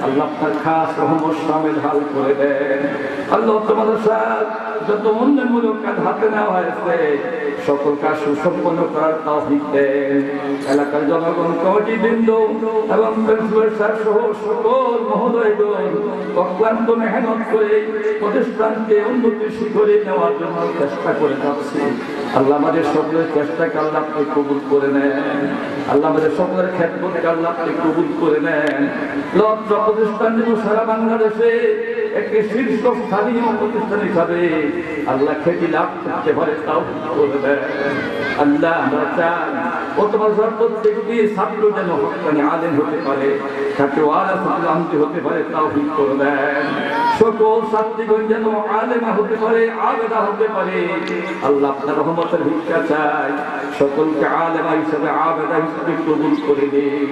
আল্লাহ আপনার খাস রহমত শামিল হাল করে দেন। আল্লাহ তোমার যত উন্নয়নমূলক কাজ হাতে নেওয়া হয়েছে সকল কাজ সুসম্পন্ন করার তৌফিক দেন। এলাকার জনগণ কমিটি বৃন্দ এবং প্রিন্সিপাল সাহেব সহ সকল মহোদয়গণ অক্লান্ত মেহনত করে প্রতিষ্ঠানকে উন্নতির শিখরে নেওয়ার জন্য চেষ্টা করে যাচ্ছে। আল্লাহ আমাদের সকলের চেষ্টাকে আল্লাহ আপনি কবুল করে নেন। আল্লাহ আমাদের সকলের খেদমতকে আল্লাহ আপনি কবুল করে নেন। লক্ষ প্রতিষ্ঠান যেন সারা বাংলাদেশে একটি শীর্ষস্থানীয় প্রতিষ্ঠান হিসাবে আল্লাহ খ্যাতি লাভ করতে পারে তাও করে দেন। আল্লাহ আমরা চাই ও তোমার প্রত্যেকটি ছাত্র যেন হকানি আলেম হতে পারে তাকে আনতে হতে পারে তাও করে দেন। সকল ছাত্রীগণ যেন আলেমা হতে পারে আবেদা হতে পারে আল্লাহ আপনার রহমতের ভিক্ষা চাই। সকলকে আলেমা হিসেবে আবেদা হিসেবে কবুল করে দিন।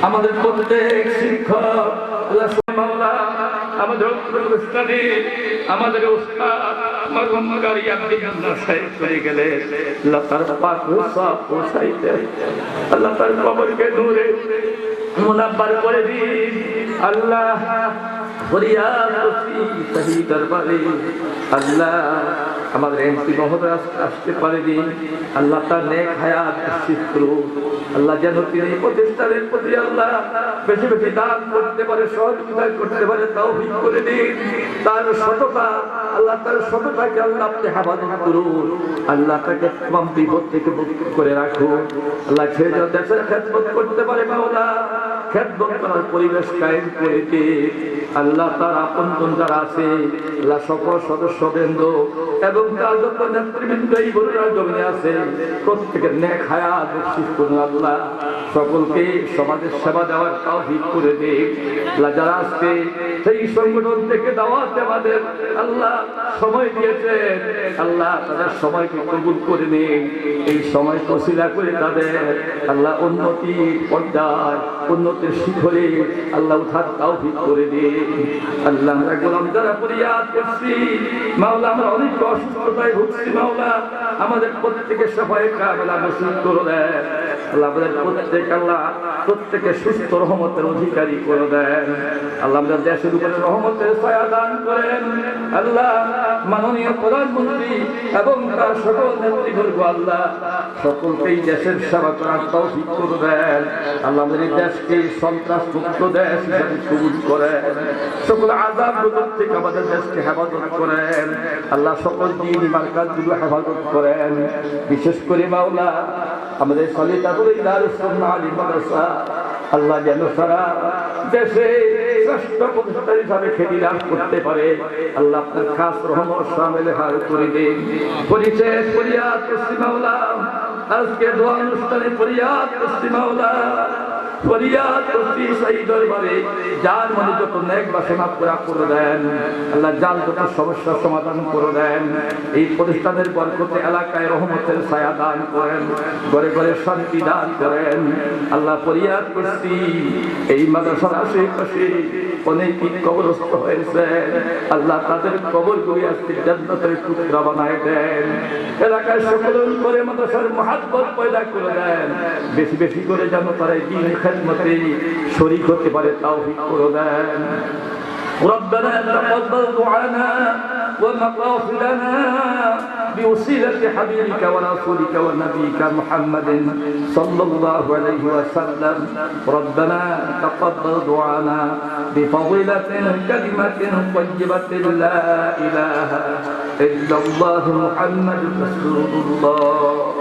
আমাদের প্রত্যেক শিক্ষক আল্লাহ আমাদের অনুষ্ঠানে আমাদের উস্তাদ মরহুম গাড়ি আব্দুল্লাহ সাহেব চলে গেলে আল্লাহ তার পাক সব পৌঁছাইতে আল্লাহ তার কবরকে নূরে মুনাব্বার করে দিন। আল্লাহ ফরিয়াদ করছি শহীদ দরবারে আল্লাহ আমাদের এমপি মহোদয় আসতে পারেনি আল্লাহ তার নেক হায়াত নিশ্চিত করুন। আল্লাহ যেন তিনি প্রতিষ্ঠানের প্রতি আল্লাহ বেশি বেশি দান করতে পারে সহযোগিতা করতে পারে তৌফিক করে দিন। তার সততা আল্লাহ তার সততাকে আল্লাহ আপনি হেফাজত করুন। আল্লাহ তাকে তমাম বিপদ থেকে মুক্ত করে রাখুন। আল্লাহ ছেড়ে যেন দেশের খেদমত করতে পারে মাওলা খেদমত করার পরিবেশ কায়েম করে দিন। আল্লাহ তার আপনজন যারা আছে আল্লাহ সকল সদস্যবৃন্দ এবং তার যত নেতৃবৃন্দ এই বগুড়ার জমিনে আছে প্রত্যেকের নেক হায়াত নিশ্চিত করুন। আল্লাহ সকলকে সমাজের সেবা দেওয়ার তৌফিক করে দিন। আল্লাহ যারা আজকে সেই সংগঠন থেকে দাওয়াত আমাদের আল্লাহ সময় দিয়েছেন আল্লাহ তাদের সময়কে কবুল করে নিন। এই সময় ওসিলা করে তাদের আল্লাহ উন্নতি পর্যায় উন্নতির শিখরে আল্লাহ উঠার তৌফিক করে দিন। আল্লাহ আমরা গোলাম যারা ফরিয়াদ করছি মাওলা আমরা অনেক অসুস্থতায় ভুগছি মাওলা আমাদের প্রত্যেকের সবাই কামেলা নসিব করে দেন। আল্লাহ আমাদের প্রত্যেকে সুস্থ রহমতের অধিকারী করে দেন। আল্লাহ আমাদের দেশের উপরে রহমতের ছায়া দান করেন। আল্লাহ মাননীয় প্রধানমন্ত্রী এবং তার সকল নেতৃবর্গ আল্লাহ সকলকেই দেশের সেবা করার তৌফিক করে দেন। আল্লাহ আমাদের দেশকে সন্ত্রাস মুক্ত দেশ হিসেবে কবুল করেন। সকল আযাব থেকে আমাদের দেশকে হেফাজত করেন। আল্লাহ সকল দ্বীনি মারকাজগুলো হেফাজত করেন। বিশেষ করে মাওলা আমাদের সলিতাতুল দারুস সুন্নাহ আলিম মাদ্রাসা আল্লাহ যেন সারা দেশে শ্রেষ্ঠ প্রতিষ্ঠান হিসাবে খ্যাতি লাভ করতে পারে। আল্লাহ আপনার খাস রহমত শামিল হার করে দিন। পরিশেষ ফরিয়াদ করছি মাওলা, আজকে দোয়া অনুষ্ঠানে ফরিয়াদ করছি মাওলা, ফরিয়াদ করছি সেই দরবারে যার মনে যত নেক বাসনা পুরা করে দেন। আল্লাহ যার যত সমস্যার সমাধান করে দেন। এই প্রতিষ্ঠানের বরকতে এলাকায় রহমতের ছায়া দান করেন, ঘরে ঘরে শান্তি দান করেন। আল্লাহ ফরিয়াদ করছি এই মাদ্রাসার আশেপাশে অনেকেই কবরস্থ হয়েছে, আল্লাহ তাদের কবরগুলি আজকে জান্নাতের টুকরা বানায় দেন। এলাকায় সকলের উপরে মাদ্রাসার মহাব্বত পয়দা করে দেন। বেশি বেশি করে যেন তারা দিন খেদমতে শরীক হতে পারে তৌফিক করে দেন। ربنا تقبل دعانا ومغفرنا بوسيلة حبيبك ورسولك ونبيك محمد صلى الله عليه وسلم. ربنا تقبل دعانا بفضيلة كلمة طيبة لا إله إلا الله محمد رسول الله.